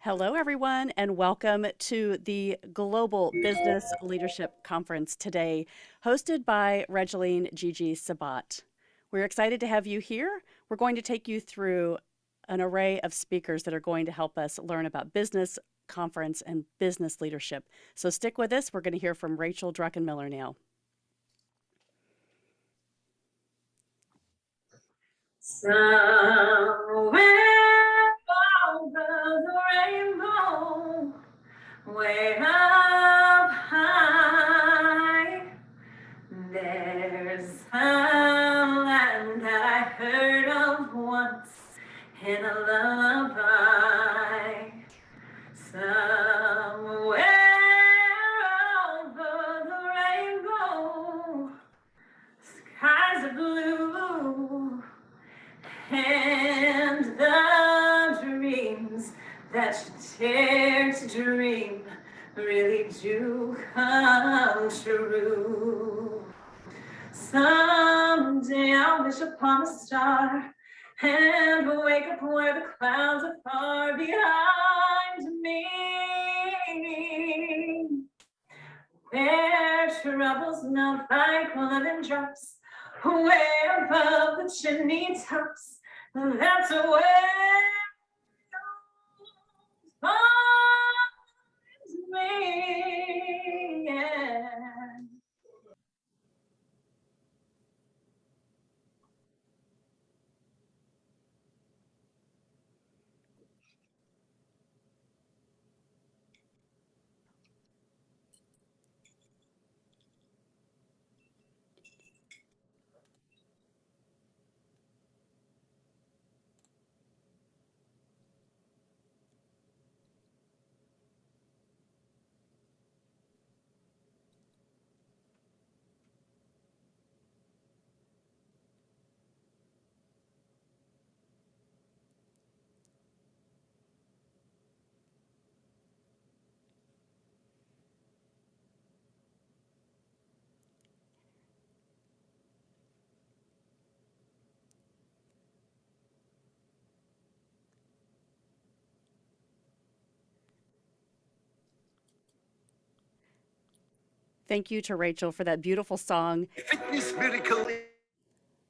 Hello, everyone, and welcome to the Global Business Leadership Conference today, hosted by Regeline Gigi Sabat. We're excited to have you here. We're going to take you through an array of speakers that are going to help us learn about business, conference, and business leadership. So stick with us. We're going to hear from Rachel Druckenmiller now. Somewhere over the rainbow, way up high, there's a land that I heard of once in a lullaby. Somewhere over the rainbow, skies are blue. And the dreams that you dare to dream really do come true. Someday I'll wish upon a star and wake up where the clouds are far behind me, where troubles melt like lemon drops, way above the chimney tops. That's where finds me. Yeah. Thank you to Rachel for that beautiful song. Fitness miracle.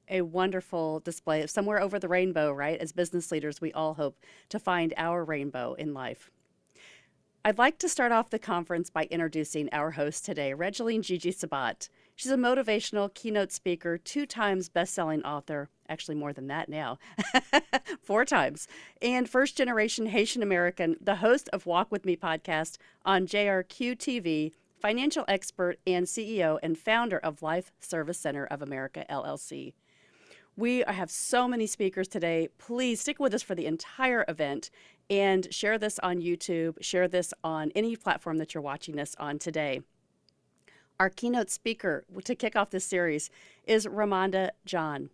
A wonderful display of somewhere over the rainbow, right? As business leaders, we all hope to find our rainbow in life. I'd like to start off the conference by introducing our host today, Regeline Gigi Sabat. She's a motivational keynote speaker, 2 times best-selling author, actually more than that now, 4 times, and first-generation Haitian American, the host of Walk With Me podcast on JRQ TV, financial expert and CEO and founder of Life Service Center of America, LLC. We have so many speakers today. Please stick with us for the entire event and share this on YouTube, share this on any platform that you're watching this on today. Our keynote speaker to kick off this series is Ramonda John,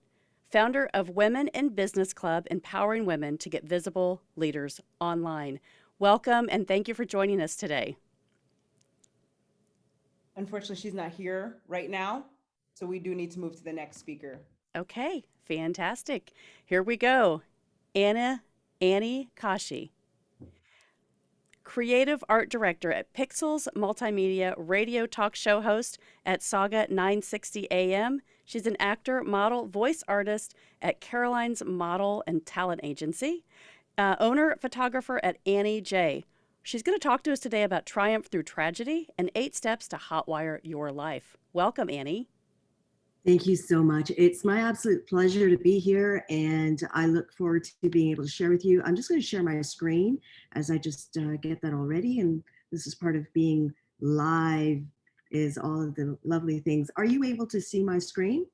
founder of Women in Business Club, empowering women to get visible leaders online. Welcome and thank you for joining us today. Unfortunately, she's not here right now, so we do need to move to the next speaker. Okay, fantastic. Here we go. Annie Kashi, creative art director at Pixels Multimedia, radio talk show host at Saga 960 AM. She's an actor, model, voice artist at Caroline's Model and Talent Agency, owner, photographer at Annie J. She's going to talk to us today about triumph through tragedy and 8 steps to hotwire your life. Welcome, Annie. Thank you so much. It's my absolute pleasure to be here, and I look forward to being able to share with you. I'm just going to share my screen as I just get that all ready, and this is part of being live, is all of the lovely things. Are you able to see my screen?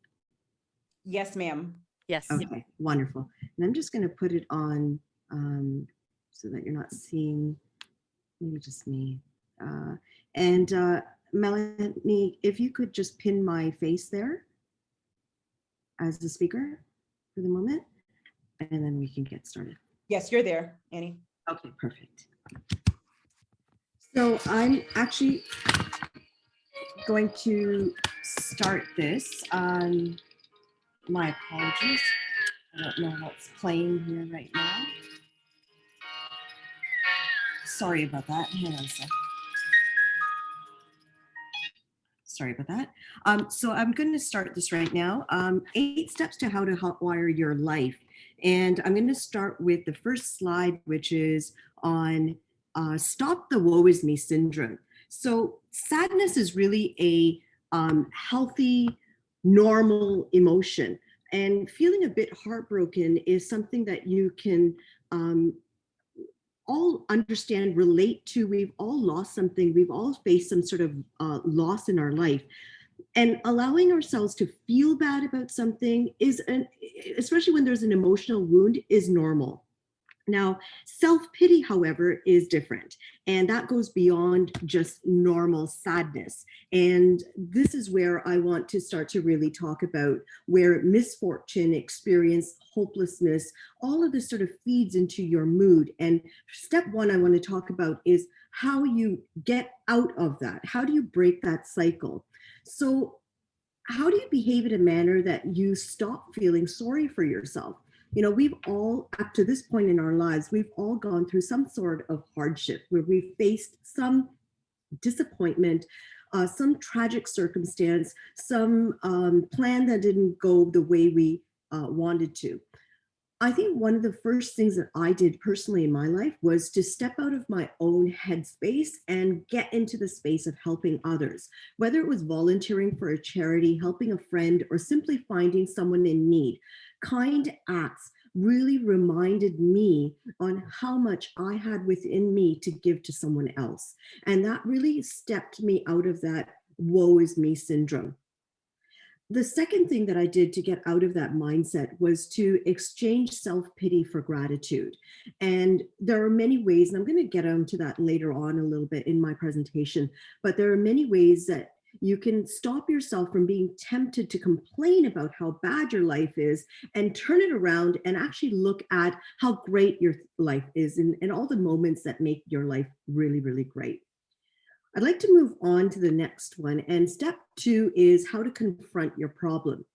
Yes, ma'am. Yes. Okay, wonderful. And I'm just going to put it on so that you're not seeing maybe just me. Melanie, if you could just pin my face there as the speaker for the moment, and then we can get started. Yes, you're there, Annie. Okay, perfect. So I'm actually going to start this. My apologies. I don't know what's playing here right now. Sorry about that. Hang on a sec. Sorry about that. So I'm going to start this right now. 8 steps to how to hotwire your life. And I'm going to start with the first slide, which is on stop the woe is me syndrome. So sadness is really a healthy, normal emotion. And feeling a bit heartbroken is something that you can um, all understand, relate to. We've all lost something. We've all faced some sort of loss in our life. And allowing ourselves to feel bad about something especially when there's an emotional wound, is normal. Now, self-pity, however, is different, and that goes beyond just normal sadness. And this is where I want to start to really talk about where misfortune, experience, hopelessness, all of this sort of feeds into your mood. And step one I want to talk about is how you get out of that. How do you break that cycle? So how do you behave in a manner that you stop feeling sorry for yourself? You know, we've all, up to this point in our lives, we've all gone through some sort of hardship where we've faced some disappointment, some tragic circumstance, some plan that didn't go the way we wanted to. I think one of the first things that I did personally in my life was to step out of my own headspace and get into the space of helping others, whether it was volunteering for a charity, helping a friend, or simply finding someone in need. Kind acts really reminded me on how much I had within me to give to someone else. And that really stepped me out of that woe is me syndrome. The second thing that I did to get out of that mindset was to exchange self-pity for gratitude. And there are many ways, and I'm going to get onto that later on a little bit in my presentation, but there are many ways that you can stop yourself from being tempted to complain about how bad your life is and turn it around and actually look at how great your life is, and all the moments that make your life really, really great. I'd like to move on to the next one. And step two is how to confront your problem.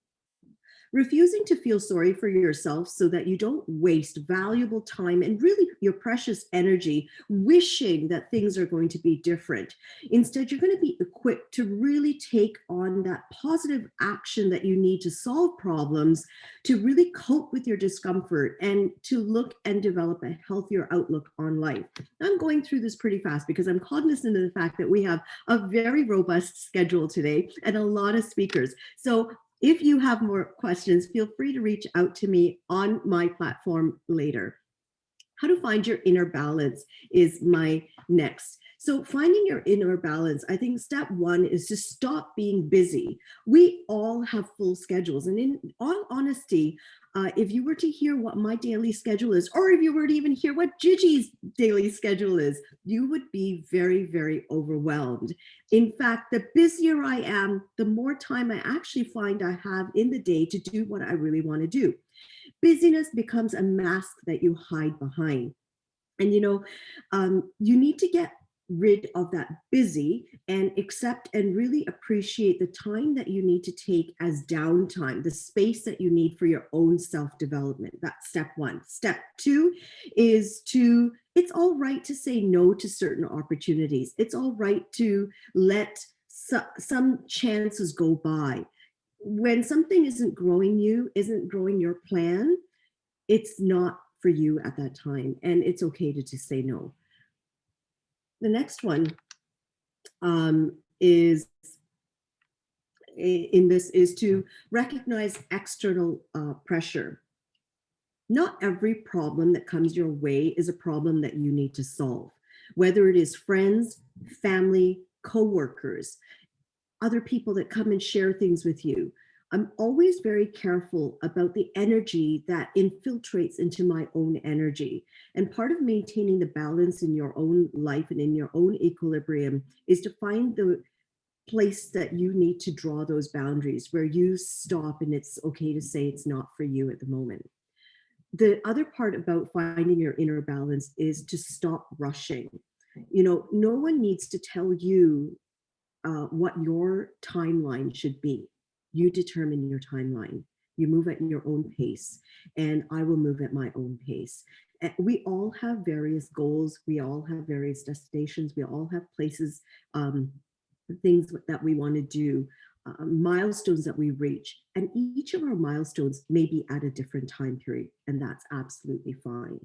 Refusing to feel sorry for yourself so that you don't waste valuable time and really your precious energy wishing that things are going to be different. Instead, you're going to be equipped to really take on that positive action that you need to solve problems, to really cope with your discomfort, and to look and develop a healthier outlook on life. I'm going through this pretty fast because I'm cognizant of the fact that we have a very robust schedule today and a lot of speakers. So if you have more questions, feel free to reach out to me on my platform later. How to find your inner balance is my next. So finding your inner balance, I think step one is to stop being busy. We all have full schedules. And in all honesty, if you were to hear what my daily schedule is, or if you were to even hear what Gigi's daily schedule is, you would be very, very overwhelmed. In fact, the busier I am, the more time I actually find I have in the day to do what I really want to do. Busyness becomes a mask that you hide behind. And you need to get rid of that busy and accept and really appreciate the time that you need to take as downtime, the space that you need for your own self-development. That's step one. Step two is it's all right to say no to certain opportunities. It's all right to let some chances go by. When something isn't growing your plan, it's not for you at that time, and it's okay to just say no. The next one is in this is to recognize external pressure. Not every problem that comes your way is a problem that you need to solve, whether it is friends, family, coworkers, other people that come and share things with you. I'm always very careful about the energy that infiltrates into my own energy. And part of maintaining the balance in your own life and in your own equilibrium is to find the place that you need to draw those boundaries where you stop and it's okay to say it's not for you at the moment. The other part about finding your inner balance is to stop rushing. No one needs to tell you what your timeline should be. You determine your timeline. You move at your own pace, and I will move at my own pace. We all have various goals. We all have various destinations. We all have places, things that we want to do, milestones that we reach. And each of our milestones may be at a different time period, and that's absolutely fine.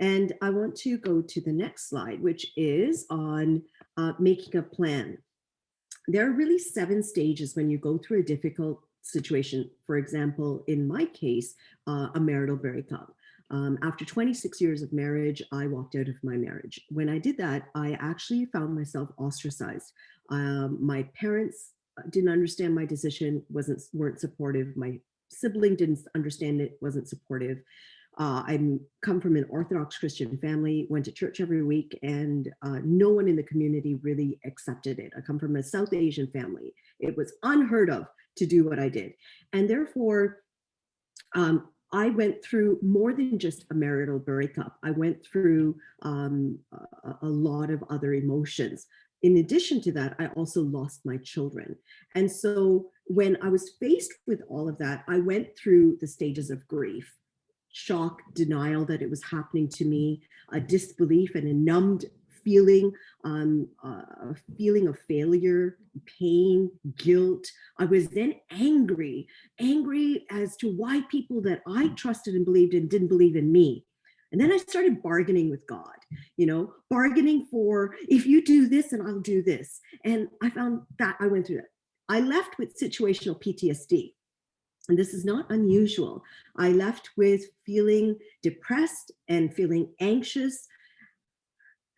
And I want to go to the next slide, which is on making a plan. There are really 7 stages when you go through a difficult situation. For example, in my case, a marital breakup. After 26 years of marriage, I walked out of my marriage. When I did that, I actually found myself ostracized. My parents didn't understand my decision, weren't supportive. My sibling didn't understand it, wasn't supportive. I come from an Orthodox Christian family, went to church every week, and no one in the community really accepted it. I come from a South Asian family. It was unheard of to do what I did. And therefore, I went through more than just a marital breakup. I went through a lot of other emotions. In addition to that, I also lost my children. And so when I was faced with all of that, I went through the stages of grief: shock, denial that it was happening to me, a disbelief and a numbed feeling, a feeling of failure, pain, guilt. I was then angry as to why people that I trusted and believed in didn't believe in me. And then I started bargaining with God, bargaining for, if you do this and I'll do this. And I found that I went through that. I left with situational PTSD. And this is not unusual. I left with feeling depressed and feeling anxious.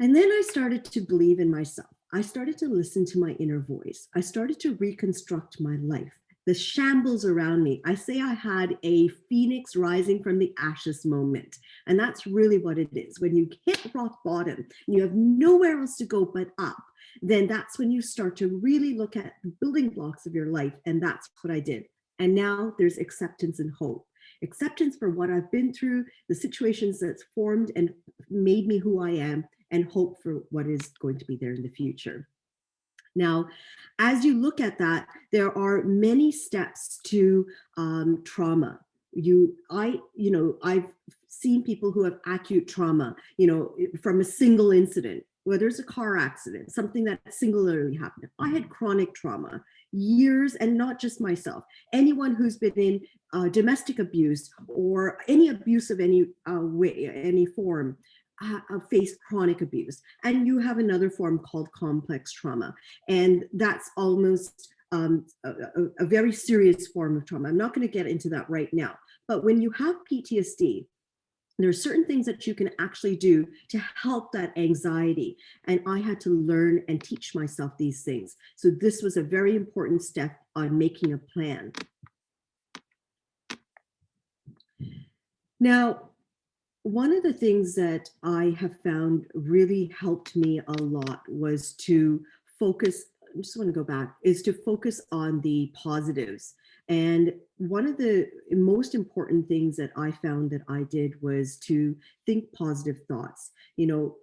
And then I started to believe in myself. I started to listen to my inner voice. I started to reconstruct my life, the shambles around me. I say I had a phoenix rising from the ashes moment. And that's really what it is. When you hit rock bottom and you have nowhere else to go but up, then that's when you start to really look at the building blocks of your life. And that's what I did. And now there's acceptance and hope. Acceptance for what I've been through, the situations that's formed and made me who I am, and hope for what is going to be there in the future. Now, as you look at that, there are many steps to trauma. I've seen people who have acute trauma, from a single incident, whether it's a car accident, something that singularly happened. I had chronic trauma, years, and not just myself. Anyone who's been in domestic abuse or any abuse of any way, any form, face chronic abuse. And you have another form called complex trauma. And that's almost a very serious form of trauma. I'm not going to get into that right now. But when you have PTSD, there are certain things that you can actually do to help that anxiety. And I had to learn and teach myself these things. So this was a very important step on making a plan. Now, one of the things that I have found really helped me a lot was to focus, I just want to go back, is to focus on the positives. And one of the most important things that I found that I did was to think positive thoughts,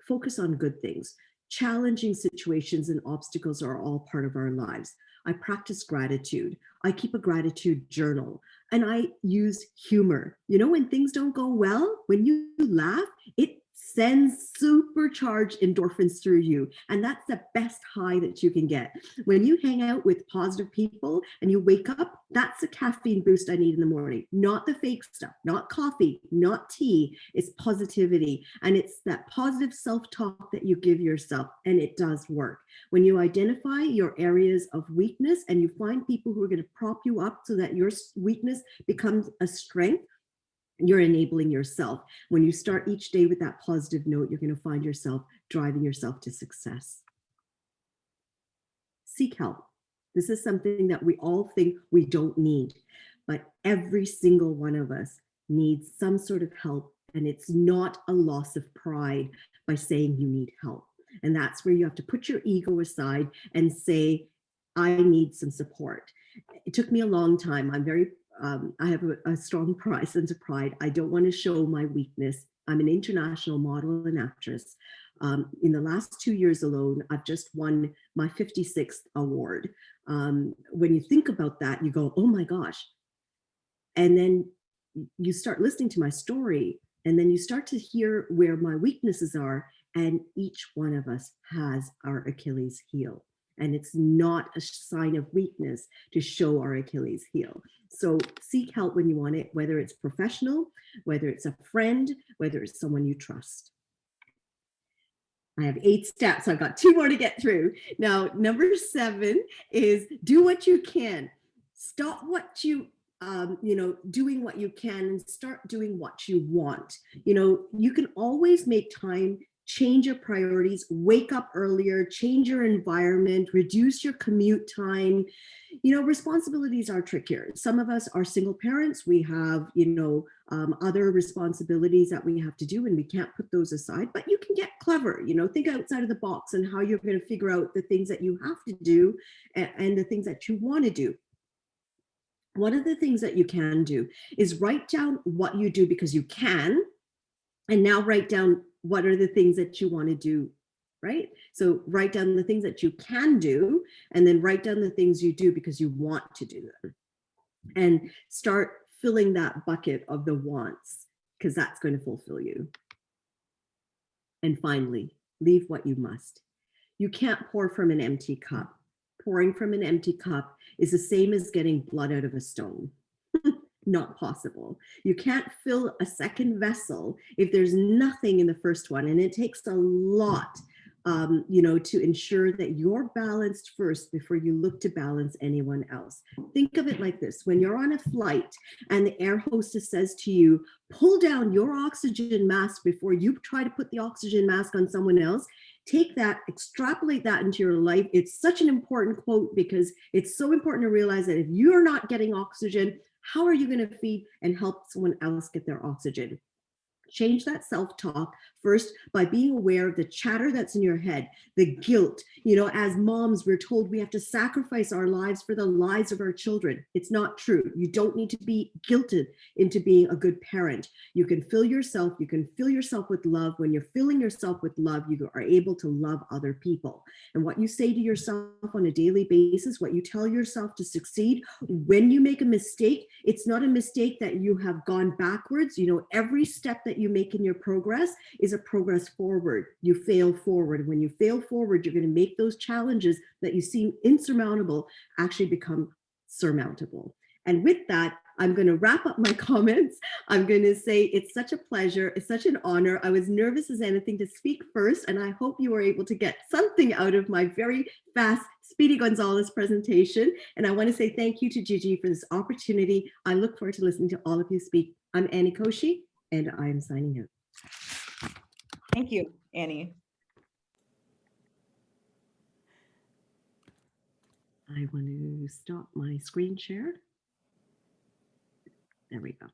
focus on good things. Challenging situations and obstacles are all part of our lives. I practice gratitude. I keep a gratitude journal. And I use humor. When things don't go well, when you laugh, it sends supercharged endorphins through you. And that's the best high that you can get. When you hang out with positive people and you wake up, that's a caffeine boost I need in the morning. Not the fake stuff, not coffee, not tea. It's positivity. And it's that positive self-talk that you give yourself. And it does work. When you identify your areas of weakness and you find people who are going to prop you up so that your weakness becomes a strength, you're enabling yourself. When you start each day with that positive note, you're going to find yourself driving yourself to success. Seek help. This is something that we all think we don't need, but every single one of us needs some sort of help. And it's not a loss of pride by saying you need help. And that's where you have to put your ego aside and say, I need some support. It took me a long time. I have a strong sense of pride. I don't want to show my weakness. I'm an international model and actress. In the last 2 years alone, I've just won my 56th award. When you think about that, you go, oh my gosh. And then you start listening to my story And then you start to hear where my weaknesses are. And each one of us has our Achilles heel. And it's not a sign of weakness to show our Achilles heel. So seek help when you want it, whether it's professional, whether it's a friend, whether it's someone you trust. I have 8 steps. I've got 2 more to get through. Now, number 7 is do what you can. Stop what you doing what you can and start doing what you want. You can always make time, change your priorities, wake up earlier, change your environment, reduce your commute time. Responsibilities are trickier. Some of us are single parents. We have, other responsibilities that we have to do, and we can't put those aside, but you can get clever, think outside of the box and how you're going to figure out the things that you have to do and the things that you want to do. One of the things that you can do is write down what you do because you can, and now write down what are the things that you want to do, right? So write down the things that you can do, and then write down the things you do because you want to do them. And start filling that bucket of the wants, because that's going to fulfill you. And finally, leave what you must. You can't pour from an empty cup. Pouring from an empty cup is the same as getting blood out of a stone. Not possible. You can't fill a second vessel if there's nothing in the first one. And it takes a lot, to ensure that you're balanced first before you look to balance anyone else. Think of it like this. When you're on a flight and the air hostess says to you, pull down your oxygen mask before you try to put the oxygen mask on someone else, take that, extrapolate that into your life. It's such an important quote because it's so important to realize that if you're not getting oxygen, how are you going to feed and help someone else get their oxygen? Change that self-talk first by being aware of the chatter that's in your head, the guilt. As moms, we're told we have to sacrifice our lives for the lives of our children. It's not true. You don't need to be guilted into being a good parent. You can fill yourself with love. When you're filling yourself with love, you are able to love other people. And what you say to yourself on a daily basis, what you tell yourself to succeed, when you make a mistake, it's not a mistake that you have gone backwards. Every step that you make in your progress is a progress forward. You fail forward. When you fail forward, you're going to make those challenges that you seem insurmountable actually become surmountable. And with that, I'm going to wrap up my comments. I'm going to say it's such a pleasure. It's such an honor. I was nervous as anything to speak first, and I hope you were able to get something out of my very fast Speedy Gonzalez presentation. And I want to say thank you to Gigi for this opportunity. I look forward to listening to all of you speak. I'm Annie Koshi, and I am signing out. Thank you, Annie. I want to stop my screen share. There we go.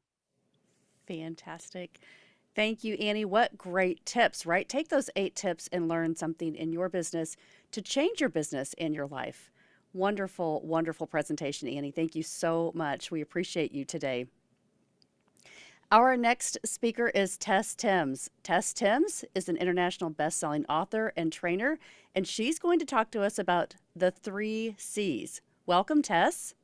Fantastic. Thank you, Annie. What great tips, right? Take those 8 tips and learn something in your business to change your business and your life. Wonderful, wonderful presentation, Annie. Thank you so much. We appreciate you today. Our next speaker is Tess Timms. Tess Timms is an international best-selling author and trainer, and she's going to talk to us about the 3 C's. Welcome, Tess.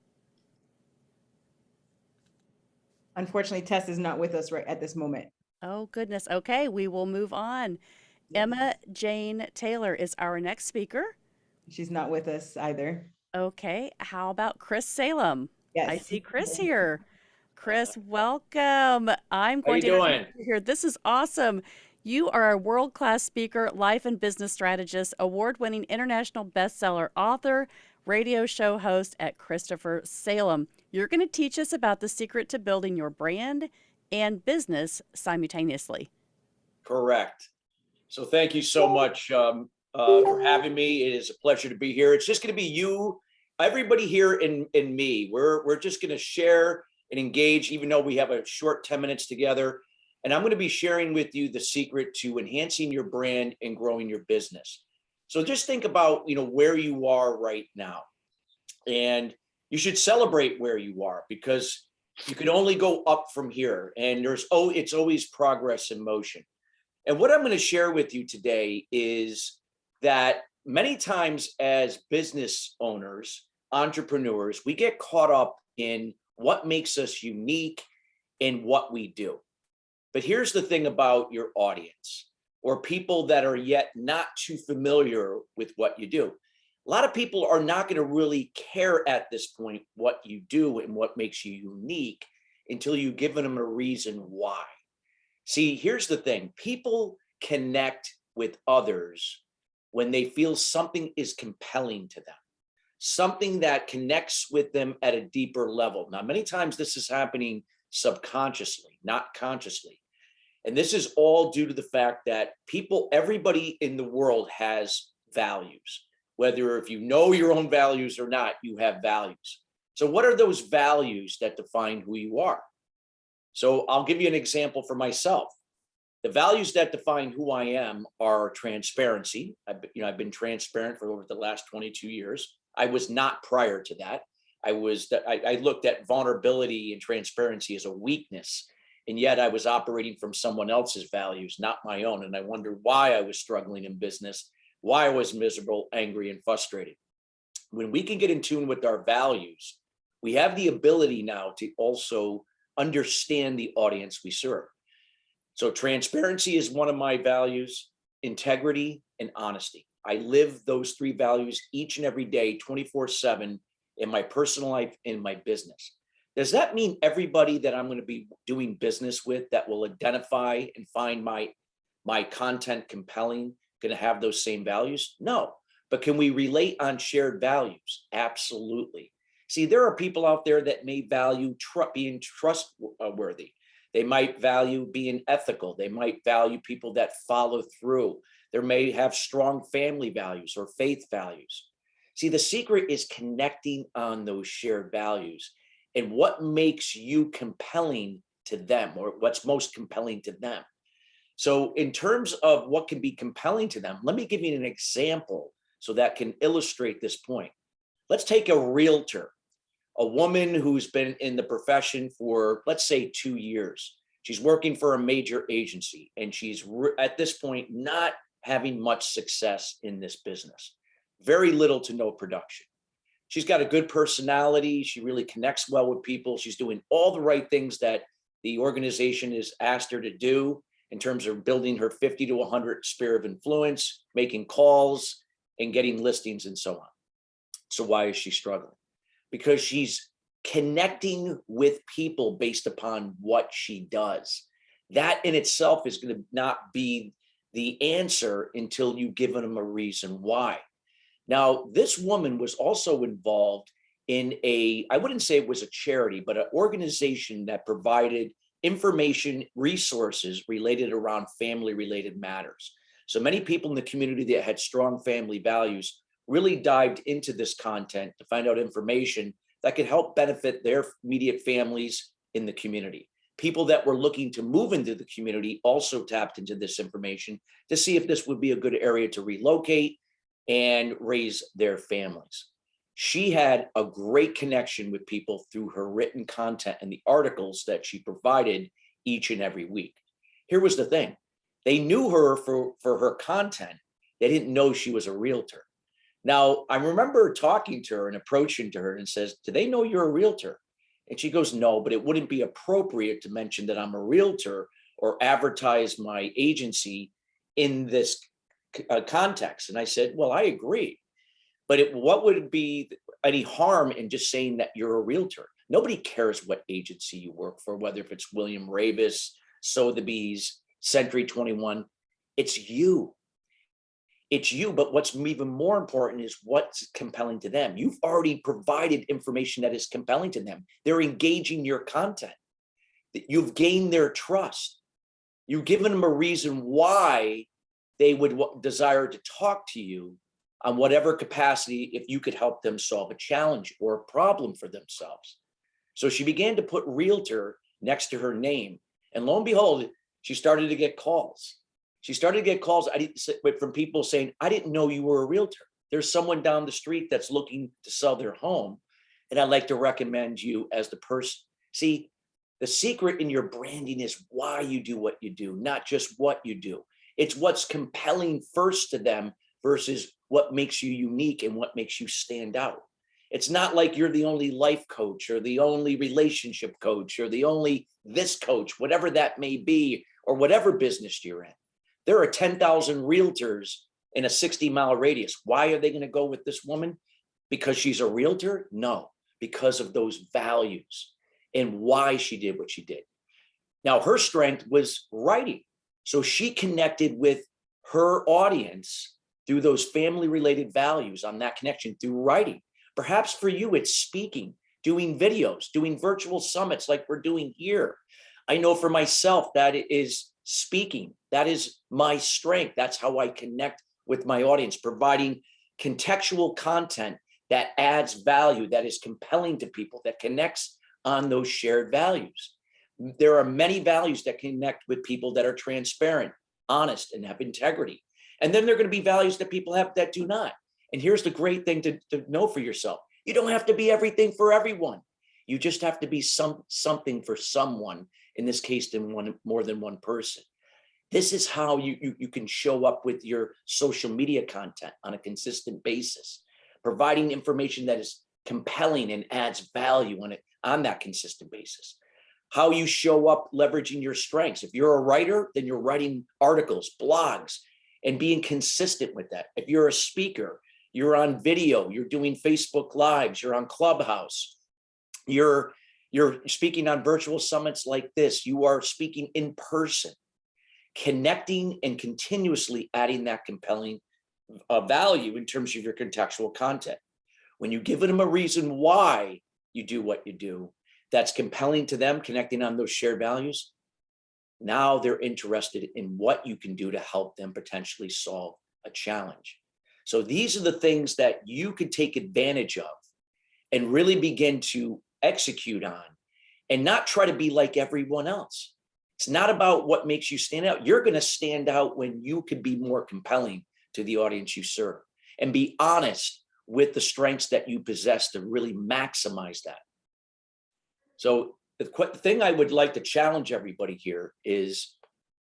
Unfortunately, Tess is not with us right at this moment. Oh, goodness. Okay, we will move on. Yes. Emma Jane Taylor is our next speaker. She's not with us either. Okay, how about Chris Salem? Yes. I see Chris here. Chris, welcome. I'm going to doing? you here. This is awesome. You are a world-class speaker, life and business strategist, award-winning international bestseller author, radio show host at Christopher Salem. You're going to teach us about the secret to building your brand and business simultaneously. Correct. So thank you so much for having me. It is a pleasure to be here. It's just going to be you, everybody here, and me. We're just going to share and engage, even though we have a short 10 minutes together. And I'm going to be sharing with you the secret to enhancing your brand and growing your business. So just think about, where you are right now. And you should celebrate where you are, because you can only go up from here. And it's always progress in motion. And what I'm going to share with you today is that many times as business owners, entrepreneurs, we get caught up in what makes us unique in what we do. But here's the thing about your audience or people that are yet not too familiar with what you do. A lot of people are not going to really care at this point what you do and what makes you unique until you've given them a reason why. See, here's the thing. People connect with others when they feel something is compelling to them, something that connects with them at a deeper level. Now, many times this is happening subconsciously, not consciously. And this is all due to the fact that everybody in the world has values. Whether if you know your own values or not, you have values. So what are those values that define who you are? So I'll give you an example for myself. The values that define who I am are transparency. I've been transparent for over the last 22 years. I was not prior to that. I looked at vulnerability and transparency as a weakness, and yet I was operating from someone else's values, not my own. And I wondered why I was struggling in business, why I was miserable, angry, and frustrated. When we can get in tune with our values, we have the ability now to also understand the audience we serve. So transparency is one of my values, integrity and honesty. I live those three values each and every day, 24/7 in my personal life, in my business. Does that mean everybody that I'm going to be doing business with that will identify and find my content compelling going to have those same values? No. But can we relate on shared values? Absolutely. See, there are people out there that may value being trustworthy. They might value being ethical. They might value people that follow through. They may have strong family values or faith values. See, the secret is connecting on those shared values and what makes you compelling to them, or what's most compelling to them. So in terms of what can be compelling to them, let me give you an example so that can illustrate this point. Let's take a realtor, a woman who's been in the profession for, let's say, 2 years. She's working for a major agency, and she's at this point not having much success in this business. Very little to no production. She's got a good personality. She really connects well with people. She's doing all the right things that the organization has asked her to do in terms of building her 50 to 100 sphere of influence, making calls, and getting listings and so on. So why is she struggling? Because she's connecting with people based upon what she does. That in itself is going to not be the answer until you've given them a reason why. Now, this woman was also involved in I wouldn't say it was a charity, but an organization that provided information resources related around family related matters. So many people in the community that had strong family values really dived into this content to find out information that could help benefit their immediate families in the community. People that were looking to move into the community also tapped into this information to see if this would be a good area to relocate and raise their families. She had a great connection with people through her written content and the articles that she provided each and every week. Here was the thing. They knew her for her content. They didn't know she was a realtor. Now, I remember talking to her and approaching to her and says, do they know you're a realtor? And she goes, no, but it wouldn't be appropriate to mention that I'm a realtor or advertise my agency in this context. And I said, well, I agree. But what would be any harm in just saying that you're a realtor? Nobody cares what agency you work for, whether if it's William Ravis, Sotheby's, Century 21. It's you. It's you. But what's even more important is what's compelling to them. You've already provided information that is compelling to them. They're engaging your content. You've gained their trust. You've given them a reason why they would desire to talk to you on whatever capacity if you could help them solve a challenge or a problem for themselves. So she began to put realtor next to her name. And lo and behold, she started to get calls. She started to get calls from people saying, I didn't know you were a realtor. There's someone down the street that's looking to sell their home, and I'd like to recommend you as the person. See, the secret in your branding is why you do what you do, not just what you do. It's what's compelling first to them versus what makes you unique and what makes you stand out. It's not like you're the only life coach or the only relationship coach or the only this coach, whatever that may be, or whatever business you're in. There are 10,000 realtors in a 60-mile radius. Why are they going to go with this woman? Because she's a realtor? No, because of those values and why she did what she did. Now, her strength was writing. So she connected with her audience through those family related values on that connection through writing. Perhaps for you, it's speaking, doing videos, doing virtual summits like we're doing here. I know for myself that it is speaking. That is my strength. That's how I connect with my audience, providing contextual content that adds value, that is compelling to people, that connects on those shared values. There are many values that connect with people that are transparent, honest, and have integrity. And then there are going to be values that people have that do not. And here's the great thing to know for yourself. You don't have to be everything for everyone. You just have to be something for someone, in this case, more than one person. This is how you can show up with your social media content on a consistent basis, providing information that is compelling and adds value on that consistent basis. How you show up leveraging your strengths. If you're a writer, then you're writing articles, blogs, and being consistent with that. If you're a speaker, you're on video, you're doing Facebook Lives, you're on Clubhouse, you're speaking on virtual summits like this, you are speaking in person, connecting and continuously adding that compelling value in terms of your contextual content. When you give them a reason why you do what you do, that's compelling to them, connecting on those shared values, now they're interested in what you can do to help them potentially solve a challenge. So these are the things that you could take advantage of and really begin to execute on, and not try to be like everyone else. It's not about what makes you stand out. You're going to stand out when you could be more compelling to the audience you serve, and be honest with the strengths that you possess to really maximize that. So the thing I would like to challenge everybody here is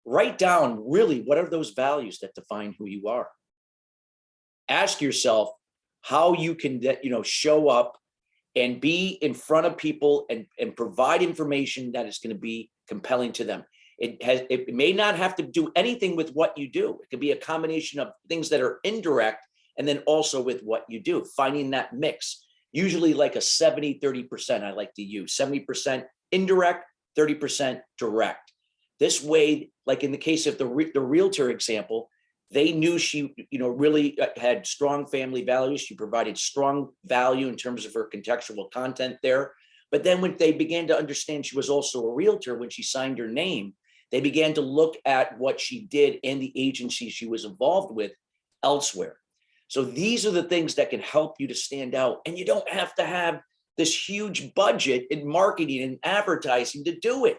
write down really what are those values that define who you are. Ask yourself how you can show up and be in front of people and provide information that is going to be compelling to them. It may not have to do anything with what you do. It could be a combination of things that are indirect and then also with what you do, finding that mix. Usually like a 70-30% I like to use, 70% indirect, 30% direct. This way, like in the case of the realtor example, they knew she really had strong family values. She provided strong value in terms of her contextual content there. But then when they began to understand she was also a realtor, when she signed her name, they began to look at what she did and the agency she was involved with elsewhere. So these are the things that can help you to stand out. And you don't have to have this huge budget in marketing and advertising to do it.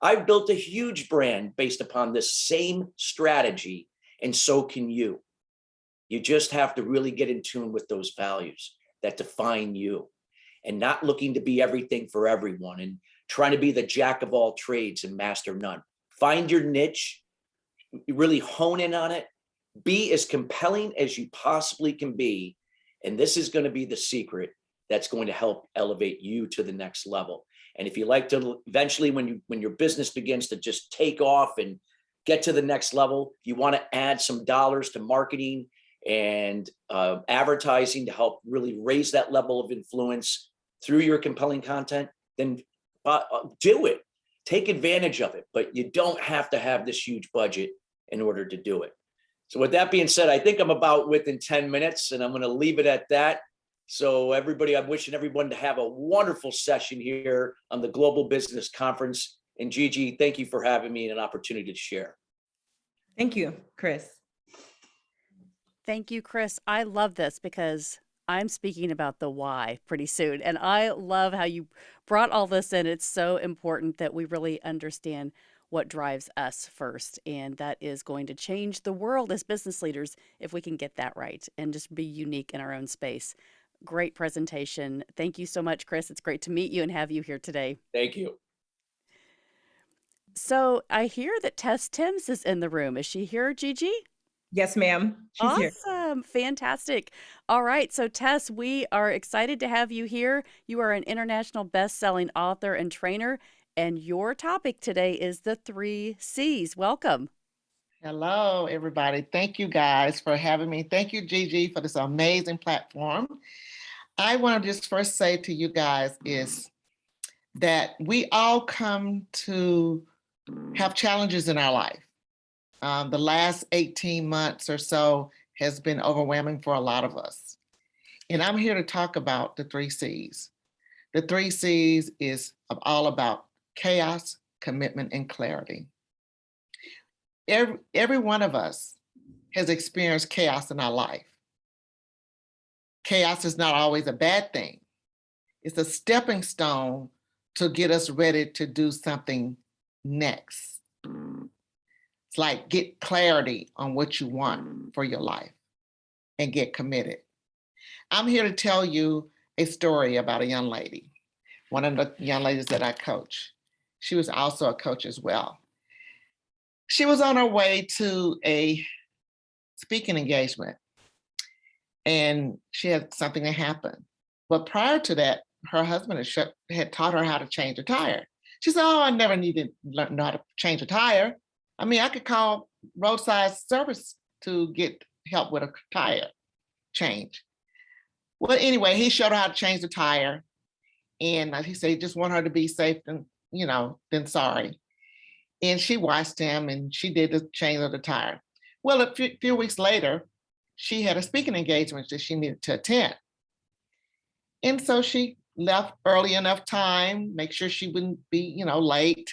I've built a huge brand based upon this same strategy, and so can you. You just have to really get in tune with those values that define you, and not looking to be everything for everyone and trying to be the jack of all trades and master none. Find your niche, really hone in on it, be as compelling as you possibly can be. And this is going to be the secret that's going to help elevate you to the next level. And if you like to eventually, when your business begins to just take off and get to the next level, if you want to add some dollars to marketing and advertising to help really raise that level of influence through your compelling content, then do it. Take advantage of it. But you don't have to have this huge budget in order to do it. So with that being said, I think I'm about within 10 minutes, and I'm going to leave it at that. So everybody, I'm wishing everyone to have a wonderful session here on the Global Business Conference. And Gigi, thank you for having me and an opportunity to share. Thank you, Chris. Thank you, Chris. I love this because I'm speaking about the why pretty soon. And I love how you brought all this in. It's so important that we really understand what drives us first. And that is going to change the world as business leaders if we can get that right and just be unique in our own space. Great presentation. Thank you so much, Chris. It's great to meet you and have you here today. Thank you. So I hear that Tess Timms is in the room. Is she here, Gigi? Yes, ma'am. She's here. Awesome. Awesome. Fantastic. All right. So, Tess, we are excited to have you here. You are an international best-selling author and trainer, and your topic today is the 3 C's. Welcome. Hello, everybody. Thank you guys for having me. Thank you, Gigi, for this amazing platform. I want to just first say to you guys is that we all come to have challenges in our life. The last 18 months or so has been overwhelming for a lot of us. And I'm here to talk about the 3 C's. The 3 C's is all about chaos, commitment, and clarity. Every one of us has experienced chaos in our life. Chaos is not always a bad thing. It's a stepping stone to get us ready to do something next. It's like get clarity on what you want for your life and get committed. I'm here to tell you a story about a young lady, one of the young ladies that I coach. She was also a coach as well. She was on her way to a speaking engagement and she had something that happened. But prior to that, her husband had taught her how to change a tire. She said, oh, I never needed to know how to change a tire. I mean, I could call roadside service to get help with a tire change. Well, anyway, he showed her how to change the tire. And he said, he just want her to be safe and, then sorry. And she watched him and she did the change of the tire. Well, a few weeks later, she had a speaking engagement that she needed to attend. And so she left early enough time, make sure she wouldn't be, late,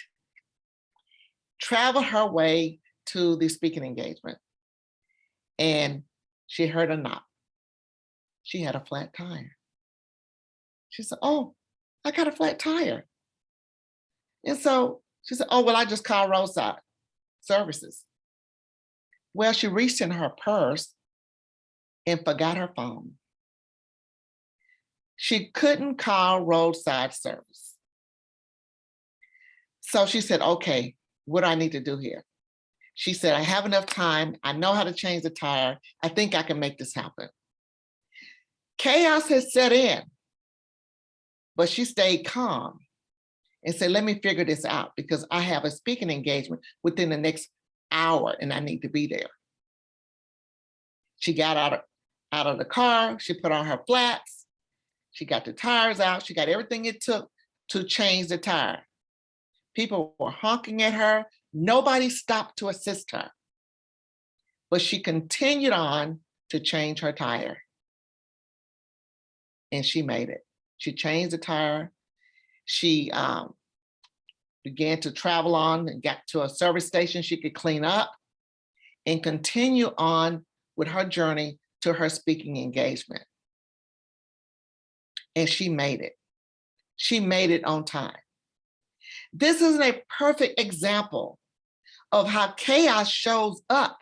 traveled her way to the speaking engagement. And she heard a knock. She had a flat tire. She said, oh, I got a flat tire. And so she said, oh, well, I just called roadside services. Well, she reached in her purse and forgot her phone. She couldn't call roadside service. So she said, okay, what do I need to do here? She said, I have enough time. I know how to change the tire. I think I can make this happen. Chaos had set in, but she stayed calm and said, let me figure this out because I have a speaking engagement within the next hour and I need to be there. She got out of the car. She put on her flats. She got the tires out. She got everything it took to change the tire. People were honking at her. Nobody stopped to assist her. But she continued on to change her tire. And she made it. She changed the tire. She began to travel on and got to a service station she could clean up and continue on with her journey to her speaking engagement. And she made it. She made it on time. This is a perfect example of how chaos shows up,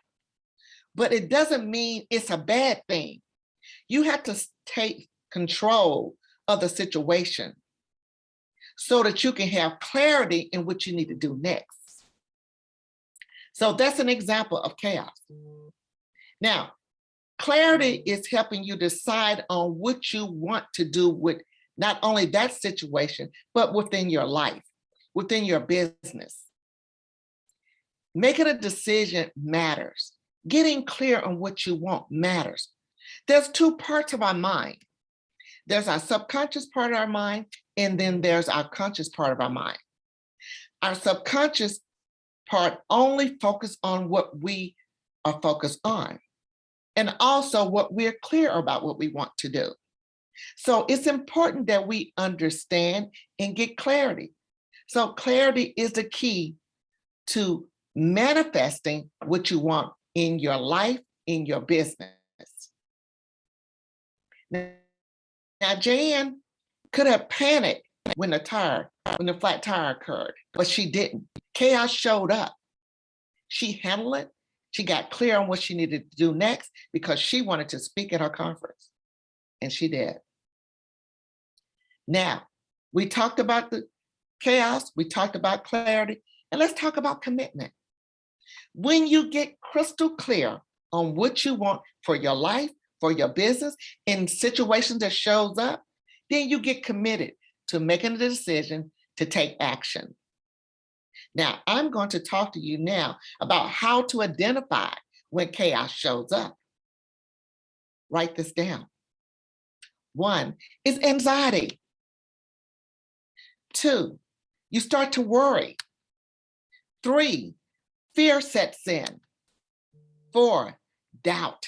but it doesn't mean it's a bad thing. You have to take control of the situation so that you can have clarity in what you need to do next. So that's an example of chaos. Now, clarity is helping you decide on what you want to do with not only that situation, but within your life, within your business. Making a decision matters. Getting clear on what you want matters. There's two parts of our mind. There's our subconscious part of our mind, and then there's our conscious part of our mind. Our subconscious part only focuses on what we are focused on, and also what we're clear about what we want to do. So it's important that we understand and get clarity. So clarity is the key to manifesting what you want in your life, in your business. Now, Jan could have panicked when the flat tire occurred, but she didn't. Chaos showed up. She handled it. She got clear on what she needed to do next because she wanted to speak at her conference, and she did. Now, we talked about the chaos, we talked about clarity, and let's talk about commitment. When you get crystal clear on what you want for your life, for your business, in situations that shows up, then you get committed to making a decision to take action. Now, I'm going to talk to you now about how to identify when chaos shows up. Write this down. 1 is anxiety. 2, you start to worry. 3, fear sets in. 4, doubt.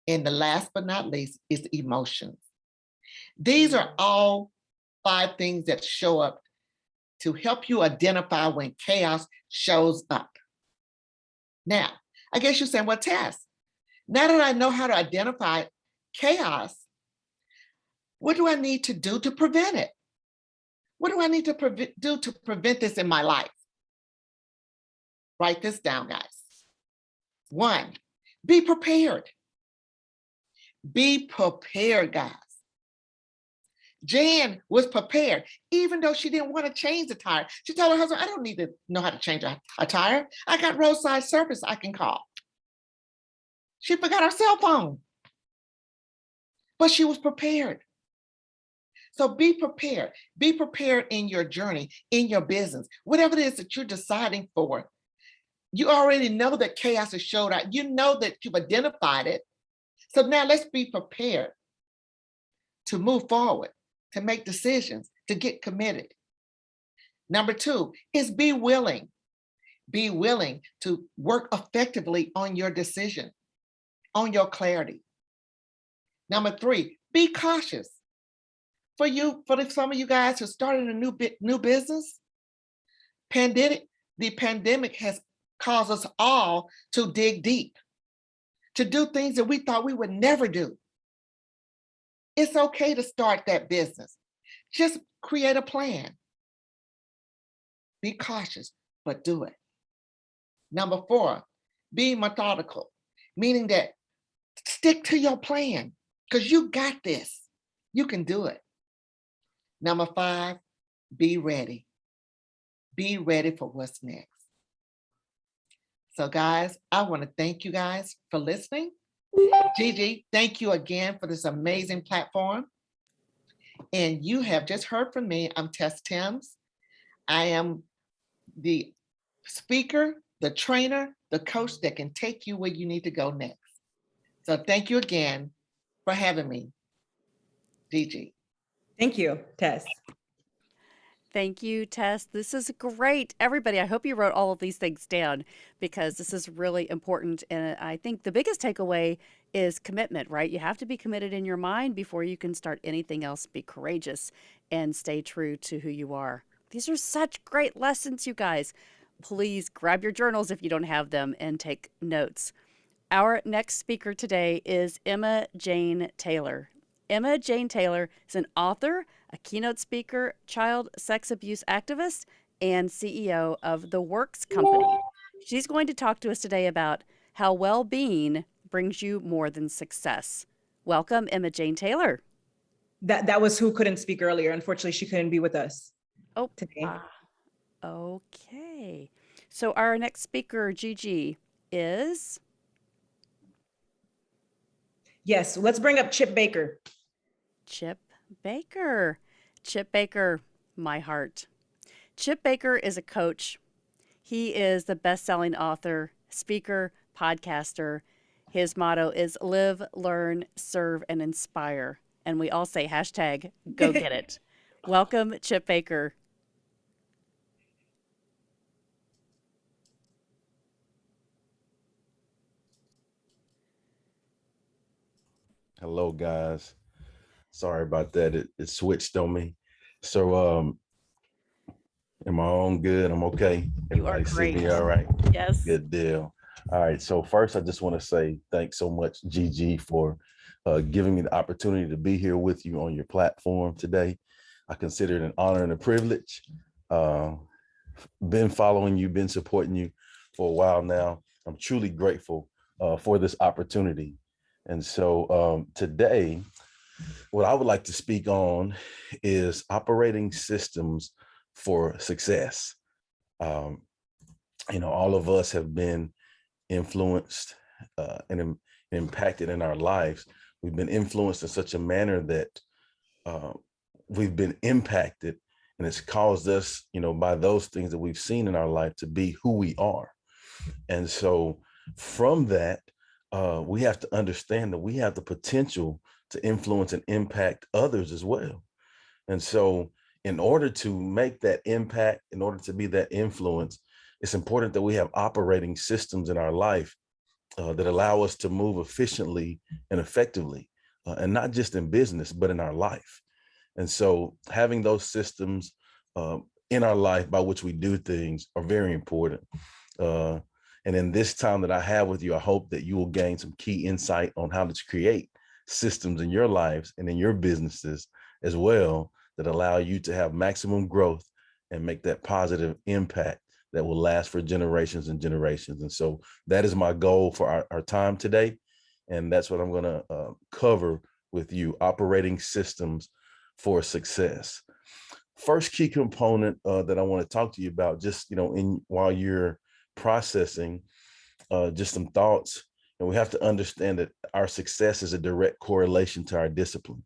And the last but not least is emotions. These are all 5 things that show up to help you identify when chaos shows up. Now, I guess you're saying, well, Tess, now that I know how to identify chaos, what do I need to do to prevent it? What do I need to do to prevent this in my life? Write this down, guys. 1, be prepared. Be prepared, guys. Jan was prepared, even though she didn't want to change the tire. She told her husband, I don't need to know how to change a tire. I got roadside service I can call. She forgot her cell phone, but she was prepared. So be prepared. Be prepared in your journey, in your business, whatever it is that you're deciding for. You already know that chaos has showed up. You know that you've identified it. So now let's be prepared to move forward, to make decisions, to get committed. Number 2 is be willing. Be willing to work effectively on your decision, on your clarity. Number 3, be cautious. For some of you guys who started a new business, the pandemic has caused us all to dig deep, to do things that we thought we would never do. It's okay to start that business. Just create a plan. Be cautious, but do it. Number 4, be methodical, meaning that stick to your plan because you got this. You can do it. Number 5, be ready. Be ready for what's next. So guys, I want to thank you guys for listening. Gigi, thank you again for this amazing platform. And you have just heard from me. I'm Tess Timms. I am the speaker, the trainer, the coach that can take you where you need to go next. So thank you again for having me, Gigi. Thank you, Tess. Thank you, Tess. This is great. Everybody, I hope you wrote all of these things down because this is really important. And I think the biggest takeaway is commitment, right? You have to be committed in your mind before you can start anything else. Be courageous and stay true to who you are. These are such great lessons, you guys. Please grab your journals if you don't have them and take notes. Our next speaker today is Emma Jane Taylor. Emma Jane Taylor is an author, a keynote speaker, child sex abuse activist, and CEO of The Works Company. She's going to talk to us today about how well-being brings you more than success. Welcome, Emma Jane Taylor. That was who couldn't speak earlier. Unfortunately, she couldn't be with us today. Okay. So our next speaker, Gigi, is... Yes, let's bring up Chip Baker. Chip Baker. Chip Baker, my heart. Chip Baker is a coach. He is the best-selling author, speaker, podcaster. His motto is live, learn, serve, and inspire. And we all say hashtag go get it. Welcome, Chip Baker. Hello, guys. Sorry about that. It switched on me. So, am I on good? I'm okay. You are Everybody see me great. all right? Yes. Good deal. All right. So first, I just want to say thanks so much, Gigi, for giving me the opportunity to be here with you on your platform today. I consider it an honor and a privilege. Been following you, been supporting you for a while now. I'm truly grateful for this opportunity. And so today, what I would like to speak on is operating systems for success. All of us have been influenced impacted in our lives. We've been influenced in such a manner that uh, we've been impacted, and it's caused us, by those things that we've seen in our life to be who we are. And so from that, we have to understand that we have the potential to influence and impact others as well. And so in order to make that impact, in order to be that influence, it's important that we have operating systems in our life that allow us to move efficiently and effectively, and not just in business, but in our life. And so having those systems in our life by which we do things are very important. Uh, and in this time that I have with you, I hope that you will gain some key insight on how to create systems in your lives and in your businesses as well that allow you to have maximum growth and make that positive impact that will last for generations and generations. And so that is my goal for our time today. And that's what I'm going to cover with you: operating systems for success. First key component that I want to talk to you about, just, while you're processing, just some thoughts. And we have to understand that our success is a direct correlation to our discipline.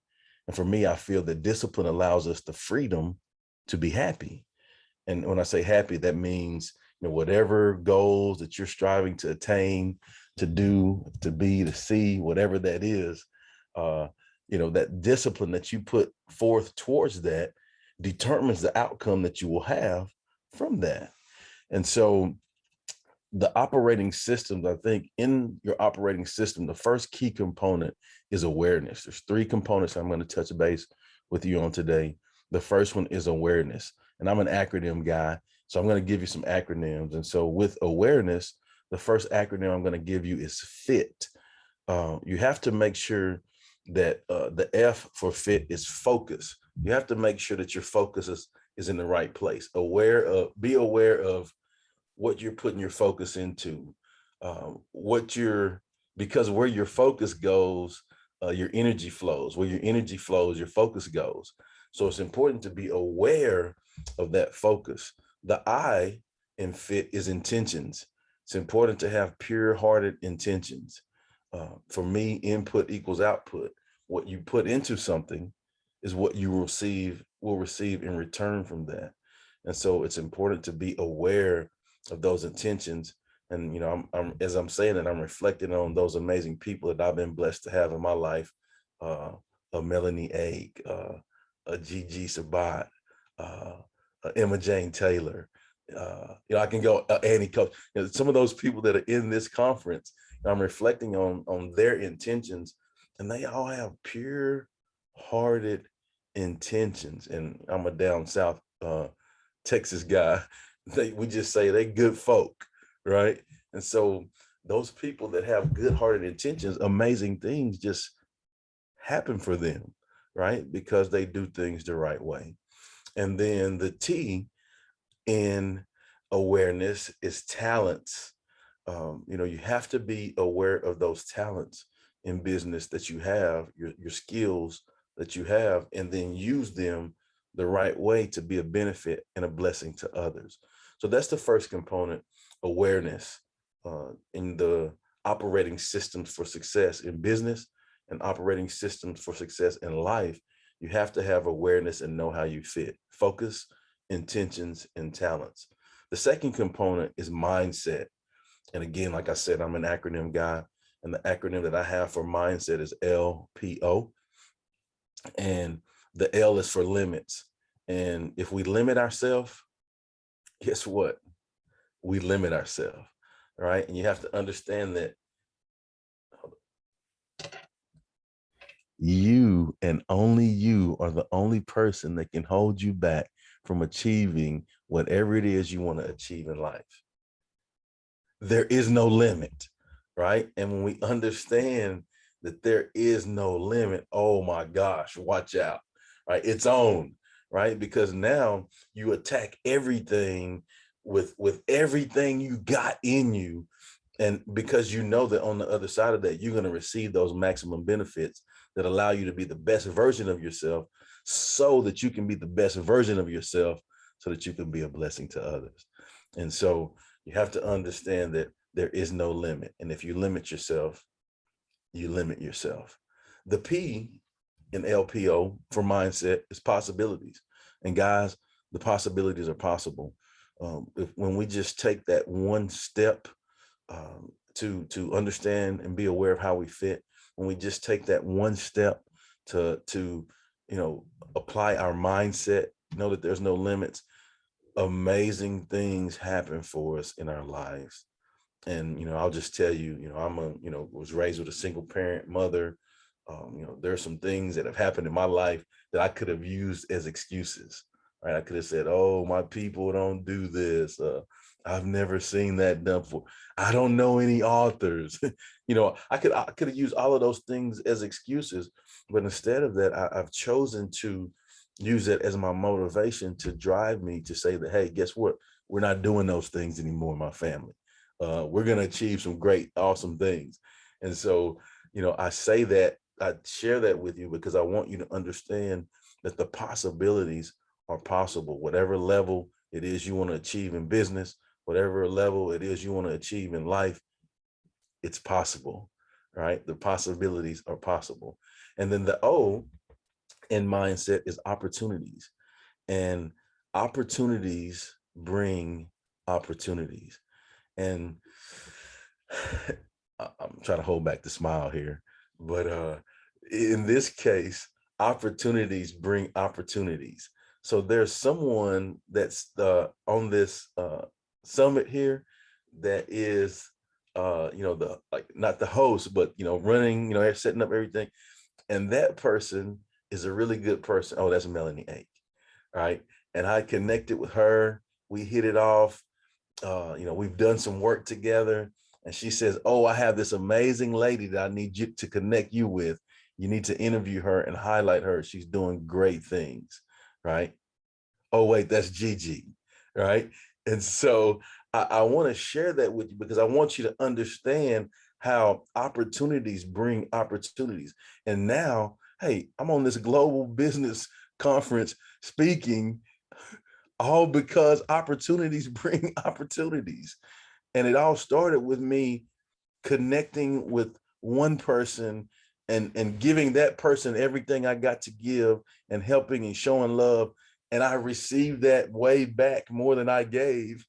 And for me, I feel that discipline allows us the freedom to be happy. And when I say happy, that means, whatever goals that you're striving to attain, to do, to be, to see, whatever that is, that discipline that you put forth towards that determines the outcome that you will have from that. And so the operating systems, I think in your operating system, the first key component is awareness. There's three components I'm going to touch base with you on today. The first one is awareness. And I'm an acronym guy, so I'm going to give you some acronyms. And so with awareness, the first acronym I'm going to give you is FIT. You have to make sure that the F for FIT is focus. You have to make sure that your focus is in the right place. Be aware of what you're putting your focus into, because where your focus goes, your energy flows. Where your energy flows, your focus goes. So it's important to be aware of that focus. The I in FIT is intentions. It's important to have pure-hearted intentions. For me, input equals output. What you put into something is what you will receive in return from that. And so it's important to be aware of those intentions. And, as I'm saying it, I'm reflecting on those amazing people that I've been blessed to have in my life. A Melanie Ake, a Gigi Sabat, Emma Jane Taylor. I can go Annie Coach. Some of those people that are in this conference, I'm reflecting on their intentions, and they all have pure-hearted intentions. And I'm a down south Texas guy. We just say they good folk, right? And so those people that have good-hearted intentions, amazing things just happen for them, right? Because they do things the right way. And then the T in awareness is talents. You have to be aware of those talents in business that you have, your skills that you have, and then use them the right way to be a benefit and a blessing to others. So that's the first component, awareness, in the operating systems for success in business and operating systems for success in life. You have to have awareness and know how you fit, focus, intentions, and talents. The second component is mindset. And again, like I said, I'm an acronym guy, and the acronym that I have for mindset is LPO. And the L is for limits. And if we limit ourselves, guess what? We limit ourselves, right? And you have to understand that you and only you are the only person that can hold you back from achieving whatever it is you want to achieve in life. There is no limit, right? And when we understand that there is no limit, oh my gosh, watch out, right? It's on, right? Because now you attack everything with everything you got in you. And because you know that on the other side of that, you're going to receive those maximum benefits that allow you to be the best version of yourself, so that you can be the best version of yourself, so that you can be a blessing to others. And so you have to understand that there is no limit. And if you limit yourself, you limit yourself. The P in LPO for mindset is possibilities. And guys, the possibilities are possible. When we just take that one step to understand and be aware of how we fit, when we just take that one step to apply our mindset, know that there's no limits, amazing things happen for us in our lives. And I'll just tell you, was raised with a single parent mother. There's some things that have happened in my life that I could have used as excuses, right? I could have said, oh, my people don't do this. I've never seen that done before. I don't know any authors. I could have used all of those things as excuses, but instead of that, I've chosen to use it as my motivation to drive me to say that, hey, guess what? We're not doing those things anymore in my family. We're going to achieve some great, awesome things. And so, I say that, I share that with you because I want you to understand that the possibilities are possible. Whatever level it is you want to achieve in business, whatever level it is you want to achieve in life, it's possible, right? The possibilities are possible. And then the O in mindset is opportunities. And opportunities bring opportunities. And I'm trying to hold back the smile here, but in this case, opportunities bring opportunities. So there's someone that's on this summit here that is, the like not the host, but running, setting up everything, and that person is a really good person. Oh, that's Melanie Ake, right? And I connected with her. We hit it off. We've done some work together, and she says, oh, I have this amazing lady that I need you to connect you with. You need to interview her and highlight her. She's doing great things, right? Oh, wait, that's Gigi, right? And so I want to share that with you because I want you to understand how opportunities bring opportunities. And now, hey, I'm on this global business conference speaking, all because opportunities bring opportunities. And it all started with me connecting with one person and giving that person everything I got to give and helping and showing love. And I received that way back more than I gave.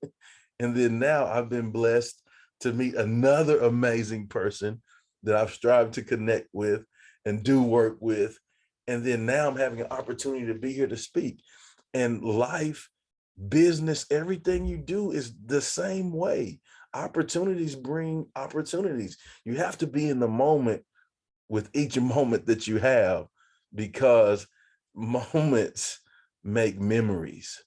And then now I've been blessed to meet another amazing person that I've strived to connect with and do work with. And then now I'm having an opportunity to be here to speak. And life, business, everything you do is the same way. Opportunities bring opportunities. You have to be in the moment with each moment that you have, because moments make memories,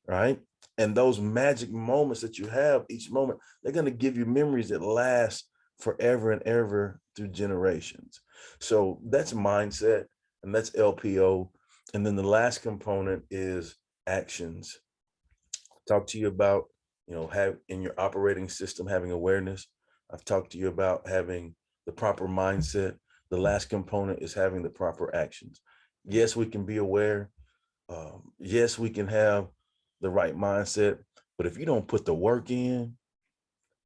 right? And those magic moments that you have each moment, they're going to give you memories that last forever and ever through generations. So that's mindset, and that's LPO. And then the last component is actions. Talk to you about, have in your operating system, having awareness. I've talked to you about having the proper mindset. The last component is having the proper actions. Yes, we can be aware. Yes, we can have the right mindset, but if you don't put the work in,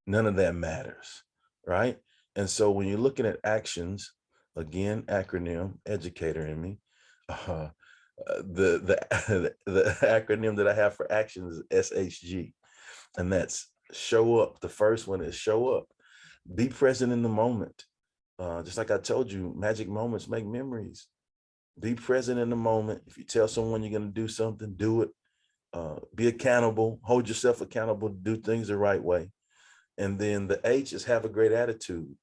none of that matters, right? And so when you're looking at actions, again, acronym, educator in me, the acronym that I have for actions is SHG, and that's show up. The first one is show up. Be present in the moment. Just like I told you, magic moments make memories. Be present in the moment. If you tell someone you're going to do something, do it. Be accountable. Hold yourself accountable to do things the right way. And then the H is have a great attitude.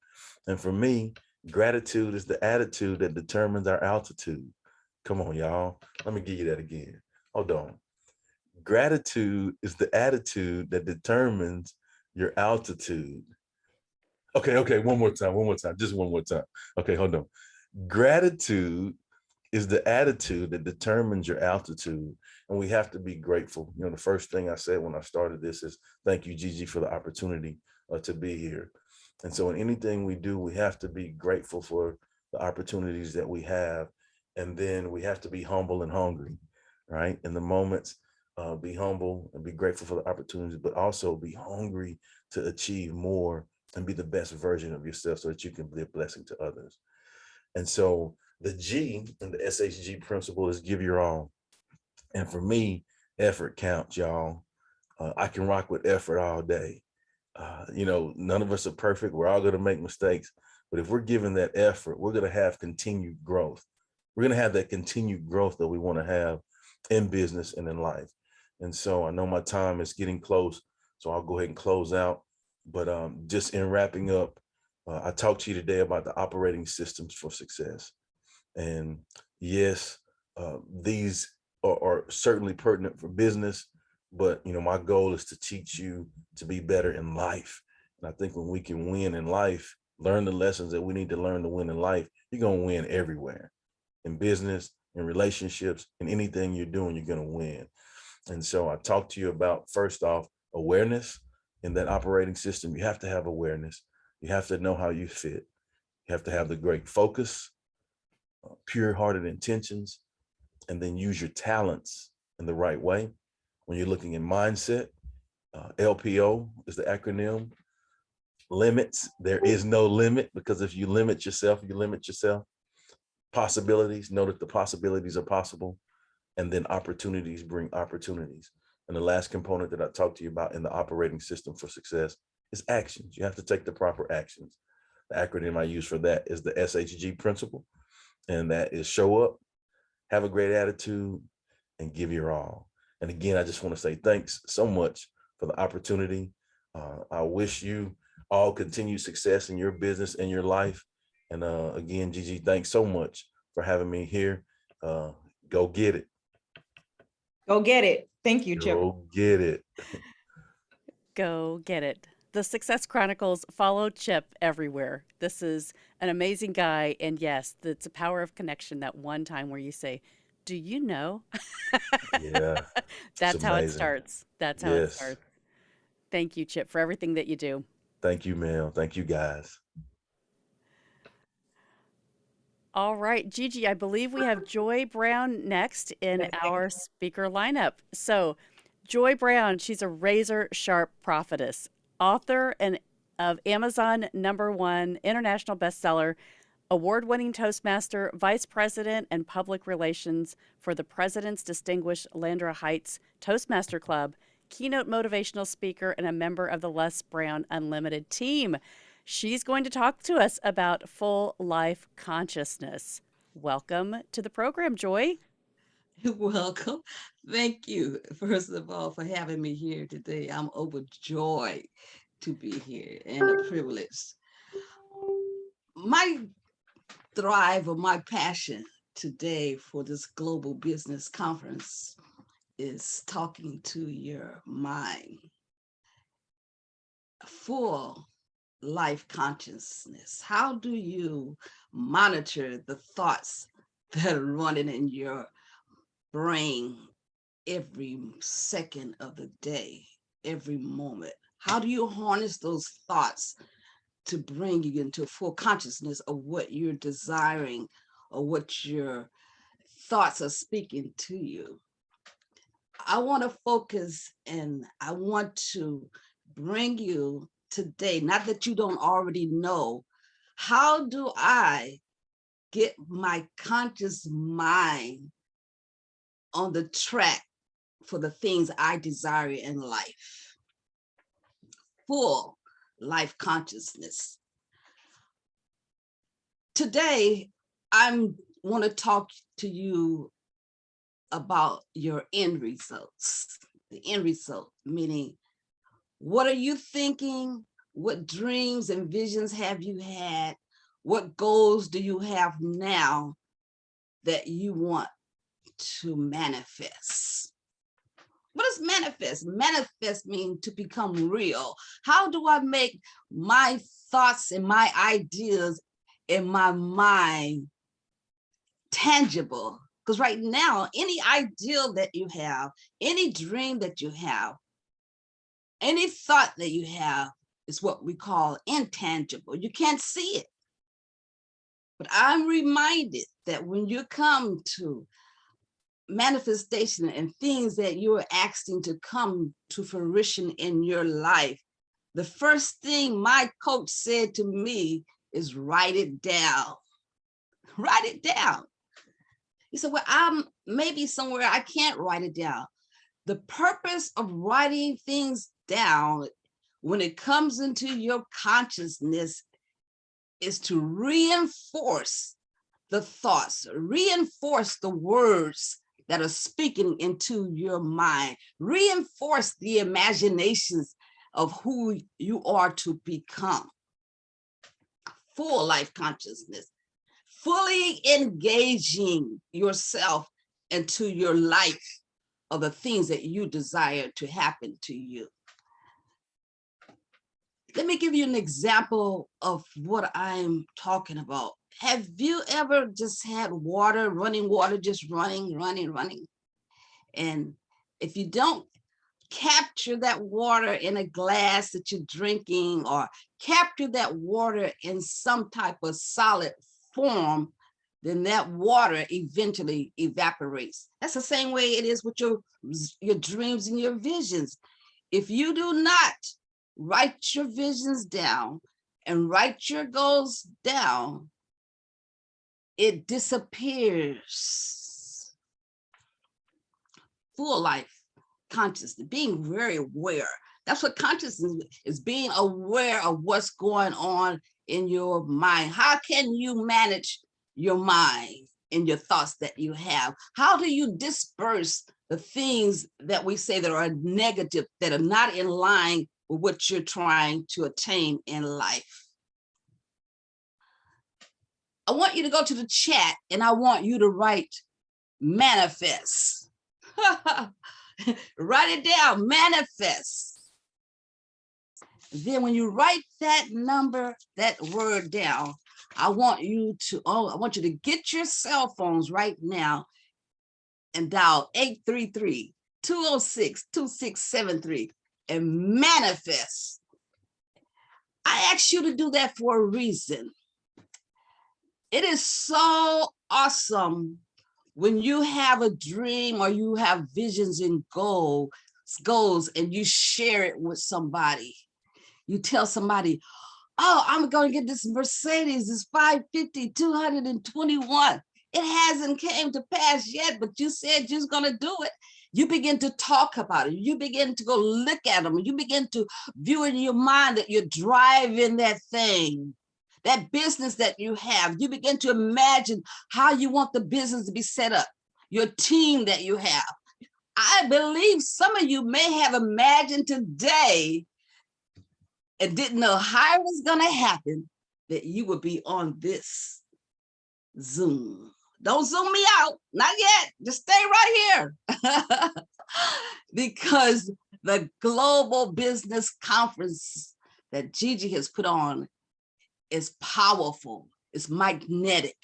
And for me, gratitude is the attitude that determines our altitude. Come on, y'all. Let me give you that again. Hold on. Gratitude is the attitude that determines your altitude. Okay, one more time, just one more time. Okay, hold on. Gratitude is the attitude that determines your altitude. And we have to be grateful. The first thing I said when I started this is thank you, Gigi, for the opportunity to be here. And so in anything we do, we have to be grateful for the opportunities that we have. And then we have to be humble and hungry, right? In the moments, be humble and be grateful for the opportunities, but also be hungry to achieve more and be the best version of yourself so that you can be a blessing to others. And so the G in the SHG principle is give your all. And for me, effort counts, y'all. I can rock with effort all day. None of us are perfect. We're all going to make mistakes. But if we're giving that effort, we're going to have continued growth. We're going to have that continued growth that we want to have in business and in life. And so I know my time is getting close, so I'll go ahead and close out. But just in wrapping up, I talked to you today about the operating systems for success. And yes, these are certainly pertinent for business, but my goal is to teach you to be better in life. And I think when we can win in life, learn the lessons that we need to learn to win in life, you're going to win everywhere. In business, in relationships, in anything you're doing, you're going to win. And so I talked to you about, first off, awareness. In that operating system, you have to have awareness. You have to know how you fit. You have to have the great focus, pure-hearted intentions, and then use your talents in the right way. When you're looking at mindset, LPO is the acronym. Limits, there is no limit, because if you limit yourself, you limit yourself. Possibilities, know that the possibilities are possible. And then opportunities bring opportunities. And the last component that I talked to you about in the operating system for success is actions. You have to take the proper actions. The acronym I use for that is the SHG principle. And that is show up, have a great attitude, and give your all. And again, I just want to say thanks so much for the opportunity. I wish you all continued success in your business and your life. And again, Gigi, thanks so much for having me here. Go get it. Go get it. Thank you, Chip. Go get it. Go get it. The Success Chronicles follow Chip everywhere. This is an amazing guy. And yes, it's a power of connection, that one time where you say, do you know? Yeah. That's It's how it amazing. starts. That's how it Yes. starts. Thank you, Chip, for everything that you do. Thank you, Mel. Thank you, guys. All right, Gigi, I believe we have Joy Brown next in Yes, our speaker lineup. So, Joy Brown, she's a razor sharp prophetess, author and of Amazon #1 international bestseller, award-winning Toastmaster, vice president and public relations for the President's Distinguished Landra Heights Toastmaster Club, keynote motivational speaker, and a member of the Les Brown Unlimited team. She's going to talk to us about full life consciousness. Welcome to the program, Joy. You're welcome. Thank you, first of all, for having me here today. I'm overjoyed to be here and a privilege. My thrive or my passion today for this global business conference is talking to your mind. Full life consciousness. How do you monitor the thoughts that are running in your brain every second of the day, every moment? How do you harness those thoughts to bring you into full consciousness of what you're desiring or what your thoughts are speaking to you? I want to focus and I want to bring you today, not that you don't already know, how do I get my conscious mind on the track for the things I desire in life? Full life consciousness. Today, I want to talk to you about your end results. The end result, meaning what are you thinking? What dreams and visions have you had? What goals do you have now that you want to manifest? What does manifest? Manifest means to become real. How do I make my thoughts and my ideas in my mind tangible? Because right now, any ideal that you have, any dream that you have, any thought that you have is what we call intangible. You can't see it. But I'm reminded that when you come to manifestation and things that you're asking to come to fruition in your life, the first thing my coach said to me is write it down. Write it down. He said, well, I'm maybe somewhere I can't write it down. The purpose of writing things down when it comes into your consciousness is to reinforce the thoughts, reinforce the words that are speaking into your mind, reinforce the imaginations of who you are to become. Full life consciousness, fully engaging yourself into your life of the things that you desire to happen to you. Let me give you an example of what I'm talking about. Have you ever just had water, running water, just running? And if you don't capture that water in a glass that you're drinking, or capture that water in some type of solid form, then that water eventually evaporates. That's the same way it is with your dreams and your visions. If you do not write your visions down and write your goals down, it disappears. Full life consciousness, being very aware. That's what consciousness is, being aware of what's going on in your mind. How can you manage your mind and your thoughts that you have? How do you disperse the things that we say that are negative, that are not in line with what you're trying to attain in life? I want you to go to the chat and I want you to write manifest. Write it down, manifest. Then when you write that number, that word down, I want you to get your cell phones right now and dial 833-206-2673 and manifest. I ask you to do that for a reason. It is so awesome when you have a dream or you have visions and goals, and you share it with somebody. You tell somebody, oh, I'm going to get this Mercedes, this 550, 221. It hasn't came to pass yet, but you said you're going to do it. You begin to talk about it. You begin to go look at them. You begin to view in your mind that you're driving that thing, that business that you have. You begin to imagine how you want the business to be set up, your team that you have. I believe some of you may have imagined today and didn't know how it was going to happen, that you would be on this Zoom. Don't zoom me out, not yet, just stay right here. Because the global business conference that Gigi has put on is powerful, it's magnetic.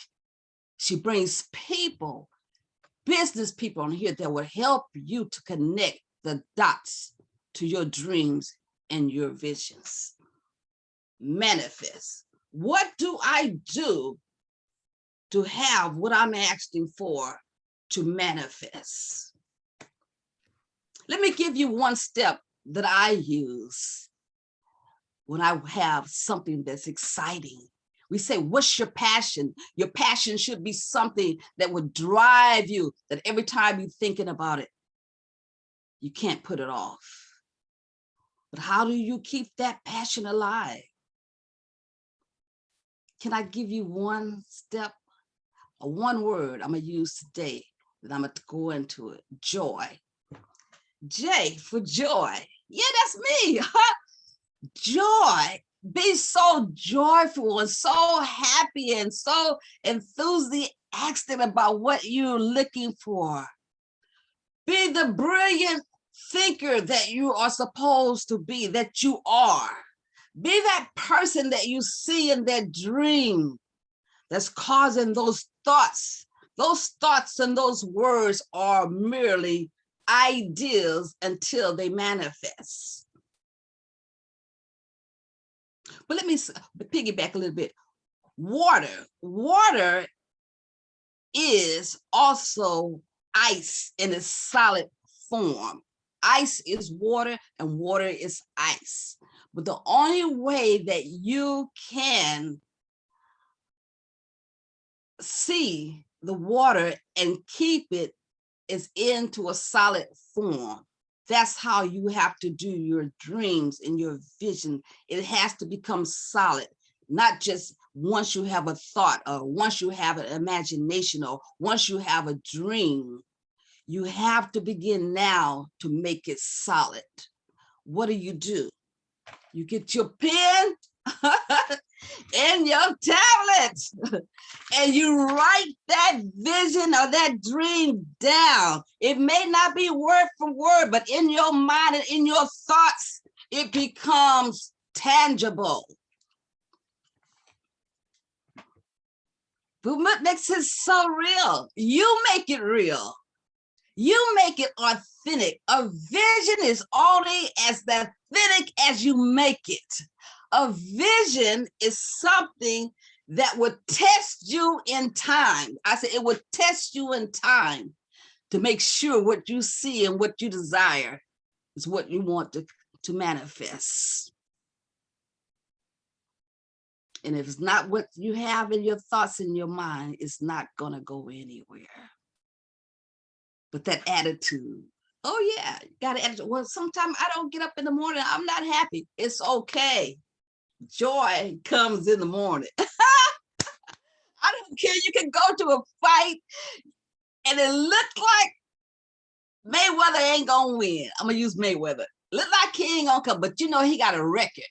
She brings people, business people on here that will help you to connect the dots to your dreams and your visions. Manifest. What do I do to have what I'm asking for to manifest? Let me give you one step that I use when I have something that's exciting. We say, what's your passion? Your passion should be something that would drive you, that every time you're thinking about it, you can't put it off. But how do you keep that passion alive? Can I give you one step, or one word I'm gonna use today that I'm gonna go into it? Joy. J for joy. Yeah, that's me. Joy. Be so joyful and so happy and so enthusiastic about what you're looking for. Be the brilliant thinker that you are supposed to be, that you are. Be that person that you see in that dream that's causing those thoughts. Those thoughts and those words are merely ideas until they manifest. But let me piggyback a little bit. Water is also ice in its solid form. Ice is water and water is ice. But the only way that you can see the water and keep it is into a solid form. That's how you have to do your dreams and your vision. It has to become solid, not just once you have a thought or once you have an imagination or once you have a dream. You have to begin now to make it solid. What do? You get your pen and your tablet and you write that vision or that dream down. It may not be word for word, but in your mind and in your thoughts, it becomes tangible. But what makes it so real? You make it real. You make it authentic. A vision is only as authentic as you make it. A vision is something that would test you in time. I said it would test you in time to make sure what you see and what you desire is what you want to manifest. And if it's not what you have in your thoughts in your mind, it's not going to go anywhere. But that attitude, oh yeah, you got an attitude. Well, sometimes I don't get up in the morning, I'm not happy. It's okay. Joy comes in the morning. I don't care, you can go to a fight and it looked like Mayweather ain't gonna win. I'm gonna use Mayweather. Look like he ain't gonna come, but you know he got a record.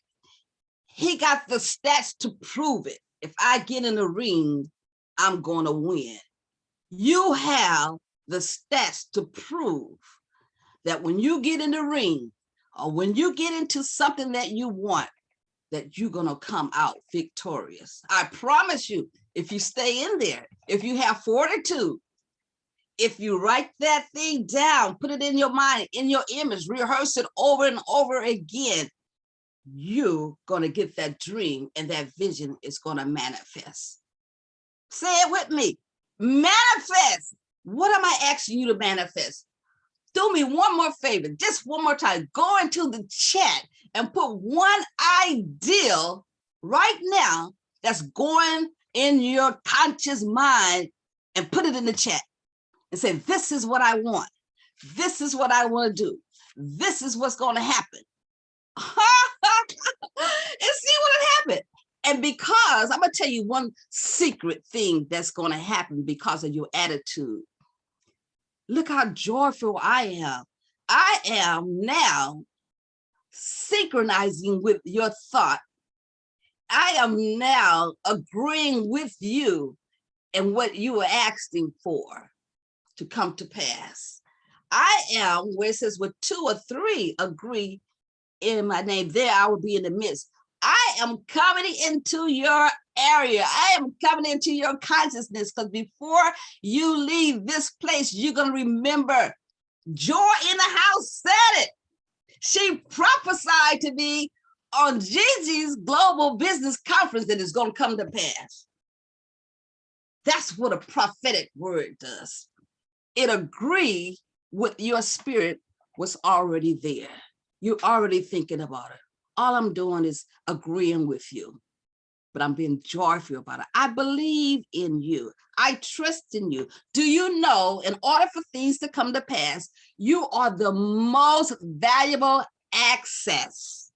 He got the stats to prove it. If I get in the ring, I'm gonna win. You have the stats to prove that when you get in the ring or when you get into something that you want, that you're gonna come out victorious. I promise you, if you stay in there, if you have fortitude, if you write that thing down, put it in your mind, in your image, rehearse it over and over again, you're gonna get that dream and that vision is gonna manifest. Say it with me, manifest. What am I asking you to manifest? Do me one more favor, just one more time. Go into the chat and put one ideal right now that's going in your conscious mind and put it in the chat and say, this is what I want. This is what I want to do. This is what's going to happen. And see what happened. And because I'm going to tell you one secret thing that's going to happen because of your attitude. Look how joyful I am. I am now synchronizing with your thought. I am now agreeing with you and what you were asking for to come to pass. I am, where it says, with 2 or 3 agree in my name, there I will be in the midst. I am coming into your area. I am coming into your consciousness, because before you leave this place, you're going to remember Joy in the house said it. She prophesied to me on Gigi's Global Business Conference that is going to come to pass. That's what a prophetic word does. It agrees with your spirit was already there. You're already thinking about it. All I'm doing is agreeing with you, but I'm being joyful about it. I believe in you. I trust in you. Do you know, in order for things to come to pass, you are the most valuable access.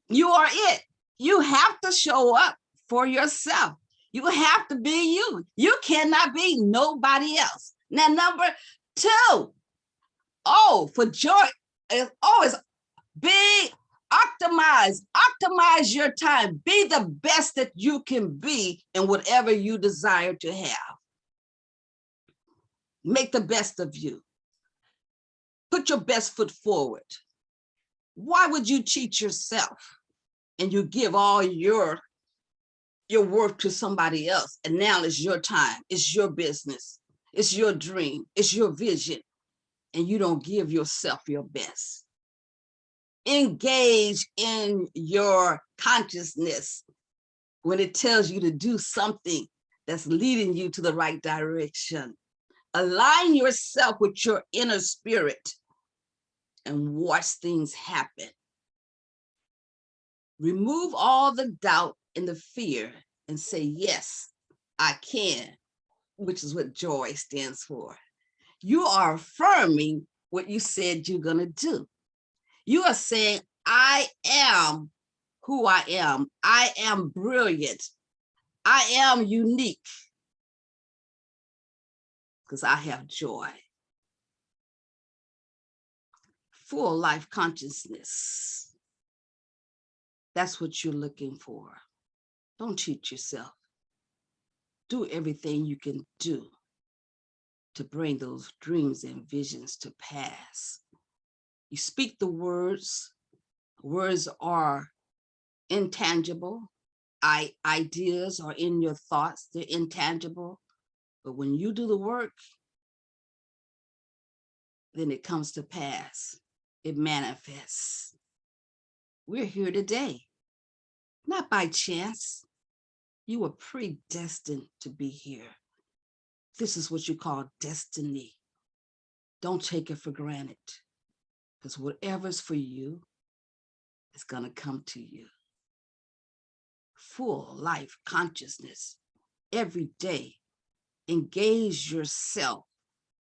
You are it. You have to show up for yourself. You have to be you. You cannot be nobody else. Now, number 2, for joy is always be optimize your time. Be the best that you can be in whatever you desire to have. Make the best of you. Put your best foot forward. Why would you cheat yourself and you give all your work to somebody else? And now it's your time. It's your business. It's your dream. It's your vision. And you don't give yourself your best. Engage in your consciousness when it tells you to do something that's leading you to the right direction. Align yourself with your inner spirit and watch things happen. Remove all the doubt and the fear and say, yes, I can, which is what joy stands for. You are affirming what you said you're going to do. You are saying, I am who I am. I am brilliant. I am unique because I have joy. Full life consciousness. That's what you're looking for. Don't cheat yourself. Do everything you can do to bring those dreams and visions to pass. You speak the words. Words are intangible. Ideas are in your thoughts. They're intangible. But when you do the work, then it comes to pass. It manifests. We're here today, not by chance. You were predestined to be here. This is what you call destiny. Don't take it for granted, because whatever's for you is going to come to you. Full life consciousness. Every day, engage yourself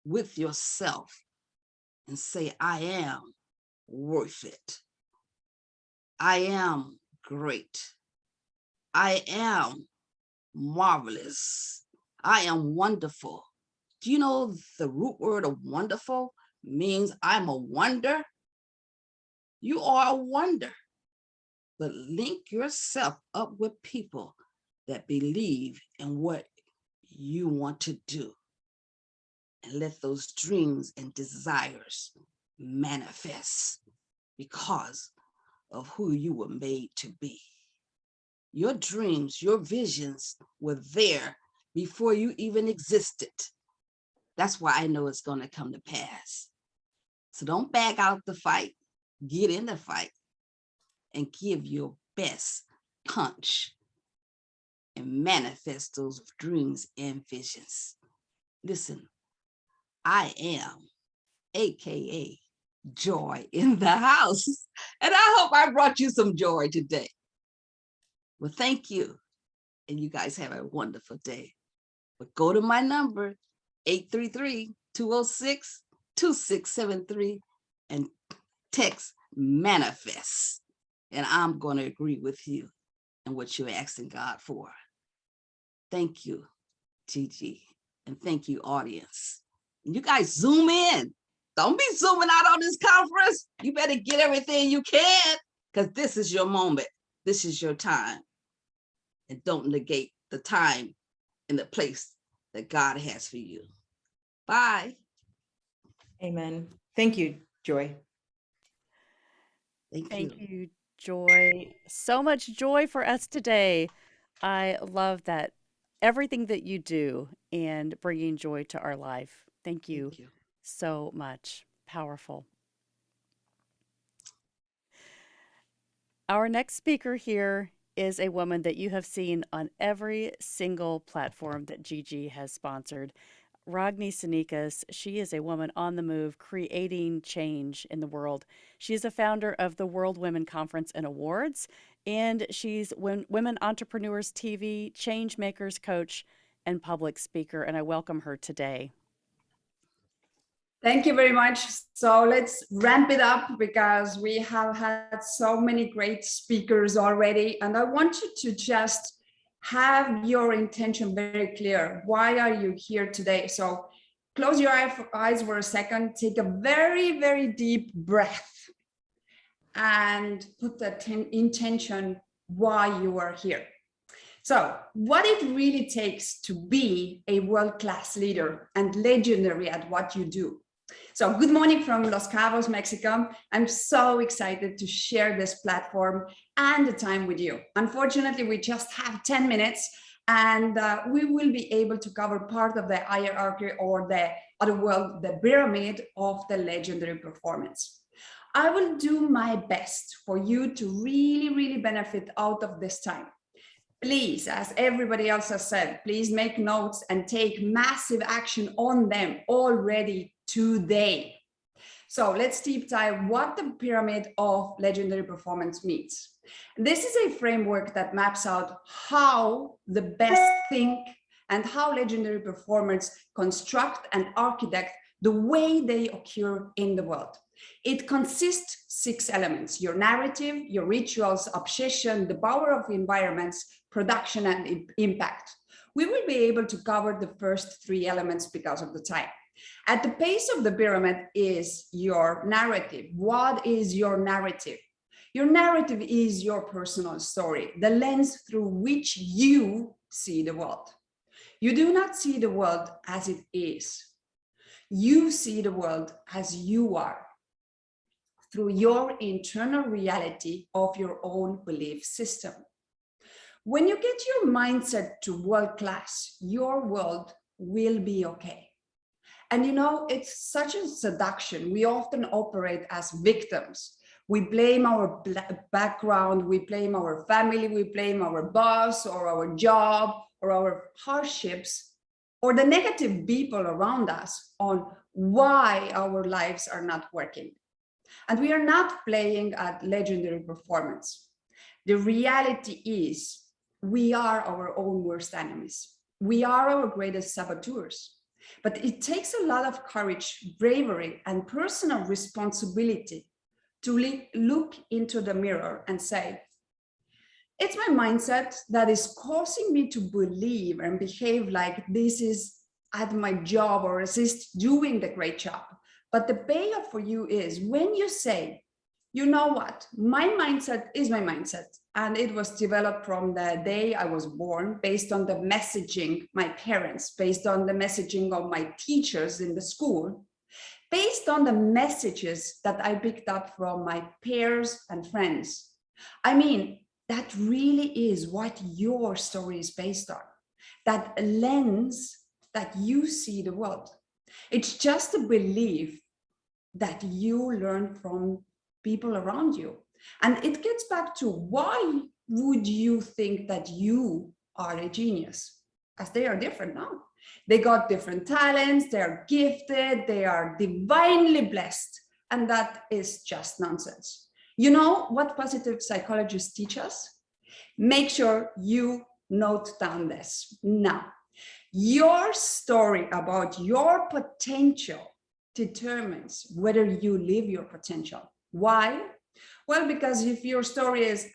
with yourself and say, I am worth it. I am great. I am marvelous. I am wonderful. Do you know the root word of wonderful means I'm a wonder? You are a wonder. But link yourself up with people that believe in what you want to do. And let those dreams and desires manifest because of who you were made to be. Your dreams, your visions were there before you even existed. That's why I know it's going to come to pass. So don't back out the fight. Get in the fight and give your best punch and manifest those dreams and visions. Listen, I am, AKA joy in the house. And I hope I brought you some joy today. Well, thank you. And you guys have a wonderful day. But go to my number, 833-206-2673, and text manifest. And I'm going to agree with you and what you're asking God for. Thank you, Gigi. And thank you, audience. And you guys zoom in. Don't be zooming out on this conference. You better get everything you can, because this is your moment. This is your time. And don't negate the time and the place that God has for you. Bye. Amen. Thank you, Joy. Thank you, Joy. So much joy for us today. I love that everything that you do and bringing joy to our life. Thank you so much. Powerful. Our next speaker here is a woman that you have seen on every single platform that Gigi has sponsored. Ragni Sinikas, she is a woman on the move, creating change in the world. She is a founder of the World Women Conference and Awards, and she's Women Entrepreneurs TV, change makers coach, and public speaker. And I welcome her today. Thank you very much. So let's ramp it up because we have had so many great speakers already. And I want you to just have your intention very clear. Why are you here today? So close your eyes for a second, take a very, very deep breath and put that intention why you are here. So what it really takes to be a world-class leader and legendary at what you do. So good morning from Los Cabos, Mexico. I'm so excited to share this platform and the time with you. Unfortunately, we just have 10 minutes and we will be able to cover part of the hierarchy or the other world, the pyramid of the legendary performance. I will do my best for you to really, really benefit out of this time. Please, as everybody else has said, please make notes and take massive action on them already today. So let's deep dive what the pyramid of legendary performance means. This is a framework that maps out how the best think and how legendary performers construct and architect the way they occur in the world. It consists 6 elements: your narrative, your rituals, obsession, the power of environments, production, and impact. We will be able to cover the first 3 elements because of the time. At the base of the pyramid is your narrative. What is your narrative? Your narrative is your personal story, the lens through which you see the world. You do not see the world as it is. You see the world as you are, through your internal reality of your own belief system. When you get your mindset to world class, your world will be okay. And you know, it's such a seduction. We often operate as victims. We blame our background, we blame our family, we blame our boss or our job or our hardships or the negative people around us on why our lives are not working. And we are not playing at legendary performance. The reality is we are our own worst enemies. We are our greatest saboteurs. But it takes a lot of courage, bravery, and personal responsibility to look into the mirror and say, it's my mindset that is causing me to believe and behave like this is at my job or assist doing the great job. But the payoff for you is when you say, you know what, my mindset is my mindset. And it was developed from the day I was born based on the messaging my parents, based on the messaging of my teachers in the school, based on the messages that I picked up from my peers and friends. I mean, that really is what your story is based on, that lens that you see the world. It's just a belief that you learn from people around you. And it gets back to why would you think that you are a genius? As they are different now. They got different talents, they're gifted, they are divinely blessed. And that is just nonsense. You know what positive psychologists teach us? Make sure you note down this. Now, your story about your potential determines whether you live your potential. Why? Well, because if your story is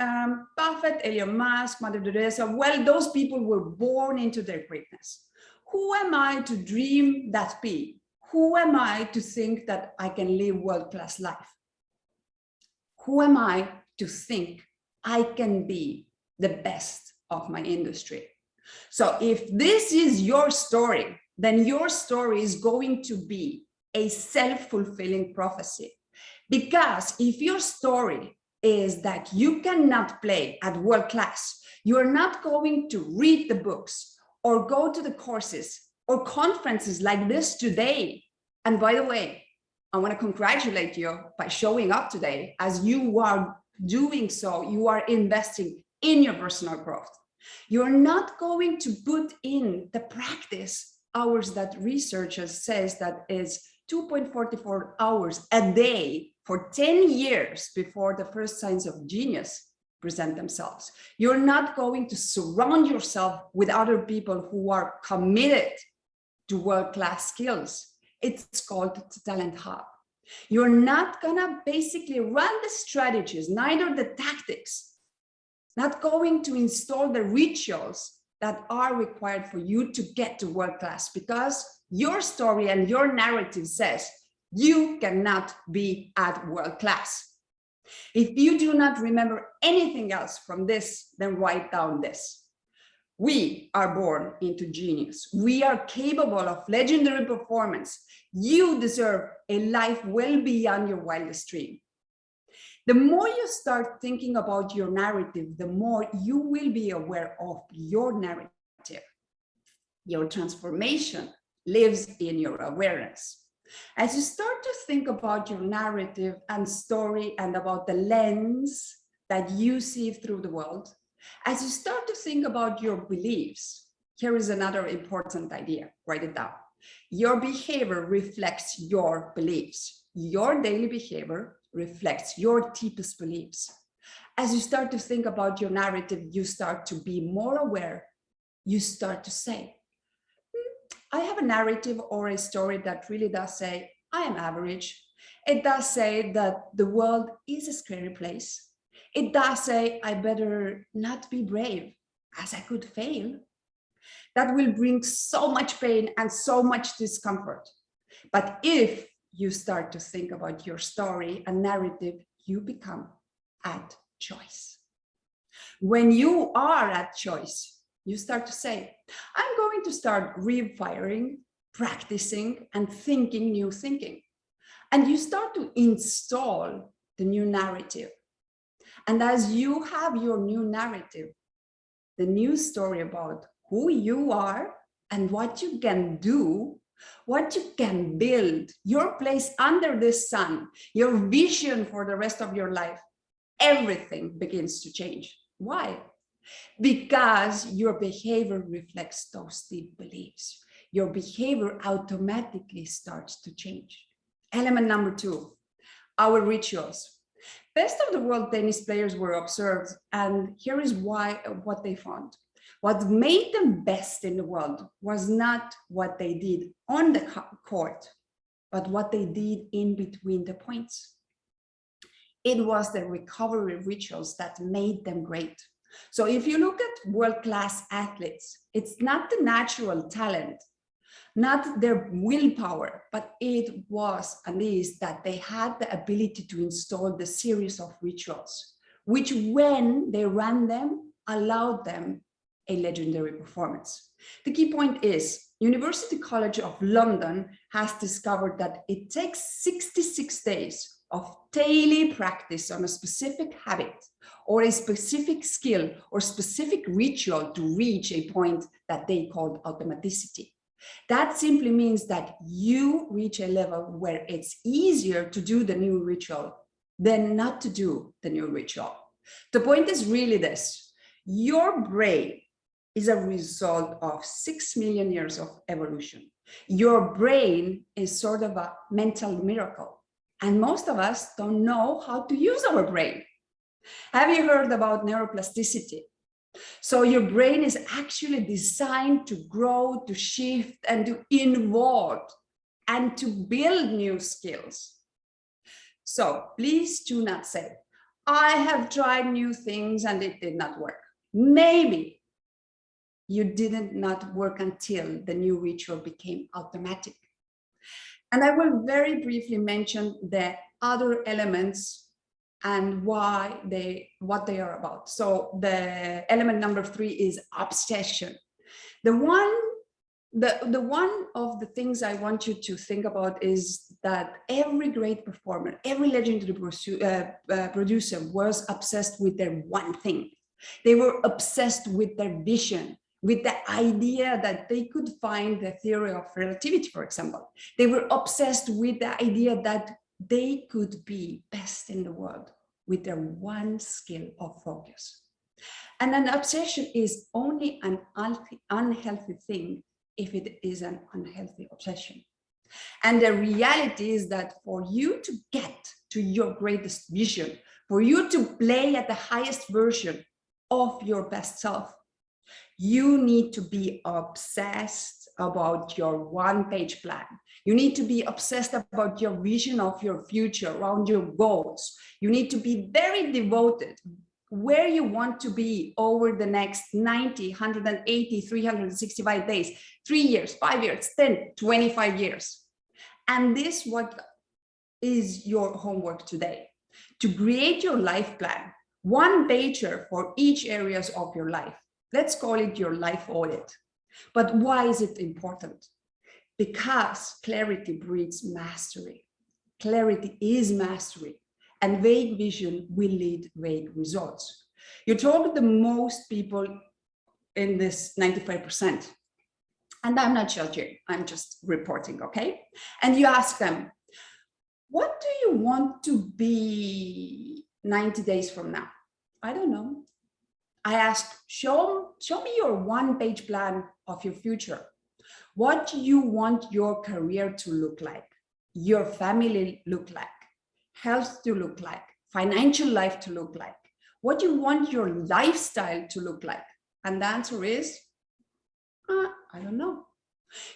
Buffett, Elon Musk, Mother Teresa, well, those people were born into their greatness. Who am I to dream that big? Who am I to think that I can live world-class life? Who am I to think I can be the best of my industry? So if this is your story, then your story is going to be a self-fulfilling prophecy. Because if your story is that you cannot play at world class, you're not going to read the books or go to the courses or conferences like this today. And by the way, I want to congratulate you by showing up today. As you are doing so, you are investing in your personal growth. You're not going to put in the practice hours that researchers says that is 2.44 hours a day for 10 years before the first signs of genius present themselves. You're not going to surround yourself with other people who are committed to world-class skills. It's called the Talent Hub. You're not gonna basically run the strategies, neither the tactics, not going to install the rituals that are required for you to get to world class, because your story and your narrative says you cannot be at world class. If you do not remember anything else from this, then write down this. We are born into genius. We are capable of legendary performance. You deserve a life well beyond your wildest dream. The more you start thinking about your narrative, the more you will be aware of your narrative. Your transformation lives in your awareness. As you start to think about your narrative and story and about the lens that you see through the world, as you start to think about your beliefs, here is another important idea. Write it down. Your behavior reflects your beliefs. Your daily behavior reflects your deepest beliefs. As you start to think about your narrative, you start to be more aware. You start to say, I have a narrative or a story that really does say, I am average. It does say that the world is a scary place. It does say, I better not be brave, as I could fail. That will bring so much pain and so much discomfort. But if you start to think about your story and narrative, you become at choice. When you are at choice, you start to say, I'm going to start refiring, practicing, and thinking new thinking. And you start to install the new narrative. And as you have your new narrative, the new story about who you are and what you can do, what you can build, your place under the sun, your vision for the rest of your life, everything begins to change. Why? Because your behavior reflects those deep beliefs. Your behavior automatically starts to change. Element number 2, our rituals. Best of the world tennis players were observed, and here is what they found. What made them best in the world was not what they did on the court, but what they did in between the points. It was the recovery rituals that made them great. So if you look at world-class athletes, it's not the natural talent, not their willpower, but it was and is that they had the ability to install the series of rituals, which when they ran them, allowed them a legendary performance. The key point is University College of London has discovered that it takes 66 days of daily practice on a specific habit or a specific skill or specific ritual to reach a point that they called automaticity. That simply means that you reach a level where it's easier to do the new ritual than not to do the new ritual. The point is really this: your brain is a result of 6 million years of evolution. Your brain is sort of a mental miracle, and most of us don't know how to use our brain. Have you heard about neuroplasticity? So your brain is actually designed to grow, to shift, and to involve, and to build new skills. So please do not say, I have tried new things and it did not work. Maybe you didn't not work until the new ritual became automatic. And I will very briefly mention the other elements and what they are about. So the element number 3 is obsession. The one of the things I want you to think about is that every great performer, every legendary producer was obsessed with their one thing. They were obsessed with their vision, with the idea that they could find the theory of relativity, for example. They were obsessed with the idea that they could be best in the world with their one skill of focus. And an obsession is only an unhealthy thing if it is an unhealthy obsession. And the reality is that for you to get to your greatest vision, for you to play at the highest version of your best self, you need to be obsessed about your one-page plan. You need to be obsessed about your vision of your future, around your goals. You need to be very devoted where you want to be over the next 90, 180, 365 days, 3 years, 5 years, 10, 25 years. And this what is your homework today, to create your life plan, one pager for each areas of your life. Let's call it your life audit. But why is it important? Because clarity breeds mastery. Clarity is mastery, and vague vision will lead vague results. You talk to the most people in this 95%, and I'm not judging, I'm just reporting, okay? And you ask them, what do you want to be 90 days from now? I don't know. I ask, show me your one-page plan of your future. What do you want your career to look like, your family look like, health to look like, financial life to look like? What do you want your lifestyle to look like? And the answer is, I don't know.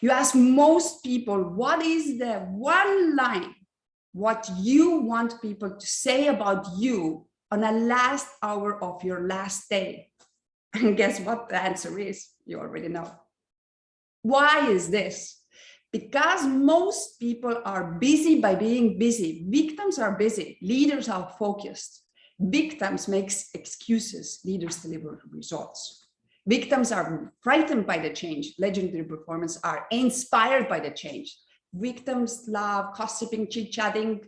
You ask most people, what is the one line, what you want people to say about you on the last hour of your last day? And guess what the answer is? You already know. Why is this? Because most people are busy by being busy. Victims are busy. Leaders are focused. Victims make excuses. Leaders deliver results. Victims are frightened by the change. Legendary performers are inspired by the change. Victims love gossiping, chit-chatting,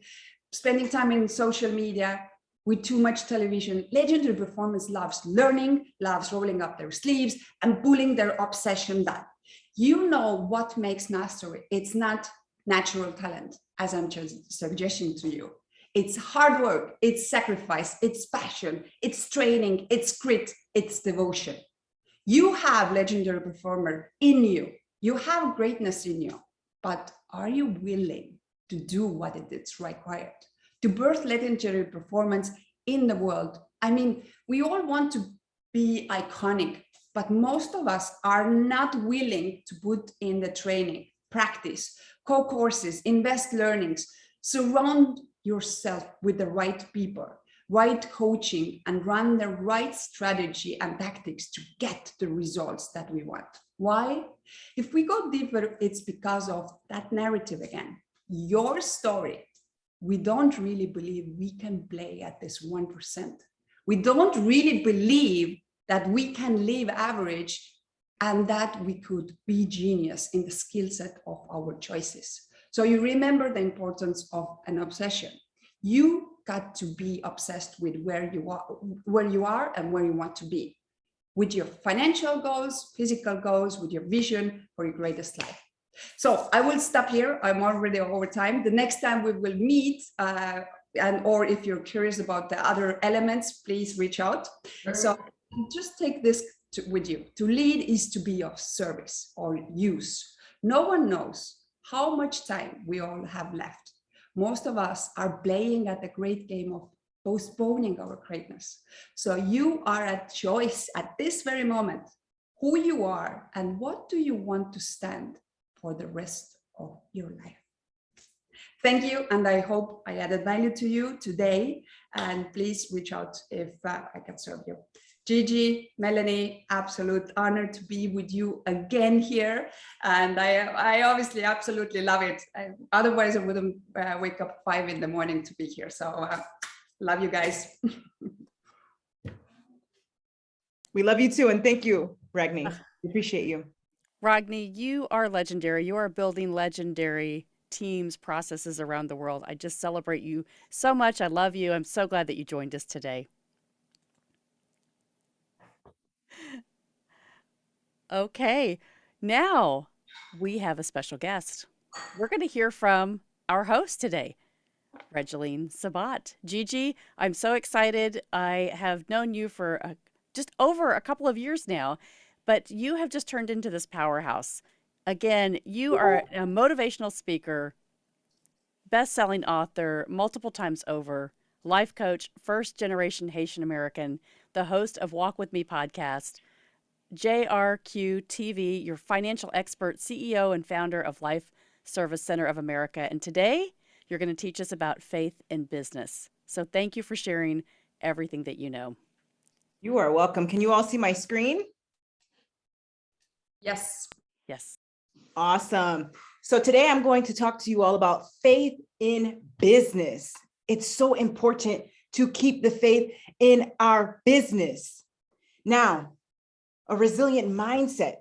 spending time in social media with too much television. Legendary performance loves learning, loves rolling up their sleeves and pulling their obsession down. You know what makes mastery. It's not natural talent, as I'm just suggesting to you. It's hard work, it's sacrifice, it's passion, it's training, it's grit, it's devotion. You have legendary performer in you. You have greatness in you, but are you willing to do what it is required to birth legendary performance in the world? I mean, we all want to be iconic, but most of us are not willing to put in the training, practice, co-courses, invest learnings, surround yourself with the right people, right coaching, and run the right strategy and tactics to get the results that we want. Why? If we go deeper, it's because of that narrative again. Your story. We don't really believe we can play at this 1%. We don't really believe that we can live average and that we could be genius in the skill set of our choices. So you remember the importance of an obsession. You got to be obsessed with where you are and where you want to be, with your financial goals, physical goals, with your vision for your greatest life. So I will stop here. I'm already over time. The next time we will meet, or if you're curious about the other elements, please reach out. So just take this with you. To lead is to be of service or use. No one knows how much time we all have left. Most of us are playing at the great game of postponing our greatness. So you are at choice at this very moment, who you are and what do you want to stand for the rest of your life. Thank you, and I hope I added value to you today, and please reach out if I can serve you. Gigi, Melanie, absolute honor to be with you again here. And I obviously absolutely love it. Otherwise, I wouldn't wake up 5 in the morning to be here. So love you guys. We love you too. And thank you, Ragni. Appreciate you. Ragni, you are legendary. You are building legendary teams, processes around the world. I just celebrate you so much. I love you. I'm so glad that you joined us today. Okay, now we have a special guest. We're going to hear from our host today, Regeline Sabat. Gigi, I'm so excited. I have known you for just over a couple of years now, but you have just turned into this powerhouse. Again, you are a motivational speaker, best-selling author multiple times over, life coach, first-generation Haitian American, the host of Walk With Me podcast, JRQ TV, your financial expert, CEO and founder of Life Service Center of America. And today, you're going to teach us about faith in business. So thank you for sharing everything that you know. You are welcome. Can you all see my screen? Yes. Yes. Awesome. So today I'm going to talk to you all about faith in business. It's so important to keep the faith in our business. Now, a resilient mindset.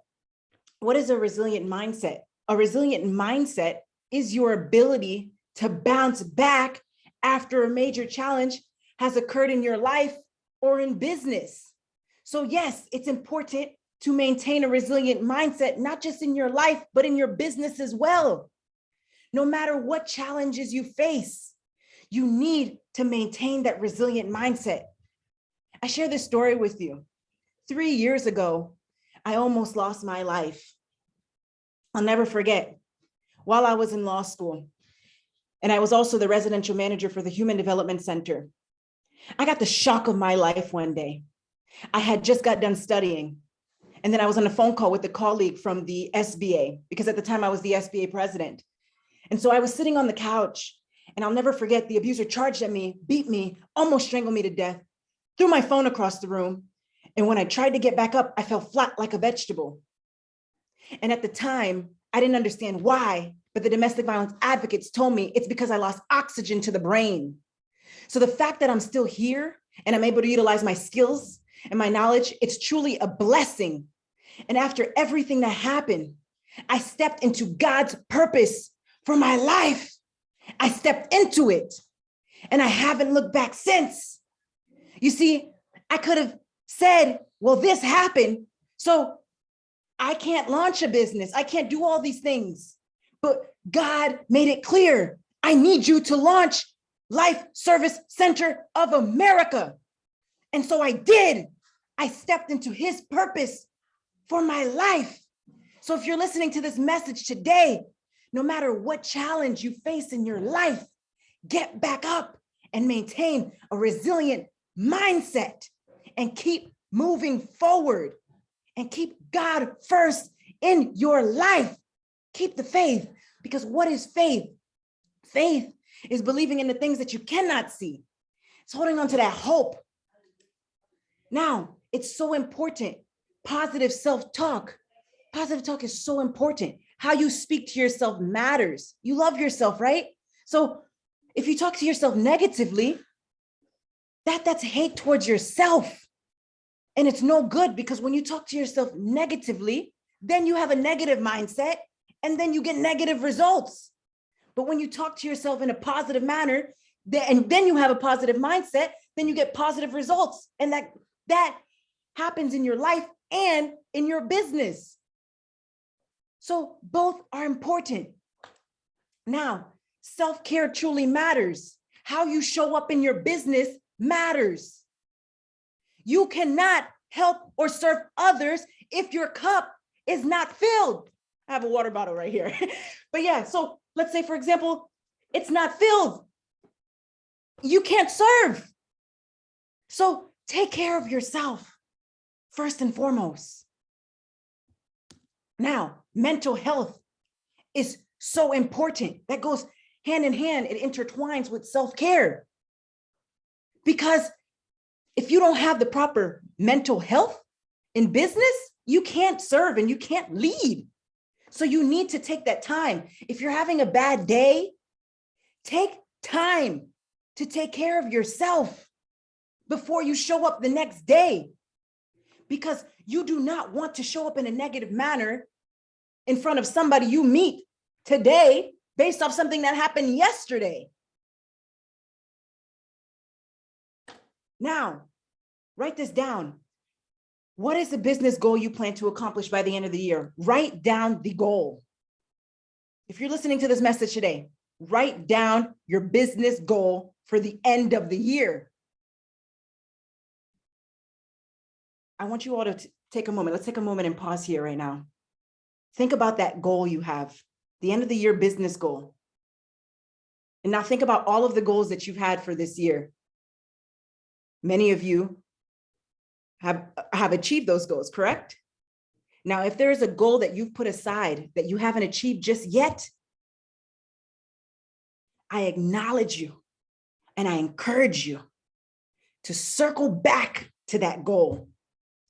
What is a resilient mindset? A resilient mindset is your ability to bounce back after a major challenge has occurred in your life or in business. So yes, it's important to maintain a resilient mindset, not just in your life, but in your business as well. No matter what challenges you face, you need to maintain that resilient mindset. I share this story with you. 3 years ago, I almost lost my life. I'll never forget, while I was in law school, and I was also the residential manager for the Human Development Center. I got the shock of my life one day. I had just got done studying. And then I was on a phone call with a colleague from the SBA, because at the time I was the SBA president. And so I was sitting on the couch, and I'll never forget, the abuser charged at me, beat me, almost strangled me to death, threw my phone across the room. And when I tried to get back up, I fell flat like a vegetable. And at the time, I didn't understand why, but the domestic violence advocates told me it's because I lost oxygen to the brain. So the fact that I'm still here and I'm able to utilize my skills and my knowledge, it's truly a blessing. And after everything that happened, I stepped into God's purpose for my life. I stepped into it, and I haven't looked back since. You see, I could have said, well, this happened, so I can't launch a business. I can't do all these things. But God made it clear, I need you to launch Life Service Center of America. And so I did. I stepped into his purpose for my life. So if you're listening to this message today, no matter what challenge you face in your life, get back up and maintain a resilient mindset and keep moving forward and keep God first in your life. Keep the faith, because what is faith? Faith is believing in the things that you cannot see. It's holding on to that hope. Now, it's so important. Positive self-talk. Positive talk is so important. How you speak to yourself matters. You love yourself, right? So if you talk to yourself negatively, that's hate towards yourself. And it's no good, because when you talk to yourself negatively, then you have a negative mindset, and then you get negative results. But when you talk to yourself in a positive manner, and then you have a positive mindset, then you get positive results. And that happens in your life and in your business. So both are important. Now, self-care truly matters. How you show up in your business matters. You cannot help or serve others if your cup is not filled. I have a water bottle right here. But yeah, so let's say, for example, it's not filled. You can't serve. So take care of yourself first and foremost. Now, mental health is so important. That goes hand in hand. It intertwines with self-care. Because if you don't have the proper mental health in business, you can't serve and you can't lead. So you need to take that time. If you're having a bad day, take time to take care of yourself before you show up the next day. Because you do not want to show up in a negative manner in front of somebody you meet today based off something that happened yesterday. Now, write this down. What is the business goal you plan to accomplish by the end of the year? Write down the goal. If you're listening to this message today, write down your business goal for the end of the year. I want you all to take a moment. Let's take a moment and pause here right now. Think about that goal you have, the end of the year business goal. And now think about all of the goals that you've had for this year. Many of you have achieved those goals, correct? Now, if there is a goal that you've put aside that you haven't achieved just yet, I acknowledge you and I encourage you to circle back to that goal.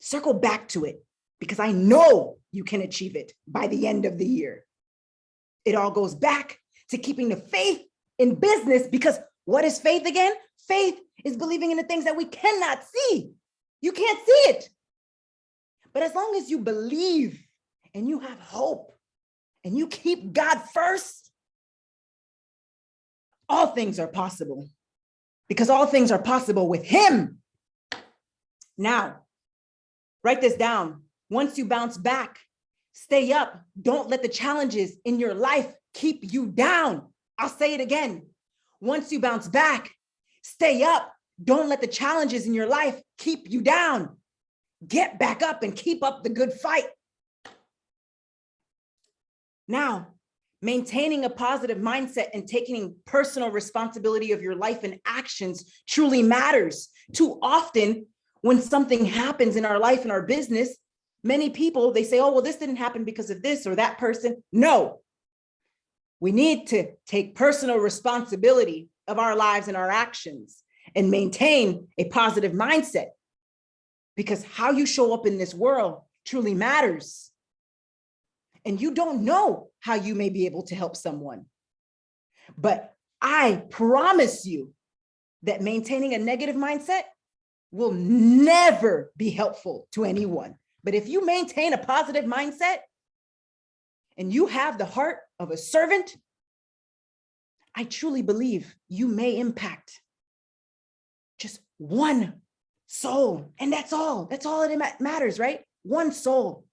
Circle back to it, because I know you can achieve it by the end of the year. It all goes back to keeping the faith in business, because what is faith again? Faith is believing in the things that we cannot see. You can't see it. But as long as you believe and you have hope and you keep God first, all things are possible, because all things are possible with Him. Now, write this down. Once you bounce back, stay up. Don't let the challenges in your life keep you down. I'll say it again. Once you bounce back, stay up. Don't let the challenges in your life keep you down. Get back up and keep up the good fight. Now, Maintaining a positive mindset and taking personal responsibility of your life and actions truly matters. Too often, when something happens in our life and our business, many people, they say, oh, well, this didn't happen because of this or that person. No, we need to take personal responsibility of our lives and our actions and maintain a positive mindset, because how you show up in this world truly matters. And you don't know how you may be able to help someone. But I promise you that maintaining a negative mindset will never be helpful to anyone. But if you maintain a positive mindset and you have the heart of a servant, I truly believe you may impact just one soul. And that's all. That's all that matters, right? One soul.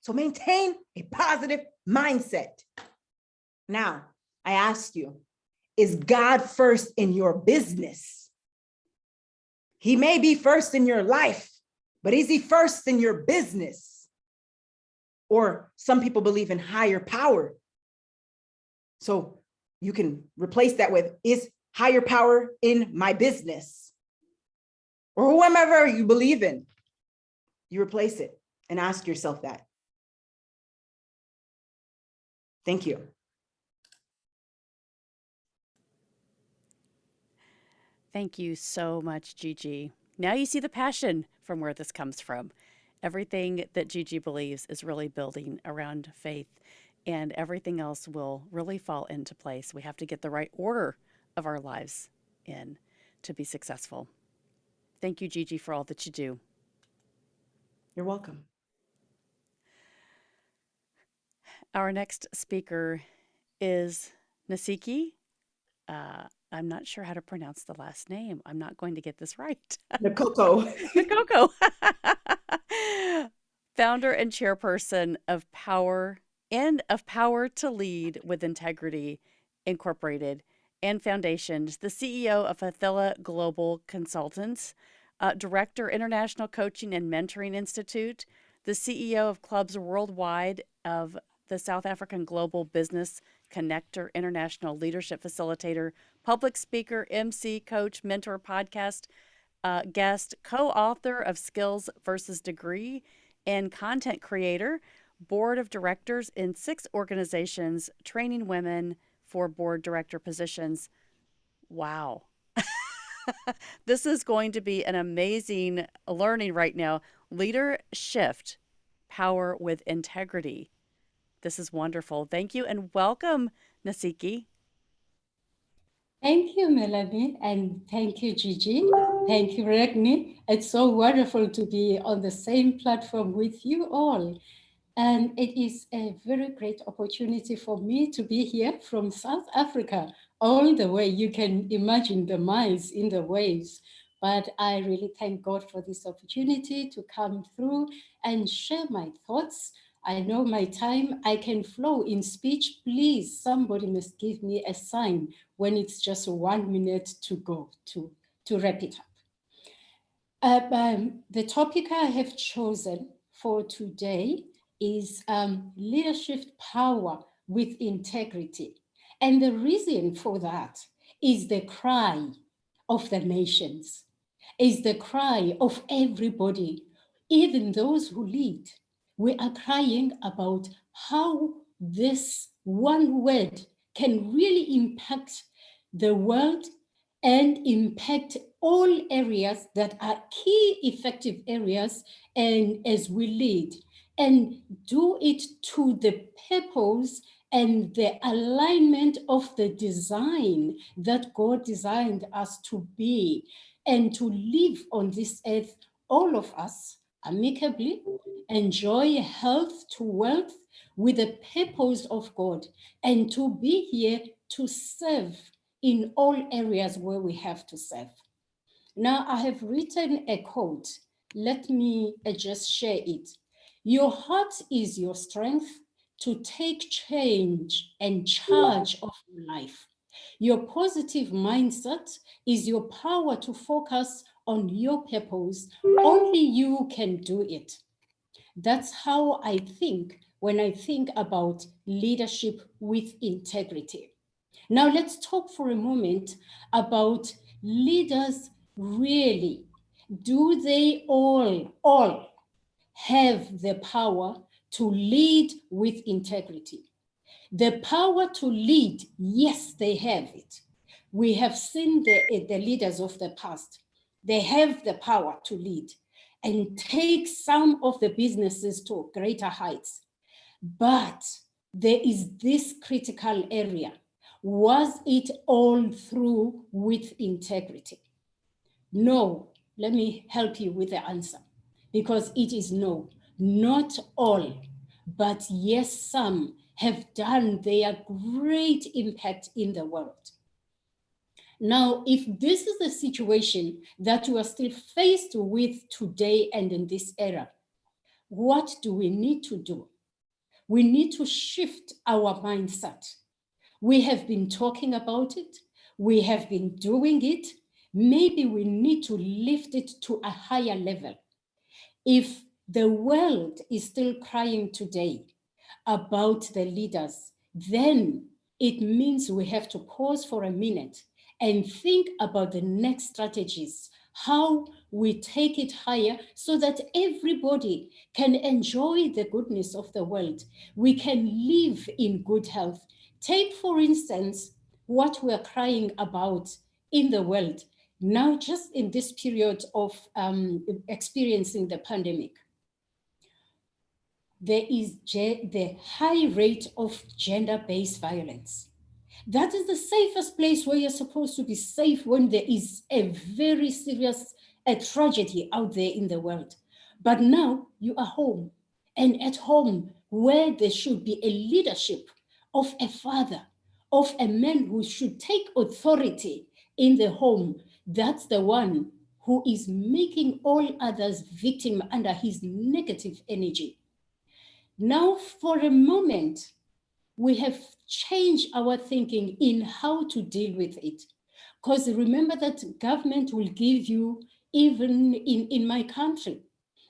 So maintain a positive mindset. Now, I ask you, is God first in your business? He may be first in your life, but is he first in your business? Or some people believe in higher power. So you can replace that with, is higher power in my business? Or whomever you believe in, you replace it and ask yourself that. Thank you. Thank you so much, Gigi. Now you see the passion from where this comes from. Everything that Gigi believes is really building around faith, and everything else will really fall into place. We have to get the right order of our lives in to be successful. Thank you, Gigi, for all that you do. You're welcome. Our next speaker is Nasiki. I'm not sure how to pronounce the last name. I'm not going to get this right. Nakoko. Nakoko. Founder and chairperson of Power to Lead with Integrity Incorporated and Foundations, the CEO of Athila Global Consultants, Director, International Coaching and Mentoring Institute, the CEO of Clubs Worldwide of the South African Global Business Connector, International Leadership Facilitator, public speaker, MC, coach, mentor, podcast guest, co-author of Skills versus Degree, and content creator, board of directors in 6 organizations, training women for board director positions. Wow. This is going to be an amazing learning right now. Leader Shift, Power with Integrity. This is wonderful. Thank you and welcome, Nasiki. Thank you, Melanie, and thank you, Gigi. Thank you, Regni. It's so wonderful to be on the same platform with you all. And it is a very great opportunity for me to be here from South Africa, all the way. You can imagine the miles in the waves. But I really thank God for this opportunity to come through and share my thoughts. I know my time, I can flow in speech. Please, somebody must give me a sign when it's just 1 minute to go to wrap it up. The topic I have chosen for today is leadership power with integrity. And the reason for that is the cry of the nations, is the cry of everybody, even those who lead. We are crying about how this one word can really impact the world and impact all areas that are key effective areas, and as we lead, and do it to the purpose and the alignment of the design that God designed us to be, and to live on this earth, all of us, amicably, enjoy health to wealth with the purpose of God, and to be here to serve in all areas where we have to serve. Now, I have written a quote. Let me just share it. Your heart is your strength to take change and charge of your life. Your positive mindset is your power to focus on your purpose. Only you can do it. That's how I think when I think about leadership with integrity. Now let's talk for a moment about leaders really. Do they all have the power to lead with integrity? The power to lead, yes, they have it. We have seen the leaders of the past. They have the power to lead and take some of the businesses to greater heights. But there is this critical area. Was it all through with integrity? No. Let me help you with the answer, because it is no, not all, but yes, some have done their great impact in the world. Now, if this is the situation that we are still faced with today and in this era, what do we need to do? We need to shift our mindset. We have been talking about it. We have been doing it. Maybe we need to lift it to a higher level. If the world is still crying today about the leaders, then it means we have to pause for a minute and think about the next strategies, how we take it higher so that everybody can enjoy the goodness of the world. We can live in good health. Take, for instance, what we're crying about in the world now, just in this period of experiencing the pandemic. There is the high rate of gender-based violence. That is the safest place where you're supposed to be safe when there is a very serious tragedy out there in the world. But now you are home, and at home where there should be a leadership of a father, of a man who should take authority in the home, that's the one who is making all others victim under his negative energy. Now, for a moment, we have changed our thinking in how to deal with it. Because remember that government will give you, even in my country,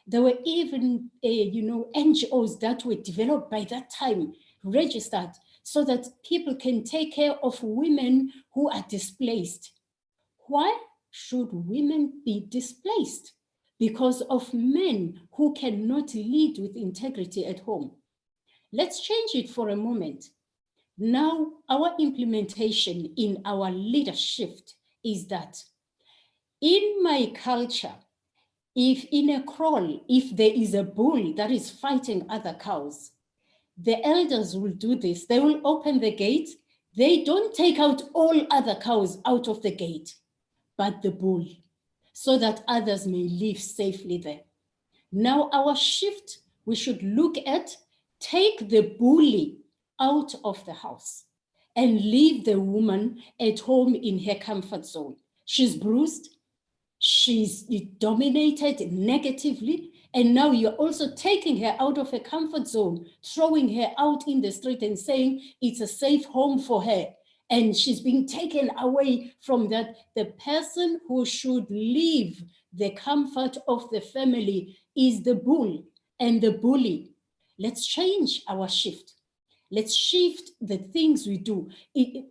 there were even NGOs that were developed by that time, registered, so that people can take care of women who are displaced. Why should women be displaced? Because of men who cannot lead with integrity at home. Let's change it for a moment. Now, our implementation in our leadership is that in my culture, if in a kraal, if there is a bull that is fighting other cows, the elders will do this. They will open the gate. They don't take out all other cows out of the gate, but the bull, so that others may live safely there. Now our shift, we should look at, take the bully out of the house and leave the woman at home in her comfort zone. She's bruised, she's dominated negatively, and now you're also taking her out of her comfort zone, throwing her out in the street and saying it's a safe home for her. And she's being taken away from that. The person who should leave the comfort of the family is the bull and the bully. Let's change our shift. Let's shift the things we do.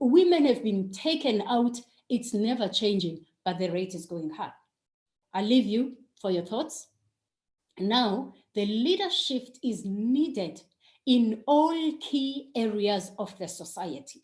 Women have been taken out. It's never changing, but the rate is going high. I leave you for your thoughts. Now, the leadership is needed in all key areas of the society,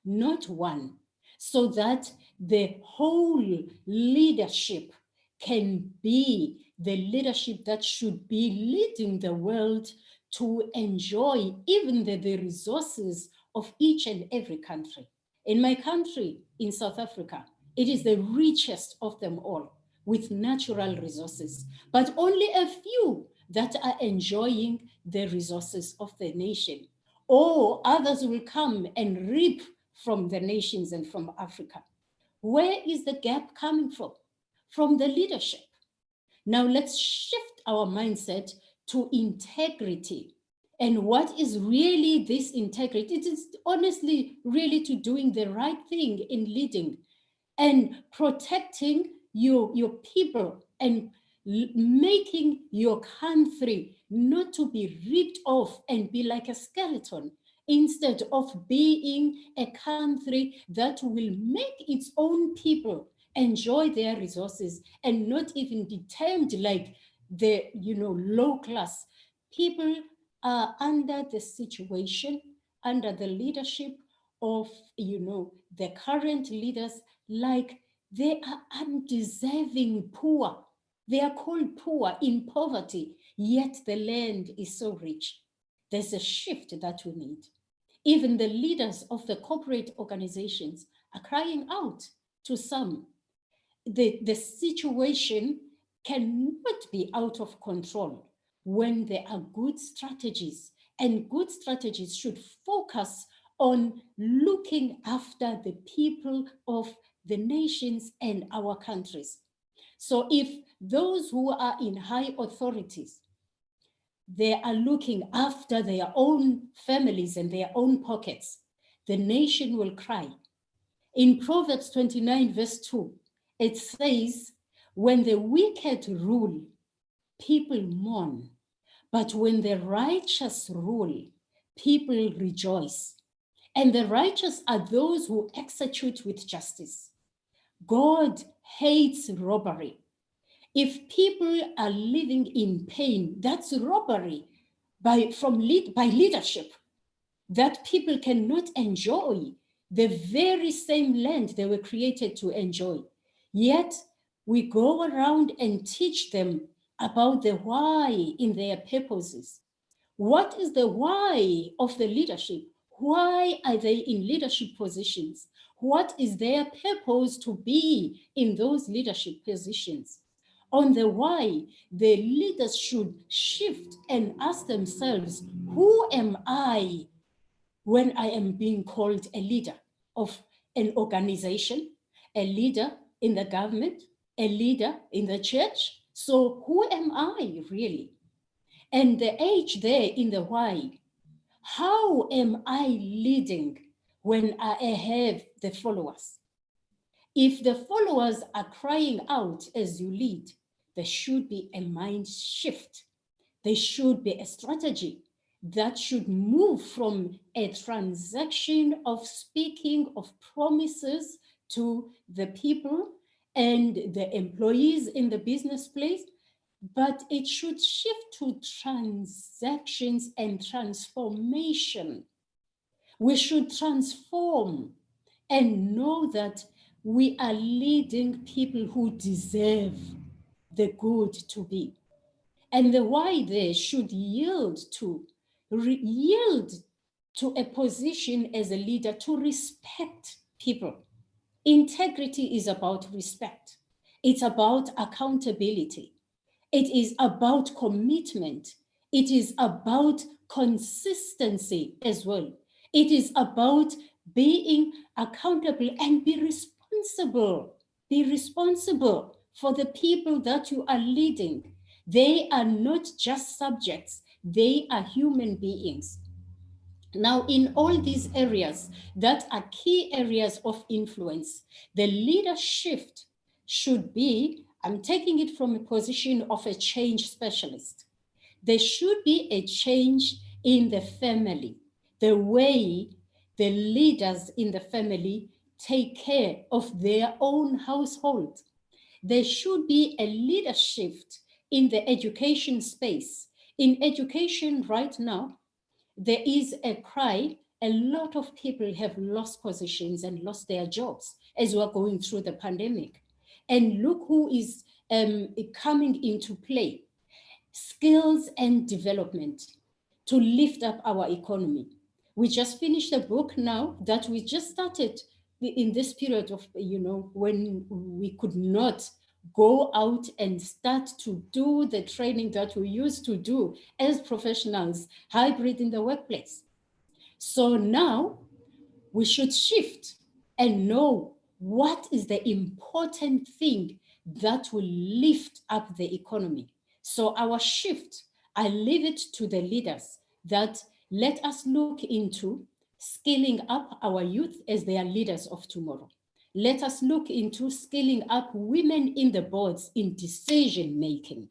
not one, so that the whole leadership can be the leadership that should be leading the world to enjoy even the resources of each and every country. In my country, in South Africa, it is the richest of them all, with natural resources, but only a few that are enjoying the resources of the nation. Or others will come and reap from the nations and from Africa. Where is the gap coming from? From the leadership. Now let's shift our mindset to integrity. And what is really this integrity? It is honestly really to doing the right thing in leading and protecting your people and making your country not to be ripped off and be like a skeleton, instead of being a country that will make its own people enjoy their resources and not even be termed like the low class. People are under the situation, under the leadership of the current leaders, like they are undeserving poor. They are called poor in poverty, yet the land is so rich. There's a shift that we need. Even the leaders of the corporate organizations are crying out to some. The situation cannot be out of control when there are good strategies, and good strategies should focus on looking after the people of the nations and our countries. So if those who are in high authorities, they are looking after their own families and their own pockets, the nation will cry. In Proverbs 29 verse 2, it says, when the wicked rule, people mourn, but when the righteous rule, people rejoice. And the righteous are those who execute with justice. God hates robbery. If people are living in pain, that's robbery by leadership, that people cannot enjoy the very same land they were created to enjoy. Yet we go around and teach them about the why in their purposes. What is the why of the leadership? Why are they in leadership positions? What is their purpose to be in those leadership positions? On the why, the leaders should shift and ask themselves, who am I when I am being called a leader of an organization, a leader in the government, a leader in the church? So who am I really? And the H there in the why, how am I leading when I have the followers? If the followers are crying out as you lead, there should be a mind shift. There should be a strategy that should move from a transaction of speaking of promises to the people and the employees in the business place, but it should shift to transactions and transformation. We should transform and know that we are leading people who deserve the good to be. And the why there should yield to a position as a leader to respect people. Integrity is about respect. It's about accountability. It is about commitment. It is about consistency as well. It is about being accountable and be responsible. Be responsible for the people that you are leading. They are not just subjects, they are human beings. Now, in all these areas that are key areas of influence, the leader shift should be, I'm taking it from a position of a change specialist. There should be a change in the family, the way the leaders in the family take care of their own household. There should be a leadership in the education space. In education right now, there is a cry. A lot of people have lost positions and lost their jobs as we're going through the pandemic. And look who is coming into play. Skills and development to lift up our economy. We just finished a book now that we just started in this period of, when we could not go out and start to do the training that we used to do as professionals, hybrid in the workplace. So now we should shift and know what is the important thing that will lift up the economy. So our shift, I leave it to the leaders that let us look into scaling up our youth as they are leaders of tomorrow. Let us look into scaling up women in the boards in decision making.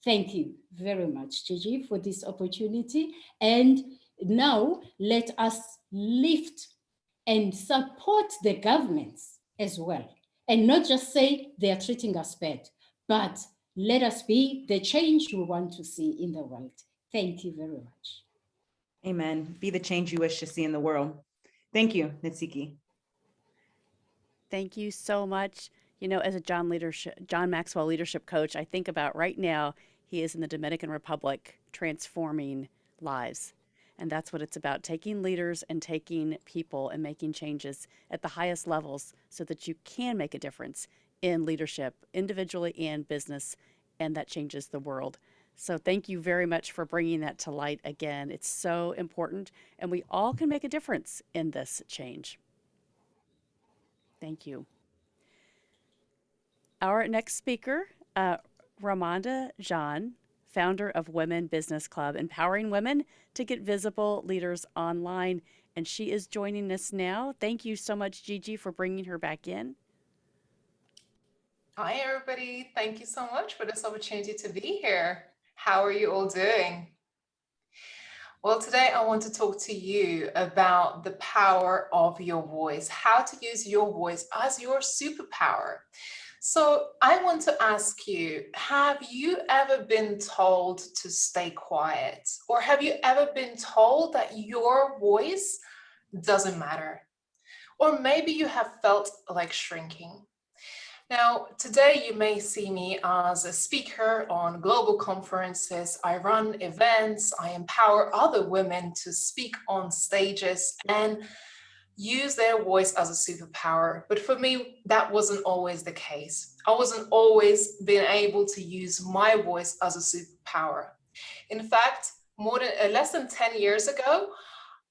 Thank you very much, Gigi, for this opportunity. And now let us lift and support the governments as well. And not just say they are treating us bad, but let us be the change we want to see in the world. Thank you very much. Amen. Be the change you wish to see in the world. Thank you, Nitsiki. Thank you so much. You know, as a John Maxwell leadership coach, I think about right now, he is in the Dominican Republic transforming lives. And that's what it's about, taking leaders and taking people and making changes at the highest levels so that you can make a difference in leadership, individually and business, and that changes the world. So thank you very much for bringing that to light again. It's so important, and we all can make a difference in this change. Thank you. Our next speaker, Ramonda Jean, founder of Women Business Club, empowering women to get visible leaders online. And she is joining us now. Thank you so much, Gigi, for bringing her back in. Hi, everybody. Thank you so much for this opportunity to be here. How are you all doing? Well, today I want to talk to you about the power of your voice, how to use your voice as your superpower. So I want to ask you, have you ever been told to stay quiet? Or have you ever been told that your voice doesn't matter? Or maybe you have felt like shrinking. Now, today you may see me as a speaker on global conferences. I run events, I empower other women to speak on stages and use their voice as a superpower. But for me, that wasn't always the case. I wasn't always being able to use my voice as a superpower. In fact, less than 10 years ago,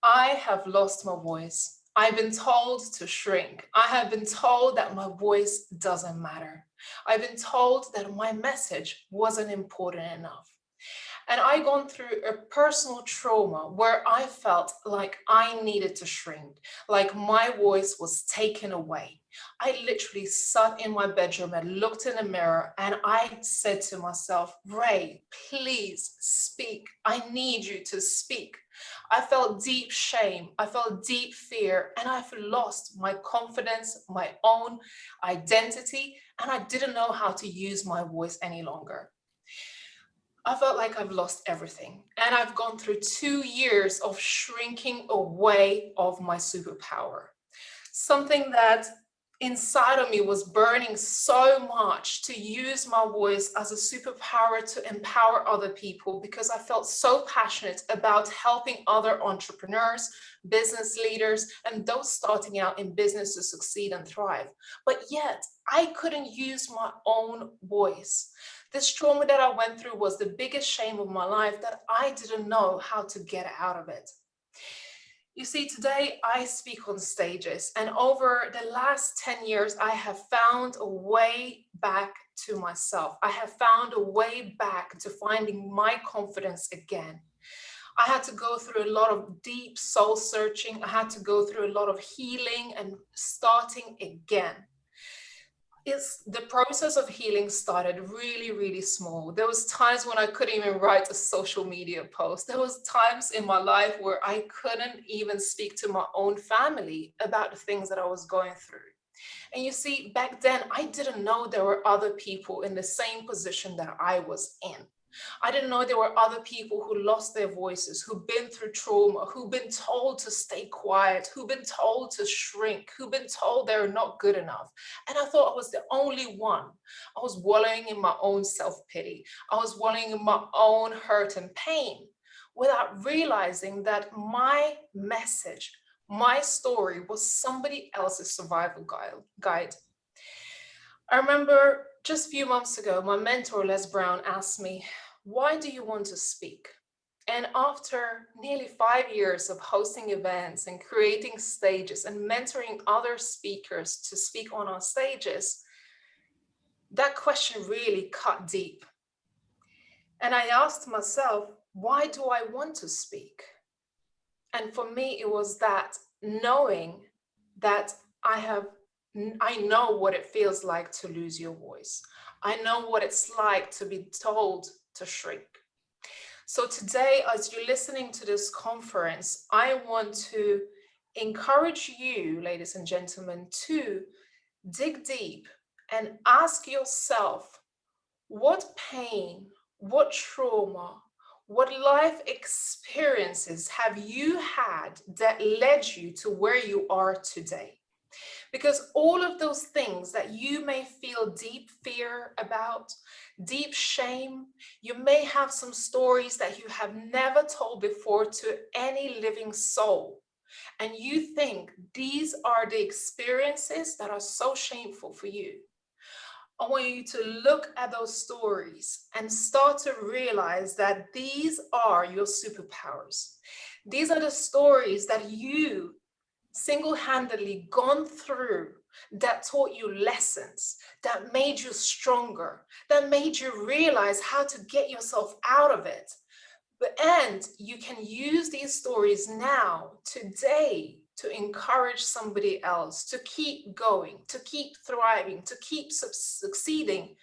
I have lost my voice. I've been told to shrink. I have been told that my voice doesn't matter. I've been told that my message wasn't important enough. And I gone through a personal trauma where I felt like I needed to shrink, like my voice was taken away. I literally sat in my bedroom and looked in the mirror and I said to myself, Ray, please speak. I need you to speak. I felt deep shame. I felt deep fear, and I've lost my confidence, my own identity, and I didn't know how to use my voice any longer. I felt like I've lost everything. And I've gone through 2 years of shrinking away of my superpower. Something that inside of me was burning so much to use my voice as a superpower to empower other people, because I felt so passionate about helping other entrepreneurs, business leaders, and those starting out in business to succeed and thrive. But yet I couldn't use my own voice. This trauma that I went through was the biggest shame of my life that I didn't know how to get out of it. You see, today I speak on stages, and over the last 10 years, I have found a way back to myself. I have found a way back to finding my confidence again. I had to go through a lot of deep soul searching. I had to go through a lot of healing and starting again. The process of healing started really, really small. There was times when I couldn't even write a social media post. There was times in my life where I couldn't even speak to my own family about the things that I was going through. And you see, back then, I didn't know there were other people in the same position that I was in. I didn't know there were other people who lost their voices, who've been through trauma, who've been told to stay quiet, who've been told to shrink, who've been told they're not good enough. And I thought I was the only one. I was wallowing in my own self-pity. I was wallowing in my own hurt and pain without realizing that my message, my story was somebody else's survival guide. I remember just a few months ago, my mentor, Les Brown, asked me, why do you want to speak? And after nearly 5 years of hosting events and creating stages and mentoring other speakers to speak on our stages, that question really cut deep. And I asked myself, why do I want to speak? And for me, it was that knowing that I know what it feels like to lose your voice. I know what it's like to be told to shrink. So today, as you're listening to this conference, I want to encourage you, ladies and gentlemen, to dig deep and ask yourself, what pain, what trauma, what life experiences have you had that led you to where you are today? Because all of those things that you may feel deep fear about, deep shame, you may have some stories that you have never told before to any living soul. And you think these are the experiences that are so shameful for you. I want you to look at those stories and start to realize that these are your superpowers. These are the stories that you single-handedly gone through, that taught you lessons, that made you stronger, that made you realize how to get yourself out of it. And you can use these stories now, today, to encourage somebody else to keep going, to keep thriving, to keep succeeding,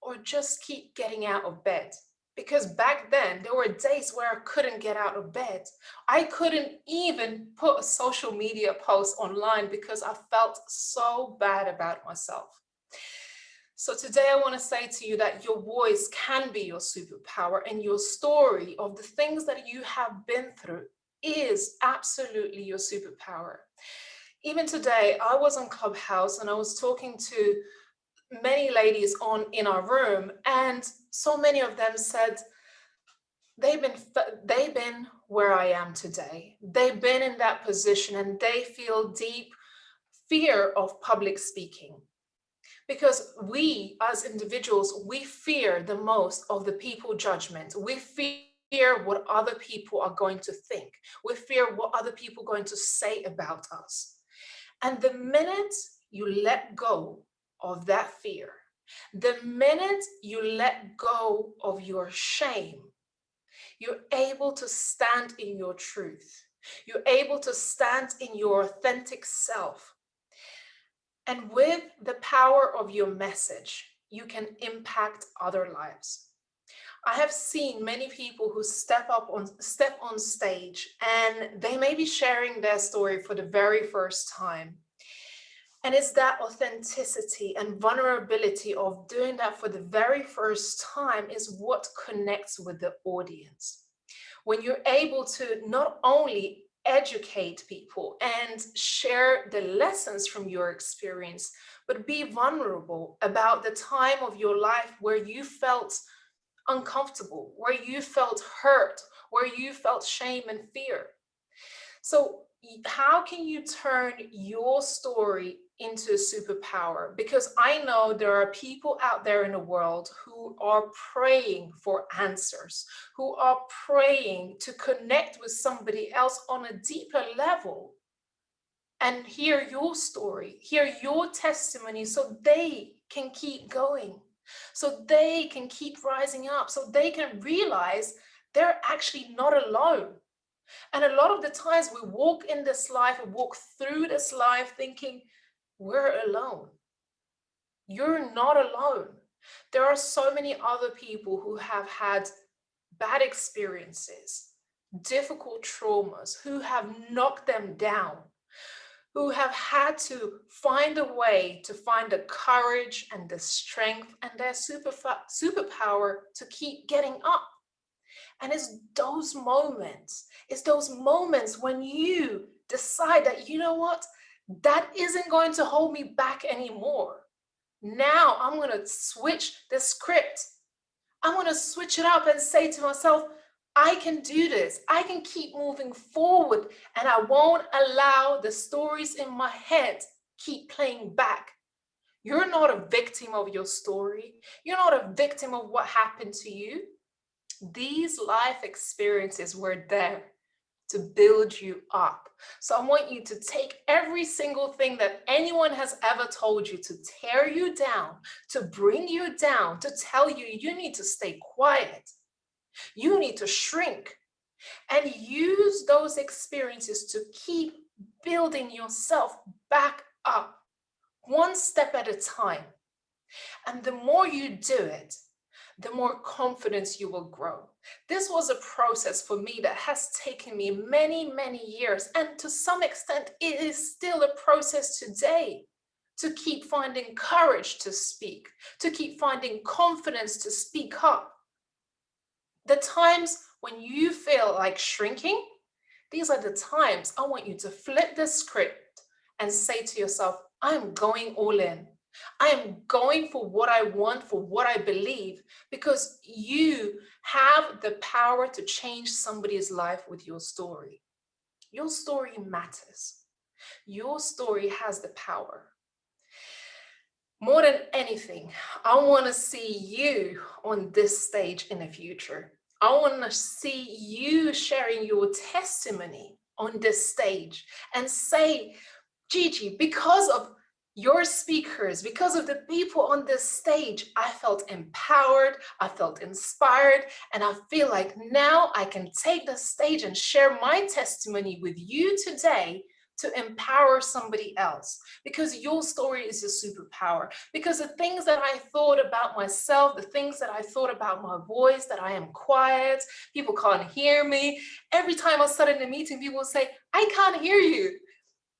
or just keep getting out of bed. Because back then, there were days where I couldn't get out of bed. I couldn't even put a social media post online because I felt so bad about myself. So today I want to say to you that your voice can be your superpower, and your story of the things that you have been through is absolutely your superpower. Even today, I was on Clubhouse and I was talking to many ladies in our room, and so many of them said they've been where I am today. They've been in that position and they feel deep fear of public speaking. Because we as individuals, we fear the most of the people judgment. We fear what other people are going to think. We fear what other people are going to say about us. And the minute you let go of that fear, the minute you let go of your shame, you're able to stand in your truth. You're able to stand in your authentic self. And with the power of your message, you can impact other lives. I have seen many people who step on stage and they may be sharing their story for the very first time. And it's that authenticity and vulnerability of doing that for the very first time is what connects with the audience. When you're able to not only educate people and share the lessons from your experience, but be vulnerable about the time of your life where you felt uncomfortable, where you felt hurt, where you felt shame and fear. So how can you turn your story into a superpower? Because I know there are people out there in the world who are praying for answers, who are praying to connect with somebody else on a deeper level and hear your story, hear your testimony, so they can keep going, so they can keep rising up, so they can realize they're actually not alone. And a lot of the times we walk in this life and walk through this life thinking we're alone. You're not alone. There are so many other people who have had bad experiences, difficult traumas, who have knocked them down, who have had to find a way to find the courage and the strength and their superpower to keep getting up. And it's those moments when you decide that, you know what, that isn't going to hold me back anymore. Now I'm going to switch the script. I'm going to switch it up and say to myself, I can do this. I can keep moving forward, and I won't allow the stories in my head keep playing back. You're not a victim of your story. You're not a victim of what happened to you. These life experiences were there to build you up. So I want you to take every single thing that anyone has ever told you to tear you down, to bring you down, to tell you you need to stay quiet, you need to shrink, and use those experiences to keep building yourself back up, one step at a time. And the more you do it, the more confidence you will grow. This was a process for me that has taken me many, many years. And to some extent, it is still a process today to keep finding courage to speak, to keep finding confidence to speak up. The times when you feel like shrinking, these are the times I want you to flip the script and say to yourself, I'm going all in. I am going for what I want, for what I believe, because you have the power to change somebody's life with your story. Your story matters. Your story has the power. More than anything, I want to see you on this stage in the future. I want to see you sharing your testimony on this stage and say, Gigi, because of your speakers, because of the people on this stage, I felt empowered, I felt inspired, and I feel like now I can take the stage and share my testimony with you today to empower somebody else, because your story is your superpower. Because the things that I thought about myself, the things that I thought about my voice, that I am quiet, people can't hear me. Every time I start in a meeting, people will say, I can't hear you.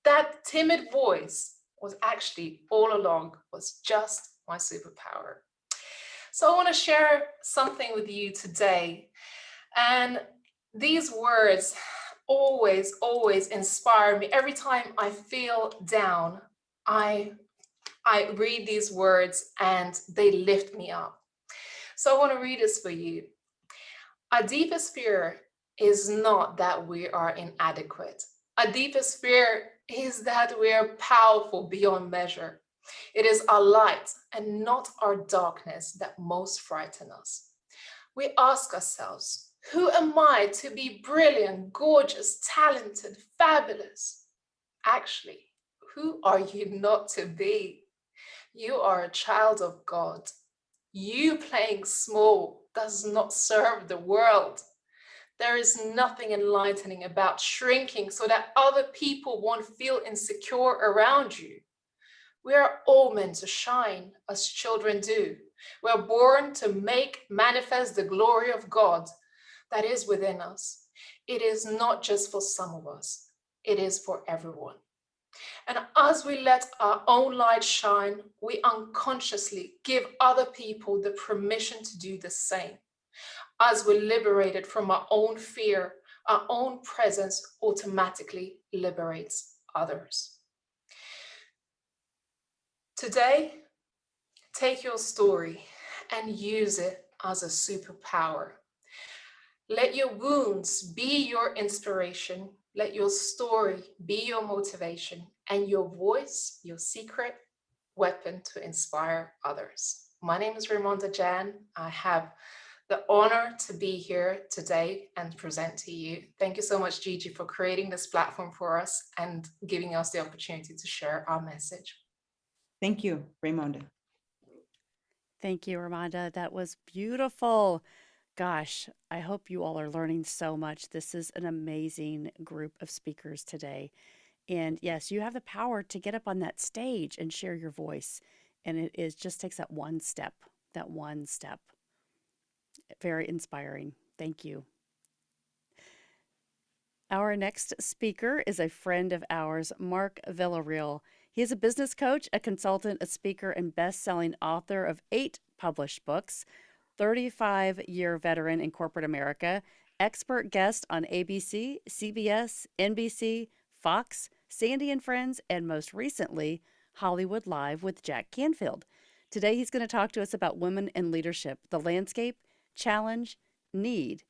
That timid voice was actually all along was just my superpower. So I want to share something with you today. And these words always, always inspire me. Every time I feel down, I read these words and they lift me up. So I want to read this for you. Our deepest fear is not that we are inadequate. Our deepest fear is that we are powerful beyond measure. It is our light and not our darkness that most frighten us. We ask ourselves, who am I to be brilliant, gorgeous, talented, fabulous? Actually, who are you not to be? You are a child of God. You playing small does not serve the world. There is nothing enlightening about shrinking so that other people won't feel insecure around you. We are all meant to shine as children do. We are born to make manifest the glory of God that is within us. It is not just for some of us, it is for everyone. And as we let our own light shine, we unconsciously give other people the permission to do the same. As we're liberated from our own fear, our own presence automatically liberates others. Today, take your story and use it as a superpower. Let your wounds be your inspiration. Let your story be your motivation, and your voice, your secret weapon to inspire others. My name is Raymonda Jan. I have the honor to be here today and present to you. Thank you so much, Gigi, for creating this platform for us and giving us the opportunity to share our message. Thank you, Raymonda. Thank you, Ramonda. That was beautiful. Gosh, I hope you all are learning so much. This is an amazing group of speakers today. And yes, you have the power to get up on that stage and share your voice. And it is just takes that one step, that one step. Very inspiring. Thank you. Our next speaker is a friend of ours, Mark Villarreal. He is a business coach, a consultant, a speaker, and best-selling author of 8 published books, 35-year veteran in corporate America, expert guest on ABC, CBS, NBC, Fox, Sandy and Friends, and most recently, Hollywood Live with Jack Canfield. Today, he's going to talk to us about women in leadership, the landscape, challenge, need,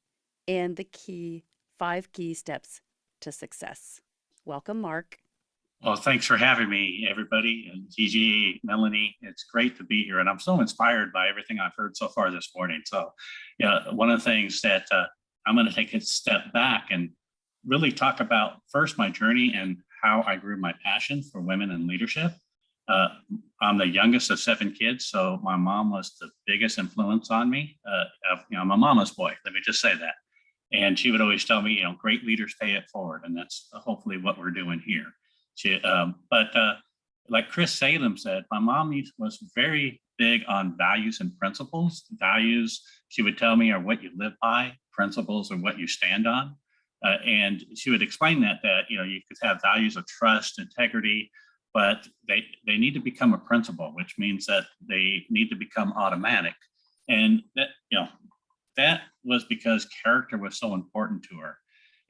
and the 5 key steps to success. Welcome, Mark. Well, thanks for having me, everybody. And Gigi, Melanie, it's great to be here. And I'm so inspired by everything I've heard so far this morning. So, yeah, one of the things that I'm going to take a step back and really talk about first my journey and how I grew my passion for women in leadership. I'm the youngest of 7 kids, so my mom was the biggest influence on me. I'm a mama's boy, let me just say that. And she would always tell me, great leaders pay it forward. And that's hopefully what we're doing here. But like Chris Salem said, my mom was very big on values and principles. Values, she would tell me, are what you live by. Principles are what you stand on. And she would explain that you could have values of trust, integrity, but they need to become a principle, which means that they need to become automatic. And that was because character was so important to her.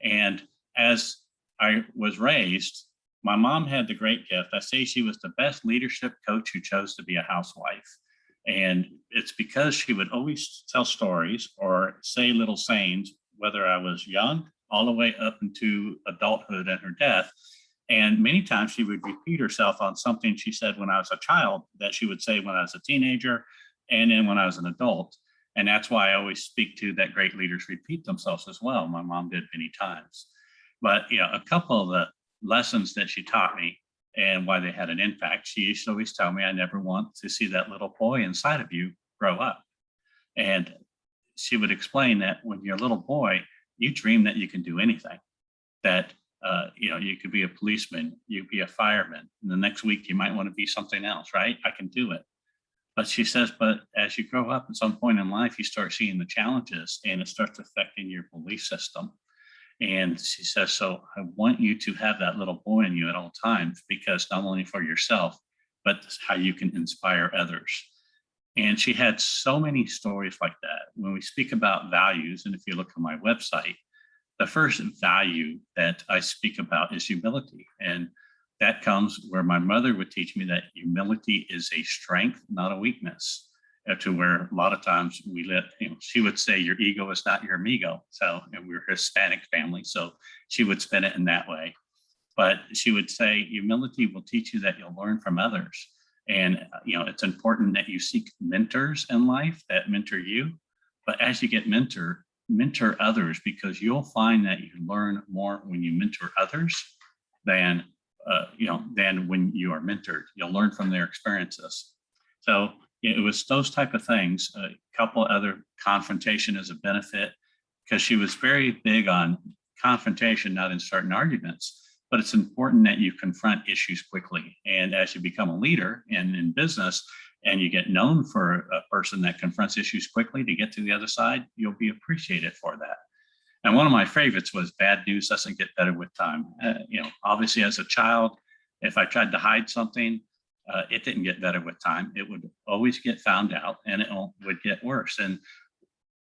And as I was raised, my mom had the great gift. I say she was the best leadership coach who chose to be a housewife. And it's because she would always tell stories or say little sayings, whether I was young, all the way up into adulthood and her death. And many times she would repeat herself on something she said when I was a child that she would say when I was a teenager and then when I was an adult. And that's why I always speak to that great leaders repeat themselves as well. My mom did many times. But a couple of the lessons that she taught me and why they had an impact, she used to always tell me, I never want to see that little boy inside of you grow up. And she would explain that when you're a little boy, you dream that you can do anything, that you could be a policeman, you could be a fireman, and the next week you might want to be something else, right? I can do it. But she says, but as you grow up at some point in life, you start seeing the challenges and it starts affecting your belief system. And she says, so I want you to have that little boy in you at all times, because not only for yourself, but how you can inspire others. And she had so many stories like that. When we speak about values, and if you look on my website, the first value that I speak about is humility. And that comes where my mother would teach me that humility is a strength, not a weakness. To where a lot of times she would say, your ego is not your amigo. So, and we're a Hispanic family, so she would spin it in that way. But she would say, humility will teach you that you'll learn from others. And, it's important that you seek mentors in life that mentor you. But as you get mentor others, because you'll find that you learn more when you mentor others than when you are mentored. You'll learn from their experiences. So it was those type of things. A couple other confrontation as a benefit, because she was very big on confrontation, not in starting arguments, but it's important that you confront issues quickly. And as you become a leader and in business, and you get known for a person that confronts issues quickly to get to the other side, you'll be appreciated for that. And one of my favorites was bad news doesn't get better with time. Obviously as a child, if I tried to hide something, it didn't get better with time. It would always get found out and it would get worse. And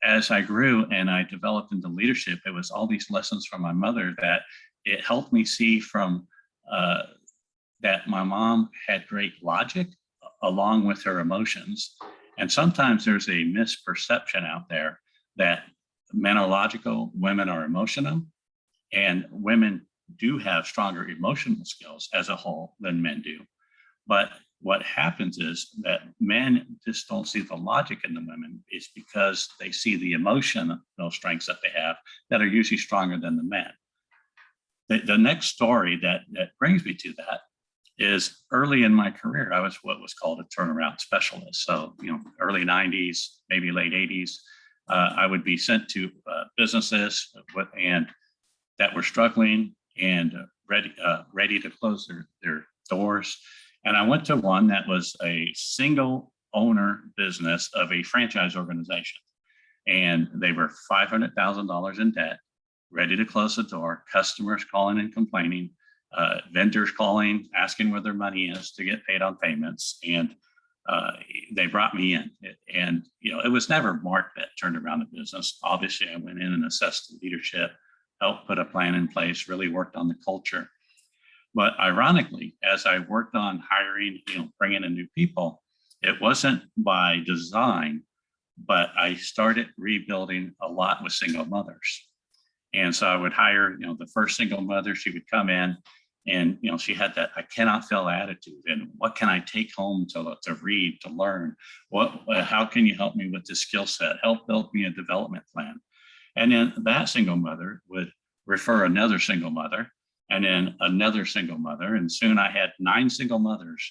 as I grew and I developed into leadership, it was all these lessons from my mother that it helped me see from that my mom had great logic along with her emotions. And sometimes there's a misperception out there that men are logical, women are emotional, and women do have stronger emotional skills as a whole than men do. But what happens is that men just don't see the logic in the women. It's because they see the emotional strengths that they have that are usually stronger than the men. The next story that brings me to that is early in my career, I was what was called a turnaround specialist. So, early 90s, maybe late 80s, I would be sent to businesses and that were struggling and ready to close their doors. And I went to one that was a single owner business of a franchise organization. And they were $500,000 in debt, ready to close the door, customers calling and complaining, vendors calling, asking where their money is to get paid on payments. And they brought me in. And, it was never Mark that turned around the business. Obviously, I went in and assessed the leadership, helped put a plan in place, really worked on the culture. But ironically, as I worked on hiring, bringing in new people, it wasn't by design, but I started rebuilding a lot with single mothers. And so I would hire, the first single mother, she would come in and, she had that I cannot fail attitude. And what can I take home to read, to learn? How can you help me with this skill set? Help build me a development plan. And then that single mother would refer another single mother and then another single mother. And soon I had 9 single mothers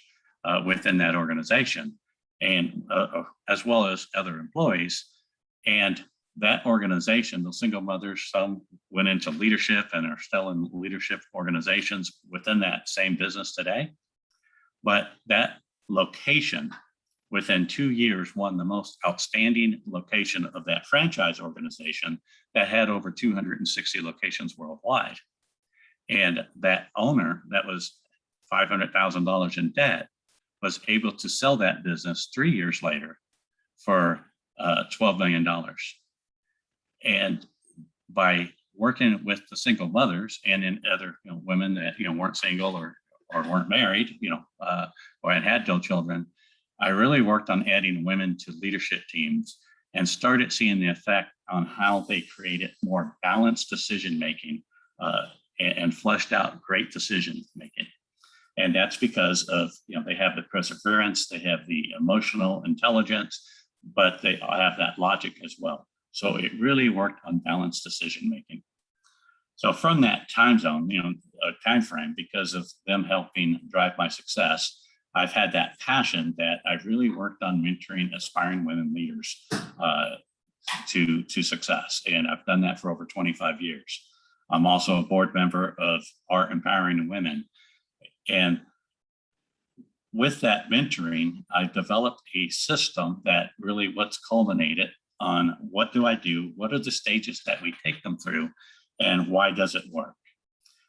within that organization, and as well as other employees. And that organization, the single mothers, some went into leadership and are still in leadership organizations within that same business today. But that location within 2 years, won the most outstanding location of that franchise organization that had over 260 locations worldwide. And that owner that was $500,000 in debt was able to sell that business 3 years later for $12 million. And by working with the single mothers and in other women that weren't single or weren't married, or had no children, I really worked on adding women to leadership teams and started seeing the effect on how they created more balanced decision making and fleshed out great decision making. And that's because of, they have the perseverance, they have the emotional intelligence, but they have that logic as well. So it really worked on balanced decision making. So from that time zone, time frame, because of them helping drive my success, I've had that passion that I've really worked on mentoring aspiring women leaders to success. And I've done that for over 25 years. I'm also a board member of Art Empowering Women. And with that mentoring, I developed a system that really what's culminated on what do I do? What are the stages that we take them through? And why does it work?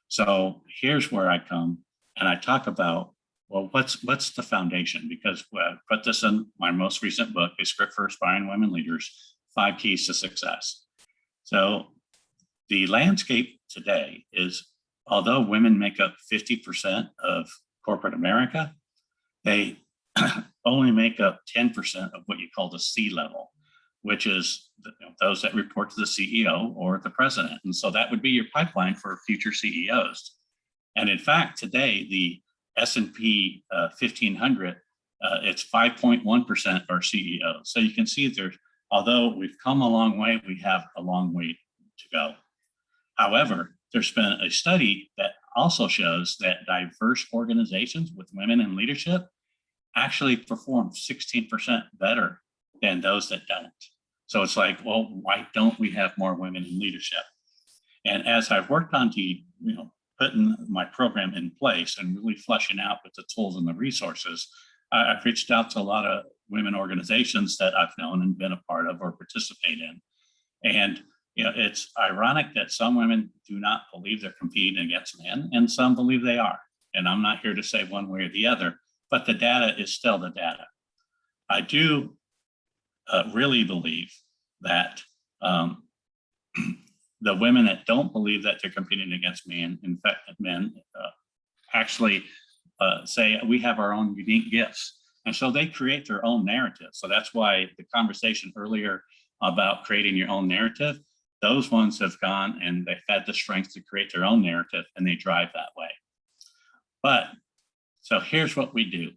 So here's where I come and I talk about, well, what's the foundation? Because I put this in my most recent book, A Script for Aspiring Women Leaders, 5 Keys to Success. So the landscape today is, although women make up 50% of corporate America, they only make up 10% of what you call the C-level, which is those that report to the CEO or the president. And so that would be your pipeline for future CEOs. And in fact, today, the S&P 1500, it's 5.1% are CEOs. So you can see there's, although we've come a long way, we have a long way to go. However, there's been a study that also shows that diverse organizations with women in leadership actually perform 16% better than those that don't. So it's like, well, why don't we have more women in leadership? And as I've worked on putting my program in place and really fleshing out with the tools and the resources, I've reached out to a lot of women organizations that I've known and been a part of or participate in. And it's ironic that some women do not believe they're competing against men and some believe they are. And I'm not here to say one way or the other, but the data is still the data. I do really believe that the women that don't believe that they're competing against men, in fact, men actually say we have our own unique gifts. And so they create their own narrative. So that's why the conversation earlier about creating your own narrative, those ones have gone and they've had the strength to create their own narrative and they drive that way. But so here's what we do.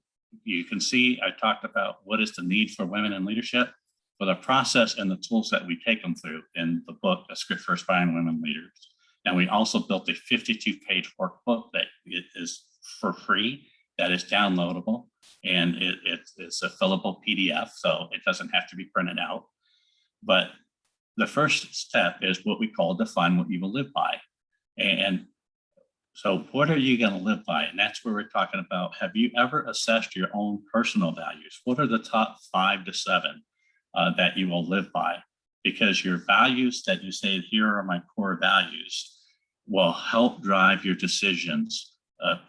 You can see I talked about what is the need for women in leadership, for the process and the tools that we take them through in the book, A Script for Aspiring Women Leaders. And we also built a 52-page workbook that is for free, that is downloadable, and it's a fillable PDF, so it doesn't have to be printed out. But the first step is what we call define what you will live by. And so what are you going to live by? And that's where we're talking about, have you ever assessed your own personal values? What are the top 5 to 7 that you will live by? Because your values that you say, here are my core values, will help drive your decisions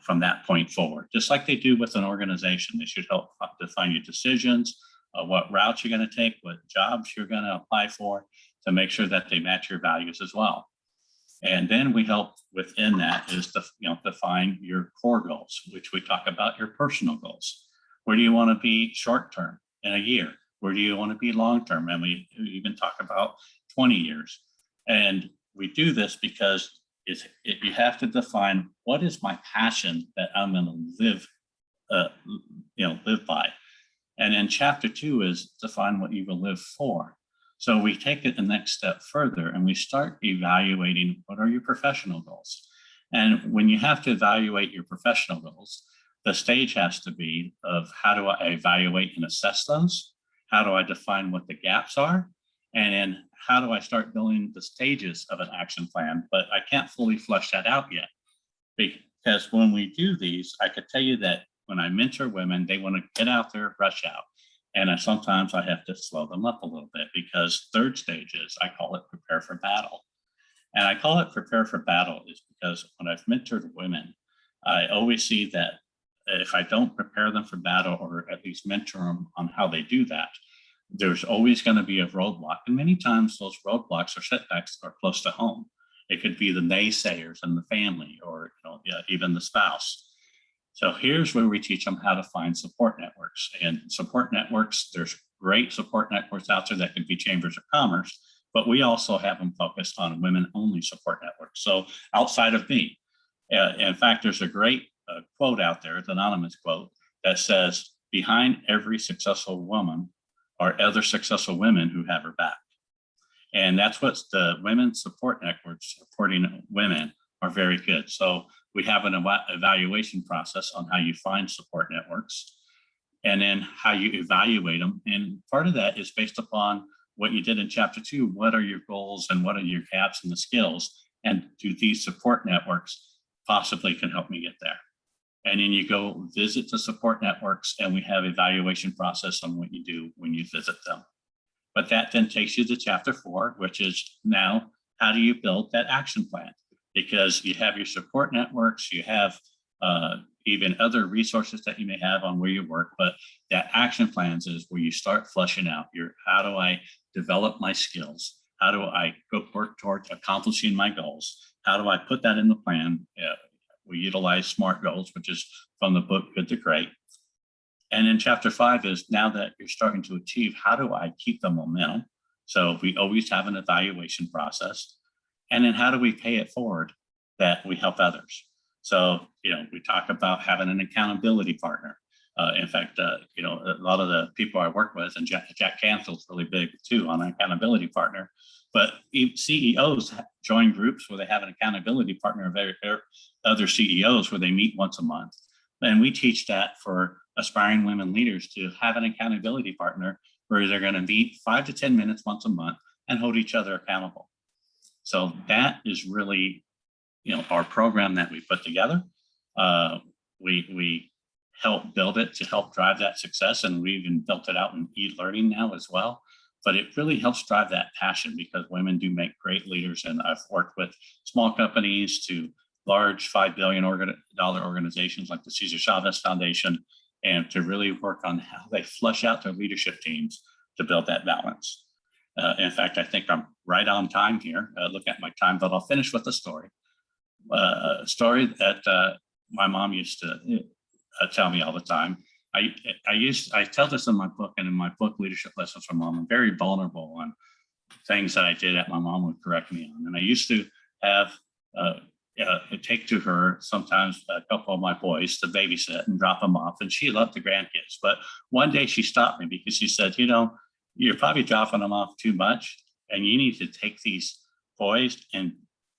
from that point forward. Just like they do with an organization, they should help define your decisions, what routes you're going to take, what jobs you're going to apply for, to make sure that they match your values as well. And then we help within that is to define your core goals, which we talk about your personal goals. Where do you want to be short term in a year? Where do you want to be long term? And we even talk about 20 years. And we do this because you have to define what is my passion that I'm going to live by. And then chapter 2 is define what you will live for. So we take it the next step further and we start evaluating what are your professional goals. And when you have to evaluate your professional goals, the stage has to be of how do I evaluate and assess those? How do I define what the gaps are? And then how do I start building the stages of an action plan? But I can't fully flesh that out yet, because when we do these, I could tell you that when I mentor women, they want to get out there, rush out. And sometimes I have to slow them up a little bit because third stage is, I call it prepare for battle. And I call it prepare for battle is because when I've mentored women, I always see that if I don't prepare them for battle or at least mentor them on how they do that, there's always going to be a roadblock. And many times those roadblocks or setbacks are close to home. It could be the naysayers in the family or yeah, even the spouse. So here's where we teach them how to find support networks. And support networks, there's great support networks out there that could be chambers of commerce, but we also have them focused on women-only support networks. So outside of me, in fact, there's a great quote out there, it's an anonymous quote, that says, behind every successful woman are other successful women who have her back. And that's what the women's support networks supporting women are very good. So we have an evaluation process on how you find support networks and then how you evaluate them. And part of that is based upon what you did in chapter 2. What are your goals and what are your gaps in the skills? And do these support networks possibly can help me get there? And then you go visit the support networks and we have evaluation process on what you do when you visit them. But that then takes you to chapter 4, which is now, how do you build that action plan? Because you have your support networks, you have even other resources that you may have on where you work, but that action plans is where you start fleshing out your, how do I develop my skills? How do I go work toward accomplishing my goals? How do I put that in the plan? We utilize SMART goals, which is from the book Good to Great. And in chapter 5 is, now that you're starting to achieve, how do I keep the momentum? So we always have an evaluation process. And then how do we pay it forward that we help others? So, we talk about having an accountability partner. In fact, a lot of the people I work with, and Jack Canfield's really big too on an accountability partner. But CEOs join groups where they have an accountability partner of other CEOs where they meet once a month. And we teach that for aspiring women leaders to have an accountability partner where they're going to meet 5 to 10 minutes once a month and hold each other accountable. So that is really, our program that we put together. We help build it to help drive that success. And we even built it out in e-learning now as well. But it really helps drive that passion because women do make great leaders. And I've worked with small companies to large $5 billion organizations like the Cesar Chavez Foundation, and to really work on how they flush out their leadership teams to build that balance. In fact, I think I'm right on time here. Look at my time, but I'll finish with a story. A story that my mom used to tell me all the time. I tell this in my book, and in my book, Leadership Lessons from Mom, I'm very vulnerable on things that I did that my mom would correct me on. And I used to have take to her sometimes a couple of my boys to babysit and drop them off. And she loved the grandkids. But one day she stopped me because she said, you're probably dropping them off too much. And you need to take these boys and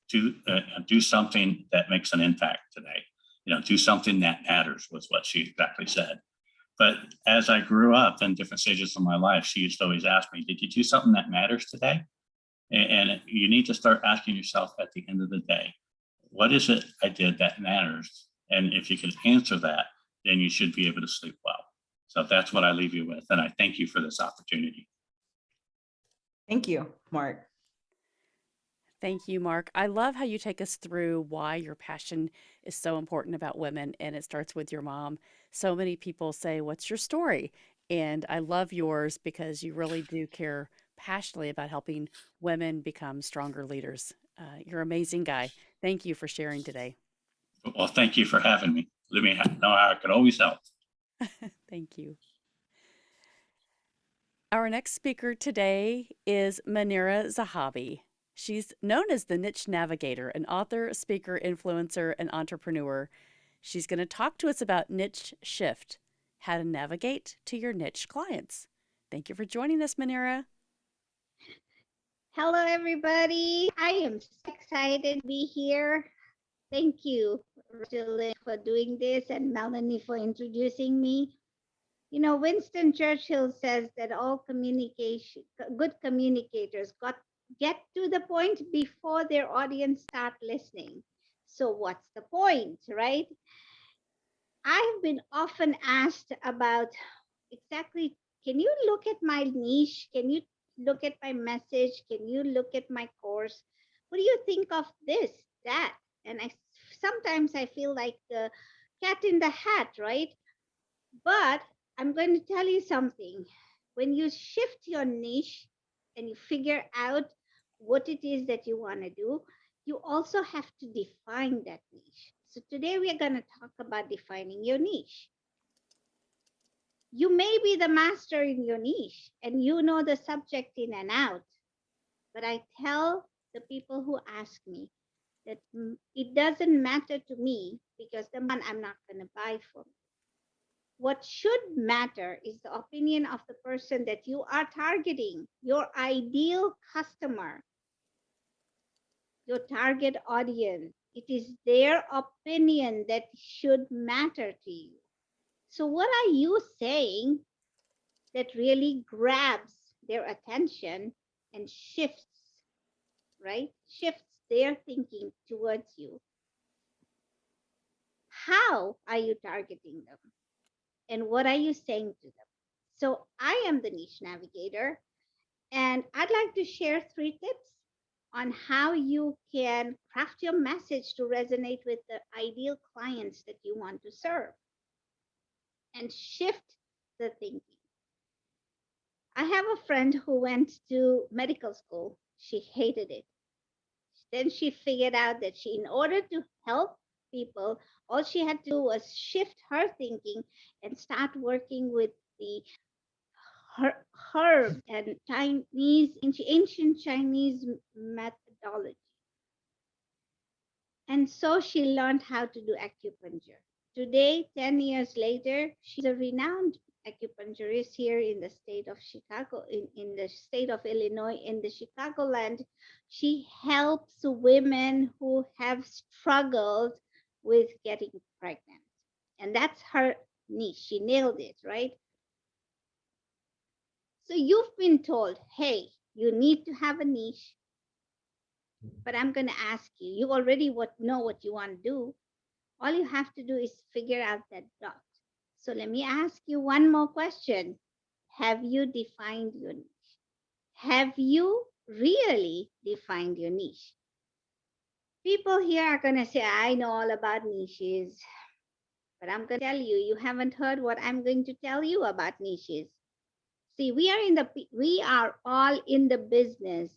do something that makes an impact today. Do something that matters was what she exactly said. But as I grew up in different stages of my life, she used to always ask me, did you do something that matters today? And you need to start asking yourself at the end of the day, what is it I did that matters? And if you can answer that, then you should be able to sleep well. So that's what I leave you with. And I thank you for this opportunity. Thank you, Mark. Thank you, Mark. I love how you take us through why your passion is so important about women, and it starts with your mom. So many people say, what's your story? And I love yours because you really do care passionately about helping women become stronger leaders. You're an amazing guy. Thank you for sharing today. Well, thank you for having me. Let me know how I could always help. Thank you. Our next speaker today is Manira Zahabi. She's known as the Niche Navigator, an author, speaker, influencer, and entrepreneur. She's going to talk to us about niche shift, how to navigate to your niche clients. Thank you for joining us, Manira. Hello, everybody. I am so excited to be here. Thank you, Rosalind, for doing this, and Melanie for introducing me. Winston Churchill says that all good communicators get to the point before their audience start listening. So what's the point, right? I've been often asked about exactly can you look at my niche? Can you look at my message? Can you look at my course? What do you think of this, that? And sometimes I feel like the cat in the hat, right? But I'm going to tell you something. When you shift your niche and you figure out what it is that you want to do, you also have to define that niche. So today we are going to talk about defining your niche. You may be the master in your niche and you know the subject in and out, but I tell the people who ask me that it doesn't matter to me because the man I'm not going to buy from. What should matter is the opinion of the person that you are targeting, your ideal customer, your target audience. It is their opinion that should matter to you. So, what are you saying that really grabs their attention and shifts, right? Shifts their thinking towards you. How are you targeting them? And what are you saying to them? So I am the niche navigator, and I'd like to share 3 tips on how you can craft your message to resonate with the ideal clients that you want to serve and shift the thinking. I have a friend who went to medical school. She hated it. Then she figured out that in order to help people, all she had to do was shift her thinking and start working with the herb and ancient Chinese methodology. And so she learned how to do acupuncture. Today, 10 years later, she's a renowned acupuncturist here in the state of Chicago, in the state of Illinois, in the Chicagoland. She helps women who have struggled with getting pregnant. And that's her niche. She nailed it, right? So you've been told, hey, you need to have a niche, but I'm going to ask you, you already know what you want to do. All you have to do is figure out that dot. So let me ask you one more question. Have you defined your niche? Have you really defined your niche? People here are going to say, I know all about niches, but I'm going to tell you, you haven't heard what I'm going to tell you about niches. See, we are all in the business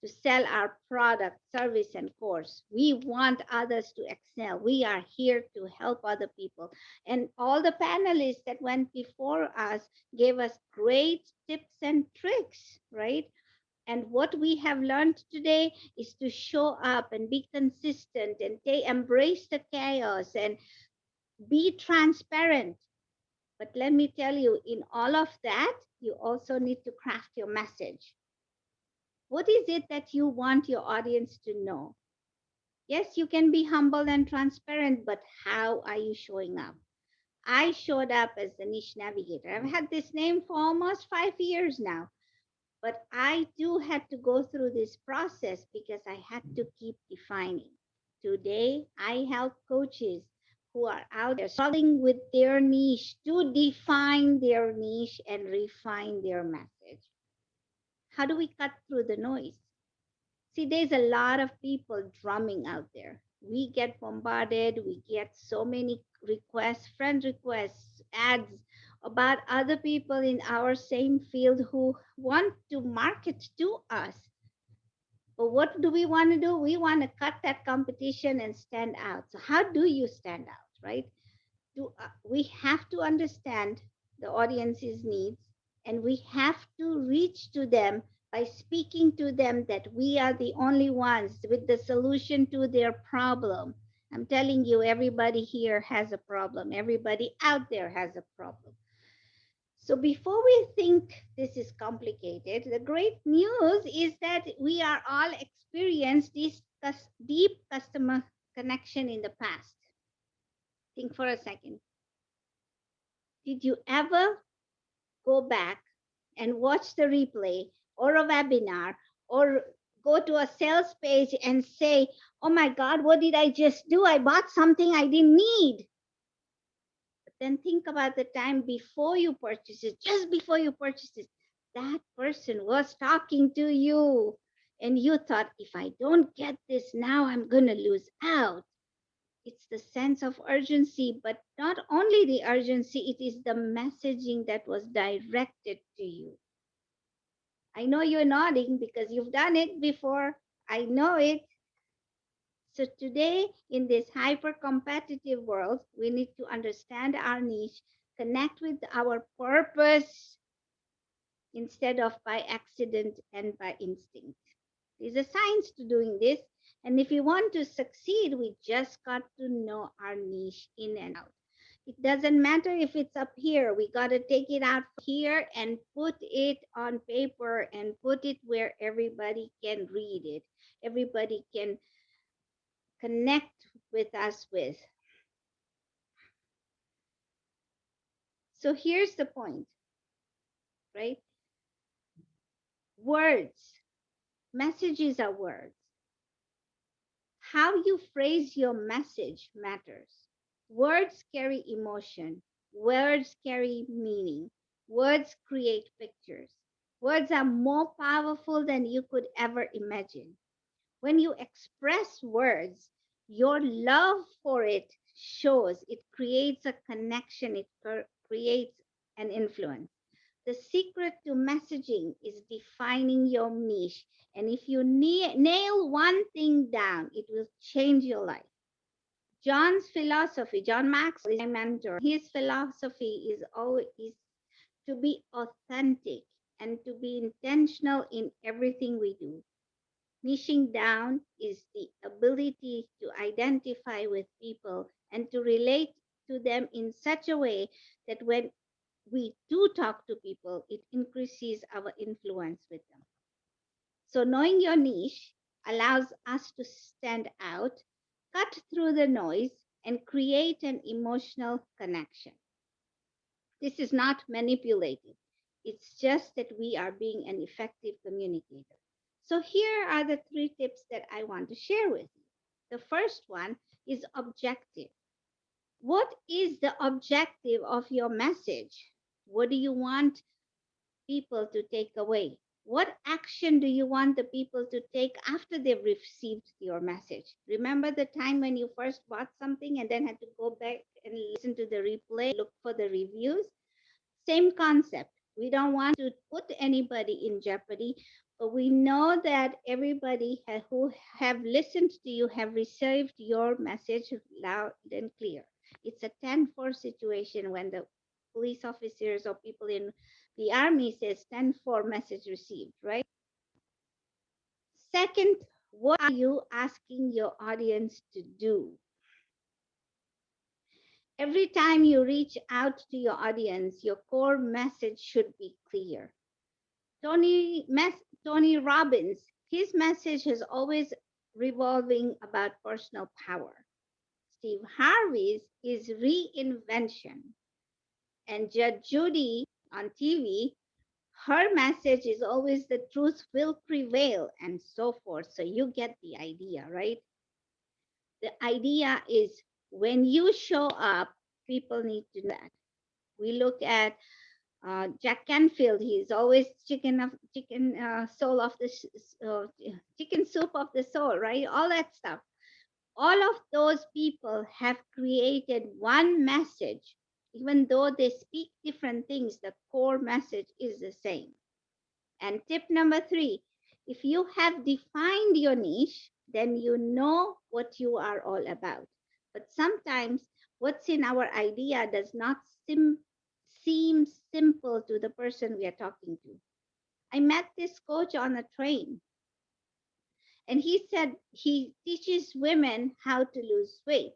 to sell our product, service, and course. We want others to excel. We are here to help other people. And all the panelists that went before us gave us great tips and tricks, right? And what we have learned today is to show up and be consistent and embrace the chaos and be transparent. But let me tell you, in all of that, you also need to craft your message. What is it that you want your audience to know? Yes, you can be humble and transparent, but how are you showing up? I showed up as the niche navigator. I've had this name for almost 5 years now, but I too had to go through this process because I had to keep defining. Today, I help coaches who are out there struggling with their niche to define their niche and refine their message. How do we cut through the noise? See, there's a lot of people drumming out there. We get bombarded, we get so many requests, friend requests, ads about other people in our same field who want to market to us. But what do we want to do? We want to cut that competition and stand out. So, how do you stand out, right? We have to understand the audience's needs and we have to reach to them by speaking to them that we are the only ones with the solution to their problem. I'm telling you, everybody here has a problem. Everybody out there has a problem. So before we think this is complicated, the great news is that we are all experienced this deep customer connection in the past. Think for a second. Did you ever go back and watch the replay or a webinar or go to a sales page and say, oh my God, what did I just do? I bought something I didn't need. But then think about the time before you purchase it, just before you purchase it. That person was talking to you, and you thought, if I don't get this now, I'm going to lose out. It's the sense of urgency, but not only the urgency, it is the messaging that was directed to you. I know you're nodding because you've done it before. I know it. So today, in this hyper competitive world, we need to understand our niche, connect with our purpose instead of by accident and by instinct. There's a science to doing this. And if you want to succeed, we just got to know our niche in and out. It doesn't matter if it's up here. We got to take it out here and put it on paper and put it where everybody can read it. Everybody can connect with us with. So here's the point, right? Words, messages are words. How you phrase your message matters. Words carry emotion. Words carry meaning. Words create pictures. Words are more powerful than you could ever imagine. When you express words, your love for it shows, it creates a connection, it creates an influence. The secret to messaging is defining your niche. And if you nail one thing down, it will change your life. John's philosophy, John Maxwell is my mentor. His philosophy is always to be authentic and to be intentional in everything we do. Niching down is the ability to identify with people and to relate to them in such a way that when we do talk to people, it increases our influence with them. So, knowing your niche allows us to stand out, cut through the noise, and create an emotional connection. This is not manipulated, it's just that we are being an effective communicator. So, here are the 3 tips that I want to share with you. The first one is objective. What is the objective of your message? What do you want people to take away? What action do you want the people to take after they've received your message? Remember the time when you first bought something and then had to go back and listen to the replay, look for the reviews? Same concept. We don't want to put anybody in jeopardy, but we know that everybody who have listened to you have received your message loud and clear. It's a 10-4 situation when the police officers or people in the army says 10-4 message received, right? Second, what are you asking your audience to do? Every time you reach out to your audience, your core message should be clear. Tony Robbins, his message is always revolving about personal power. Steve Harvey's is reinvention. And Judge Judy on TV, her message is always the truth will prevail and so forth. So you get the idea, right? The idea is when you show up, people need to know that. We look at Jack Canfield. He's always chicken soul of the chicken soup of the soul, right? All that stuff. All of those people have created one message, even though they speak different things. The core message is the same. And tip number 3, if you have defined your niche, then you know what you are all about. But sometimes what's in our idea does not seem simple to the person we are talking to. I met this coach on a train, and he said he teaches women how to lose weight.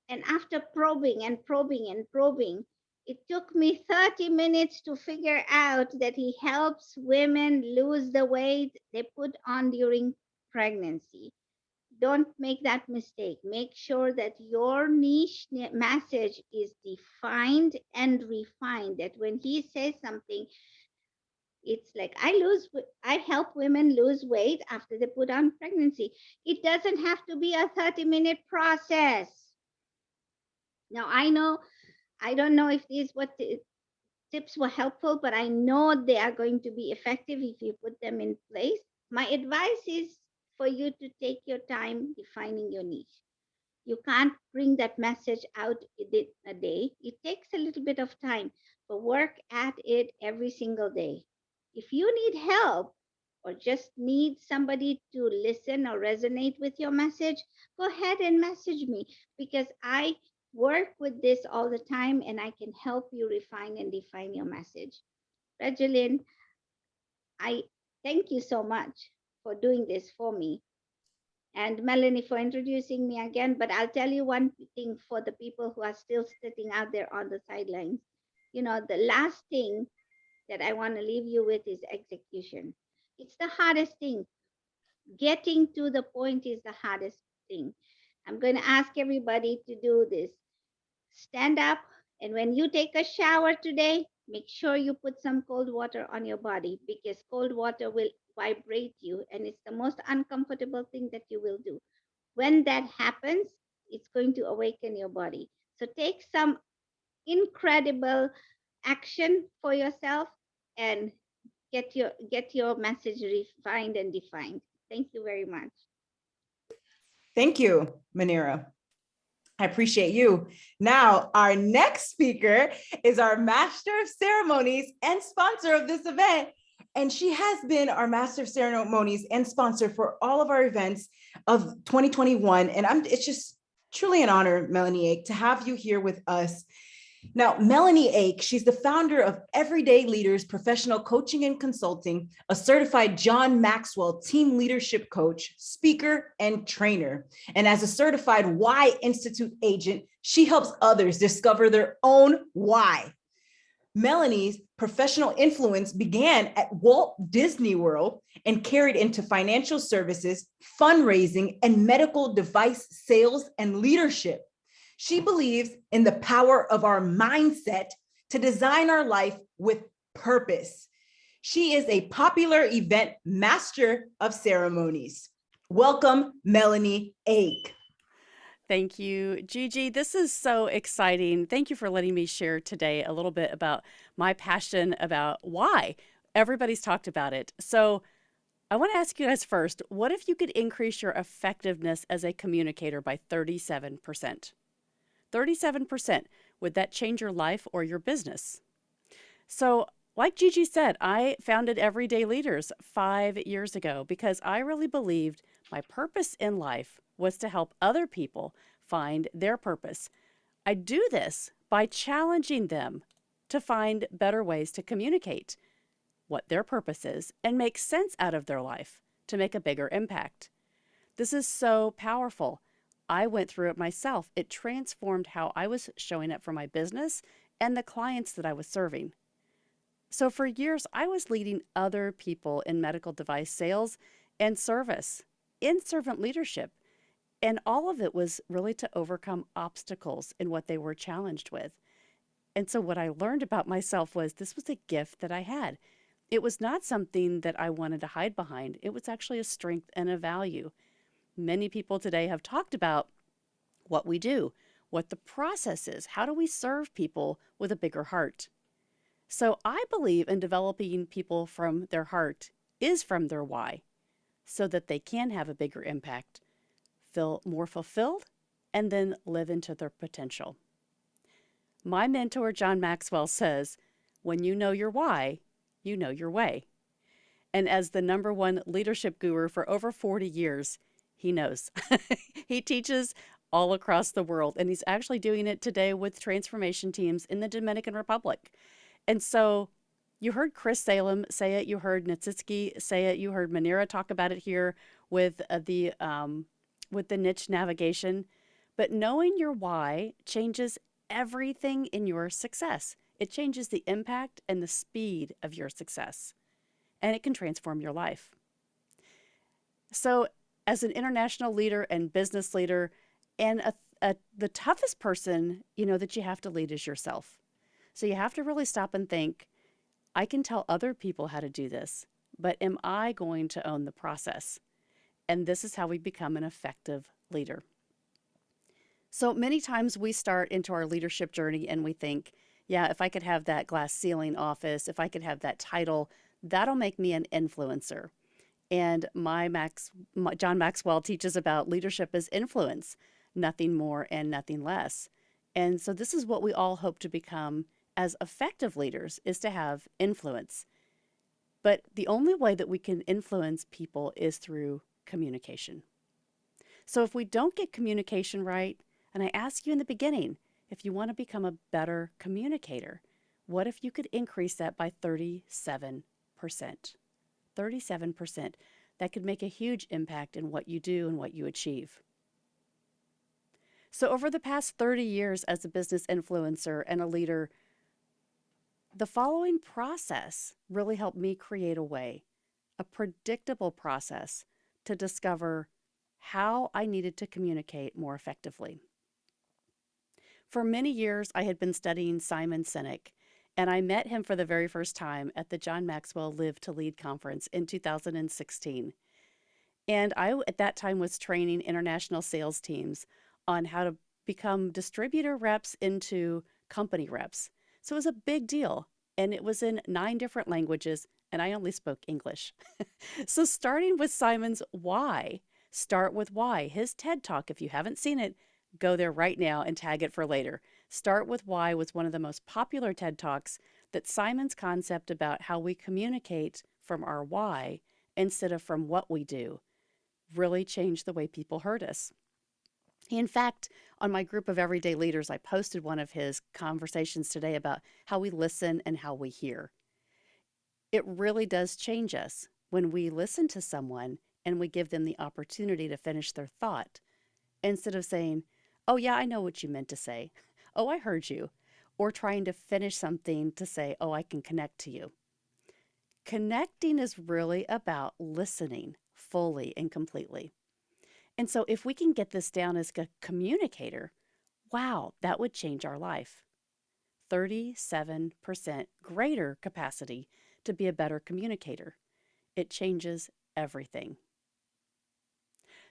And after probing and probing and probing, it took me 30 minutes to figure out that he helps women lose the weight they put on during pregnancy. Don't make that mistake. Make sure that your niche message is defined and refined. That when he says something, it's like I help women lose weight after they put on pregnancy. It doesn't have to be a 30-minute process. Now I know I don't know if these what the tips were helpful, but I know they are going to be effective if you put them in place. My advice is for you to take your time defining your niche. You can't bring that message out in a day. It takes a little bit of time, but work at it every single day. If you need help or just need somebody to listen or resonate with your message, go ahead and message me, because I work with this all the time and I can help you refine and define your message. Regeline, I thank you so much for doing this for me, and Melanie for introducing me again. But I'll tell you one thing for the people who are still sitting out there on the sidelines. You know, the last thing that I want to leave you with is execution. It's the hardest thing. Getting to the point is the hardest thing. I'm going to ask everybody to do this. Stand up, and when you take a shower today, make sure you put some cold water on your body, because cold water will vibrate you, and it's the most uncomfortable thing that you will do. When that happens, it's going to awaken your body. So take some incredible action for yourself and get your message refined and defined. Thank you very much. Thank you, Manira. I appreciate you. Now, our next speaker is our Master of Ceremonies and sponsor of this event. And she has been our Master of Ceremonies and sponsor for all of our events of 2021. And it's just truly an honor, Melanie Ake, to have you here with us. Now, Melanie Ake, she's the founder of Everyday Leaders Professional Coaching and Consulting, a certified John Maxwell team leadership coach, speaker, and trainer. And as a certified Why Institute agent, she helps others discover their own why. Melanie's professional influence began at Walt Disney World and carried into financial services, fundraising, and medical device sales and leadership. She believes in the power of our mindset to design our life with purpose. She is a popular event master of ceremonies. Welcome, Melanie Ake. Thank you, Gigi. This is so exciting. Thank you for letting me share today a little bit about my passion about why. Everybody's talked about it. So I want to ask you guys first, what if you could increase your effectiveness as a communicator by 37%? 37%. Would that change your life or your business? So, like Gigi said, I founded Everyday Leaders 5 years ago because I really believed my purpose in life was to help other people find their purpose. I do this by challenging them to find better ways to communicate what their purpose is and make sense out of their life to make a bigger impact. This is so powerful. I went through it myself. It transformed how I was showing up for my business and the clients that I was serving. So for years, I was leading other people in medical device sales and service, in servant leadership. And all of it was really to overcome obstacles in what they were challenged with. And so what I learned about myself was this was a gift that I had. It was not something that I wanted to hide behind. It was actually a strength and a value. Many people today have talked about what we do, what the process is, how do we serve people with a bigger heart. So I believe in developing people from their heart is from their why, so that they can have a bigger impact, feel more fulfilled, and then live into their potential. My mentor, John Maxwell, says, when you know your why, you know your way. And as the #1 leadership guru for over 40 years, he knows. He teaches all across the world, and he's actually doing it today with transformation teams in the Dominican Republic. And so you heard Chris Salem say it, you heard Natsitsky say it, you heard Manira talk about it here with the niche navigation. But knowing your why changes everything in your success. It changes the impact and the speed of your success, and it can transform your life. So as an international leader and business leader, and the toughest person, that you have to lead is yourself. So you have to really stop and think, I can tell other people how to do this, but am I going to own the process? And this is how we become an effective leader. So many times we start into our leadership journey and we think, yeah, if I could have that glass ceiling office, if I could have that title, that'll make me an influencer. And John Maxwell teaches about leadership as influence, nothing more and nothing less. And so this is what we all hope to become as effective leaders, is to have influence. But the only way that we can influence people is through communication. So if we don't get communication right, and I asked you in the beginning, if you want to become a better communicator, what if you could increase that by 37%? 37%. That could make a huge impact in what you do and what you achieve. So over the past 30 years as a business influencer and a leader, the following process really helped me create a predictable process to discover how I needed to communicate more effectively. For many years, I had been studying Simon Sinek, and I met him for the very first time at the John Maxwell Live to Lead conference in 2016. And I, at that time, was training international sales teams on how to become distributor reps into company reps. So it was a big deal, and it was in 9 different languages, and I only spoke English. So starting with Simon's why, start with why. His TED Talk, if you haven't seen it, go there right now and tag it for later. Start with why was one of the most popular TED Talks that Simon's concept about how we communicate from our why instead of from what we do really changed the way people heard us. In fact, on my group of everyday leaders, I posted one of his conversations today about how we listen and how we hear. It really does change us when we listen to someone and we give them the opportunity to finish their thought instead of saying, oh, yeah, I know what you meant to say. Oh, I heard you. Or trying to finish something to say, oh, I can connect to you. Connecting is really about listening fully and completely. And so if we can get this down as a communicator, wow, that would change our life. 37% greater capacity to be a better communicator. It changes everything.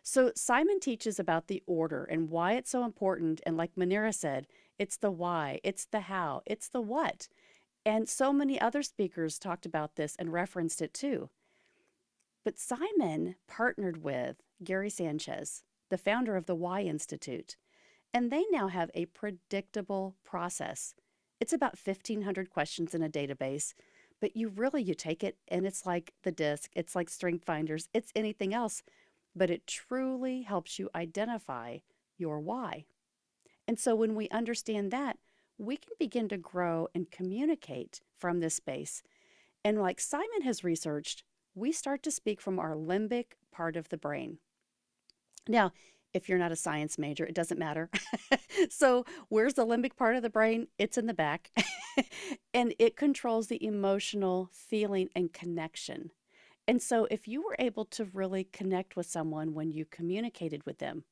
So Simon teaches about the order and why it's so important. And like Manira said, it's the why, it's the how, it's the what. And so many other speakers talked about this and referenced it too. But Simon partnered with Gary Sanchez, the founder of the Why Institute, and they now have a predictable process. It's about 1,500 questions in a database, but you take it and it's like the disc, it's like Strength Finders, it's anything else, but it truly helps you identify your why. And so when we understand that, we can begin to grow and communicate from this space. And like Simon has researched, we start to speak from our limbic part of the brain. Now, if you're not a science major, it doesn't matter. So where's the limbic part of the brain? It's in the back. And it controls the emotional feeling and connection. And so if you were able to really connect with someone when you communicated with them,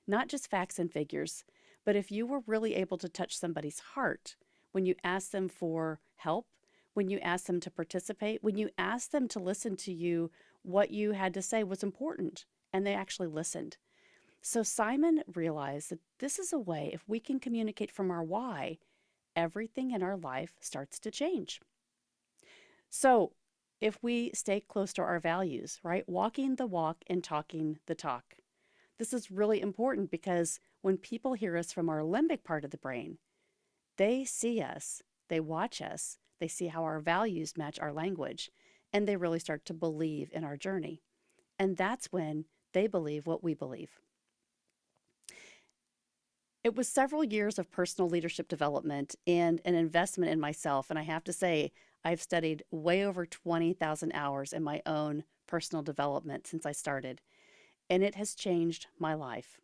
not just facts and figures, but if you were really able to touch somebody's heart when you asked them for help, when you asked them to participate, when you asked them to listen to you, what you had to say was important, and they actually listened. So Simon realized that this is a way, if we can communicate from our why, everything in our life starts to change. So if we stay close to our values, right? Walking the walk and talking the talk. This is really important because when people hear us from our limbic part of the brain, they see us, they watch us, they see how our values match our language, and they really start to believe in our journey. And that's when they believe what we believe. It was several years of personal leadership development and an investment in myself. And I have to say, I've studied way over 20,000 hours in my own personal development since I started, and it has changed my life.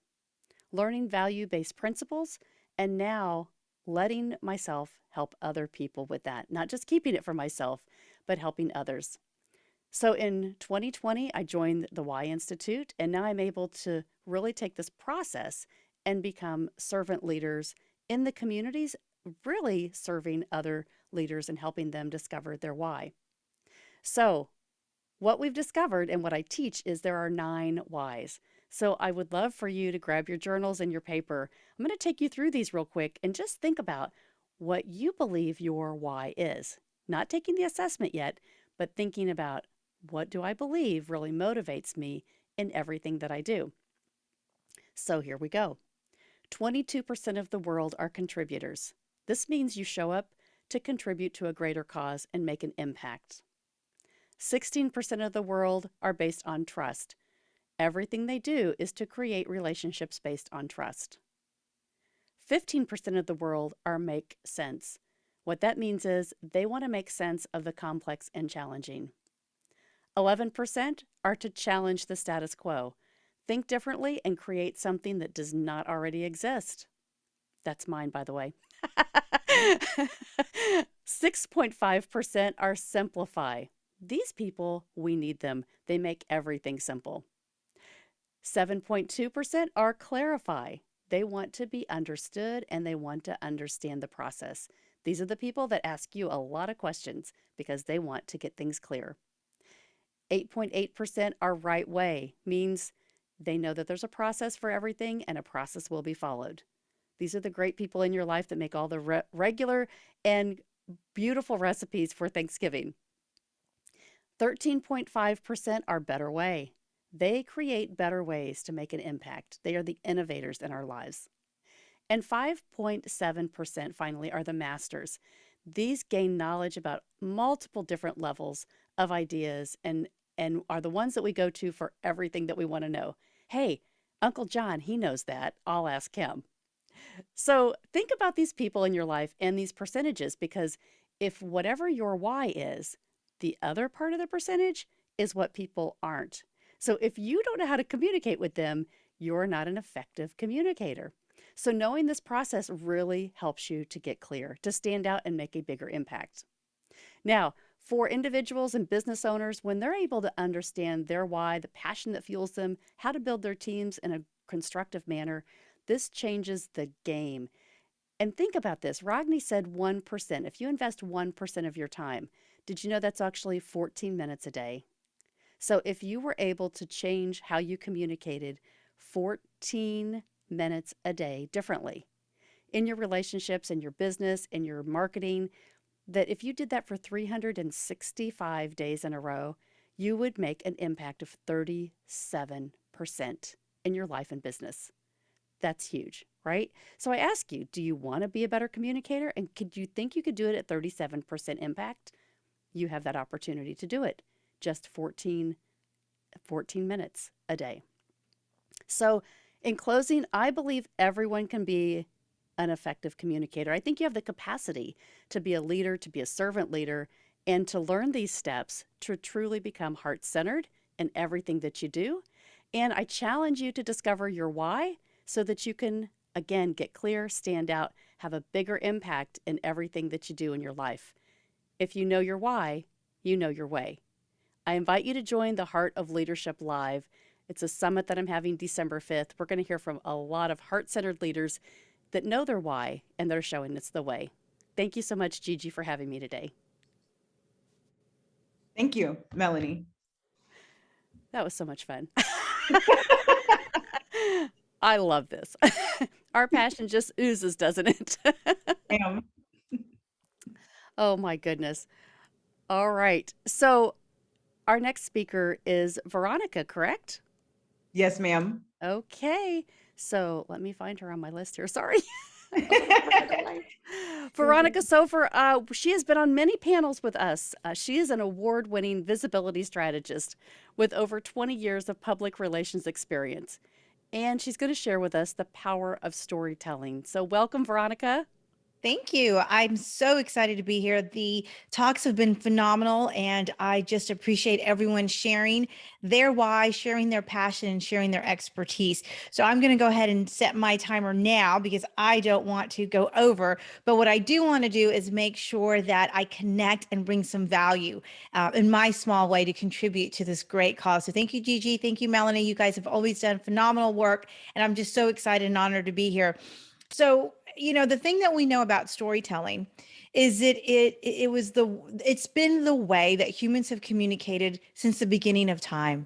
Learning value-based principles, and now letting myself help other people with that, not just keeping it for myself, but helping others. So in 2020, I joined the Why Institute, and now I'm able to really take this process and become servant leaders in the communities, really serving other leaders and helping them discover their why. So what we've discovered and what I teach is there are 9 whys. So I would love for you to grab your journals and your paper. I'm going to take you through these real quick and just think about what you believe your why is. Not taking the assessment yet, but thinking about what do I believe really motivates me in everything that I do. So here we go. 22% of the world are contributors. This means you show up to contribute to a greater cause and make an impact. 16% of the world are based on trust. Everything they do is to create relationships based on trust. 15% of the world are make sense. What that means is they want to make sense of the complex and challenging. 11% are to challenge the status quo. Think differently and create something that does not already exist. That's mine, by the way. 6.5% are simplify. These people, we need them. They make everything simple. 7.2% are clarify. They want to be understood and they want to understand the process. These are the people that ask you a lot of questions because they want to get things clear. 8.8% are right way, means they know that there's a process for everything and a process will be followed. These are the great people in your life that make all the regular and beautiful recipes for Thanksgiving. 13.5% are better way. They create better ways to make an impact. They are the innovators in our lives. And 5.7% finally are the masters. These gain knowledge about multiple different levels of ideas and are the ones that we go to for everything that we want to know. Hey, Uncle John, he knows that. I'll ask him. So think about these people in your life and these percentages, because if whatever your why is, the other part of the percentage is what people aren't. So if you don't know how to communicate with them, you're not an effective communicator. So knowing this process really helps you to get clear, to stand out and make a bigger impact. Now, for individuals and business owners, when they're able to understand their why, the passion that fuels them, how to build their teams in a constructive manner, this changes the game. And think about this. Ragni said 1%. If you invest 1% of your time, did you know that's actually 14 minutes a day? So if you were able to change how you communicated 14 minutes a day differently in your relationships, in your business, in your marketing, that if you did that for 365 days in a row, you would make an impact of 37% in your life and business. That's huge, right? So I ask you, do you want to be a better communicator? And could you think you could do it at 37% impact? You have that opportunity to do it. Just 14 minutes a day. So in closing, I believe everyone can be an effective communicator. I think you have the capacity to be a leader, to be a servant leader, and to learn these steps to truly become heart-centered in everything that you do. And I challenge you to discover your why so that you can, again, get clear, stand out, have a bigger impact in everything that you do in your life. If you know your why, you know your way. I invite you to join the Heart of Leadership Live. It's a summit that I'm having December 5th. We're going to hear from a lot of heart-centered leaders that know their why and they're showing us the way. Thank you so much, Gigi, for having me today. Thank you, Melanie. That was so much fun. I love this. Our passion just oozes, doesn't it? Oh my goodness. All right. So our next speaker is Veronica, correct? Yes, ma'am. Okay. So let me find her on my list here. Sorry. Veronica Sofer, she has been on many panels with us. She is an award-winning visibility strategist with over 20 years of public relations experience. And she's going to share with us the power of storytelling. So welcome, Veronica. Thank you. I'm so excited to be here. The talks have been phenomenal, and I just appreciate everyone sharing their why, sharing their passion, and sharing their expertise. So I'm going to go ahead and set my timer now because I don't want to go over. But what I do want to do is make sure that I connect and bring some value in my small way to contribute to this great cause. So thank you, Gigi. Thank you, Melanie. You guys have always done phenomenal work, and I'm just so excited and honored to be here. So, the thing that we know about storytelling is that it's been the way that humans have communicated since the beginning of time.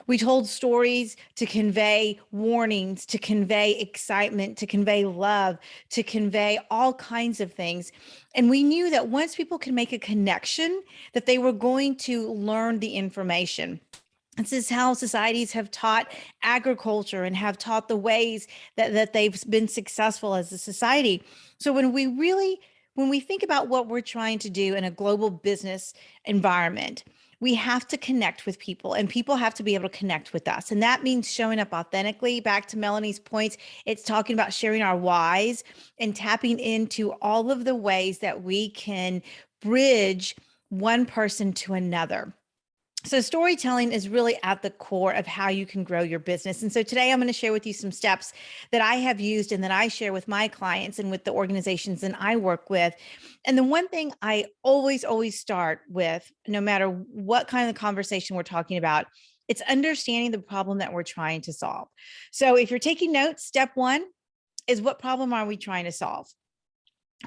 We told stories to convey warnings, to convey excitement, to convey love, to convey all kinds of things. And we knew that once people could make a connection, that they were going to learn the information. This is how societies have taught agriculture and have taught the ways that they've been successful as a society. So when we think about what we're trying to do in a global business environment, we have to connect with people, and people have to be able to connect with us. And that means showing up authentically. Back to Melanie's points, it's talking about sharing our whys and tapping into all of the ways that we can bridge one person to another. So storytelling is really at the core of how you can grow your business. And so today I'm going to share with you some steps that I have used and that I share with my clients and with the organizations that I work with. And the one thing I always start with, no matter what kind of conversation we're talking about, it's understanding the problem that we're trying to solve. So if you're taking notes, step one is, what problem are we trying to solve?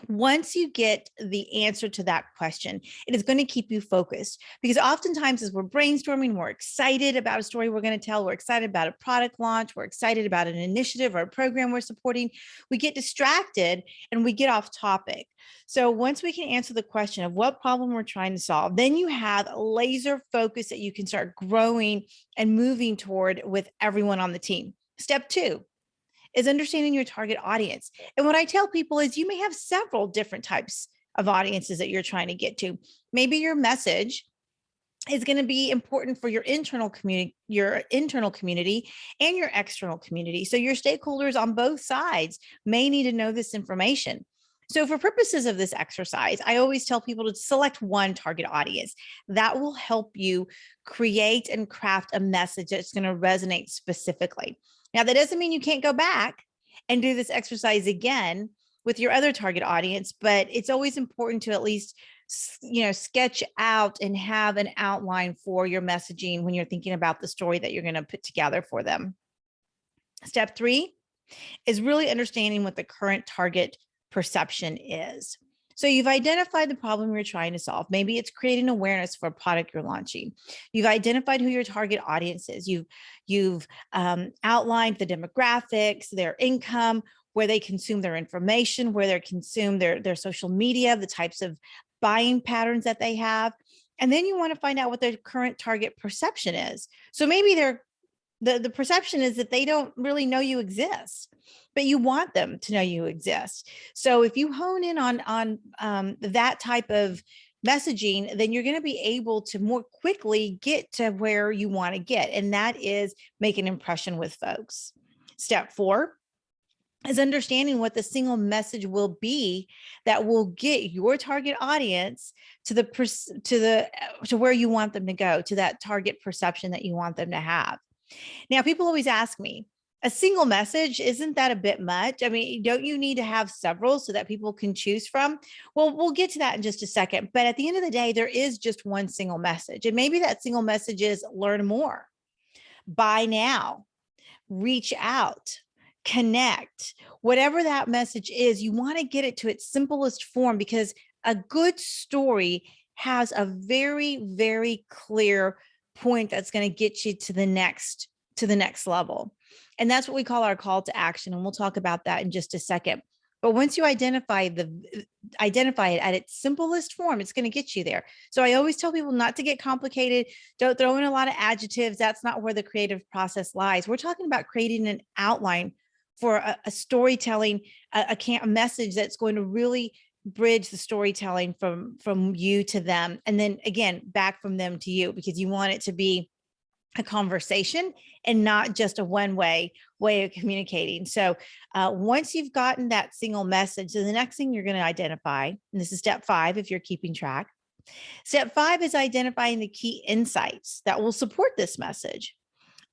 Once you get the answer to that question, it is going to keep you focused, because oftentimes as we're brainstorming, we're excited about a story we're going to tell, we're excited about a product launch, we're excited about an initiative or a program we're supporting, we get distracted and we get off topic. So once we can answer the question of what problem we're trying to solve, then you have a laser focus that you can start growing and moving toward with everyone on the team. Step two is understanding your target audience. And what I tell people is, you may have several different types of audiences that you're trying to get to. Maybe your message is going to be important for your internal community and your external community. So your stakeholders on both sides may need to know this information. So for purposes of this exercise, I always tell people to select one target audience. That will help you create and craft a message that's going to resonate specifically. Now, that doesn't mean you can't go back and do this exercise again with your other target audience, but it's always important to at least, sketch out and have an outline for your messaging when you're thinking about the story that you're going to put together for them. Step three is really understanding what the current target perception is. So you've identified the problem you're trying to solve. Maybe it's creating awareness for a product you're launching. You've identified who your target audience is. You've outlined the demographics, their income, where they consume their information, where they consume their social media, the types of buying patterns that they have. And then you want to find out what their current target perception is. So maybe the perception is that they don't really know you exist, but you want them to know you exist. So if you hone in on that type of messaging, then you're going to be able to more quickly get to where you want to get. And that is make an impression with folks. Step four is understanding what the single message will be that will get your target audience to where you want them to go, to that target perception that you want them to have. Now, people always ask me, a single message, isn't that a bit much? I mean, don't you need to have several so that people can choose from? Well, we'll get to that in just a second. But at the end of the day, there is just one single message. And maybe that single message is learn more, buy now, reach out, connect. Whatever that message is, you want to get it to its simplest form, because a good story has a very, very clear point that's going to get you to the next level. And that's what we call our call to action. And we'll talk about that in just a second. But once you identify it at its simplest form, it's going to get you there. So I always tell people not to get complicated. Don't throw in a lot of adjectives. That's not where the creative process lies. We're talking about creating an outline for a storytelling, a message that's going to really bridge the storytelling from you to them. And then again, back from them to you, because you want it to be a conversation and not just a one-way of communicating. So once you've gotten that single message, then the next thing you're going to identify, and this is step 5 if you're keeping track. Step 5 is identifying the key insights that will support this message.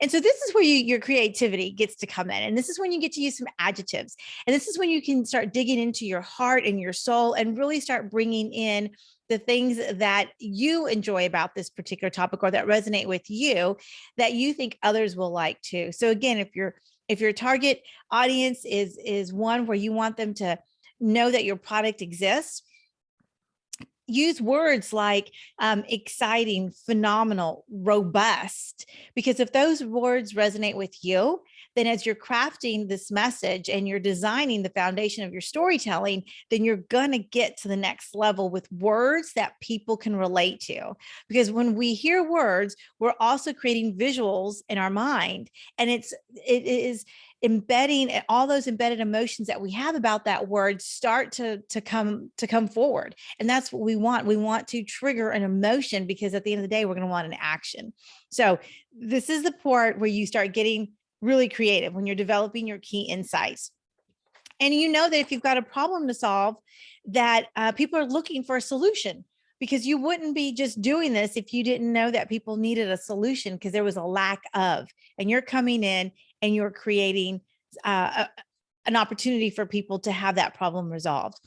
And so this is where your creativity gets to come in. And this is when you get to use some adjectives. And this is when you can start digging into your heart and your soul and really start bringing in the things that you enjoy about this particular topic, or that resonate with you, that you think others will like too. So again, if your target audience is one where you want them to know that your product exists, use words like exciting, phenomenal, robust, because if those words resonate with you, then as you're crafting this message and you're designing the foundation of your storytelling, then you're going to get to the next level with words that people can relate to. Because when we hear words, we're also creating visuals in our mind, and it is embedding all those embedded emotions that we have about that word start to come forward. And that's what we want. We want to trigger an emotion, because at the end of the day, we're going to want an action. So this is the part where you start getting really creative when you're developing your key insights. And you know that if you've got a problem to solve, that people are looking for a solution, because you wouldn't be just doing this if you didn't know that people needed a solution, because there was a lack of, and you're coming in and you're creating an opportunity for people to have that problem resolved.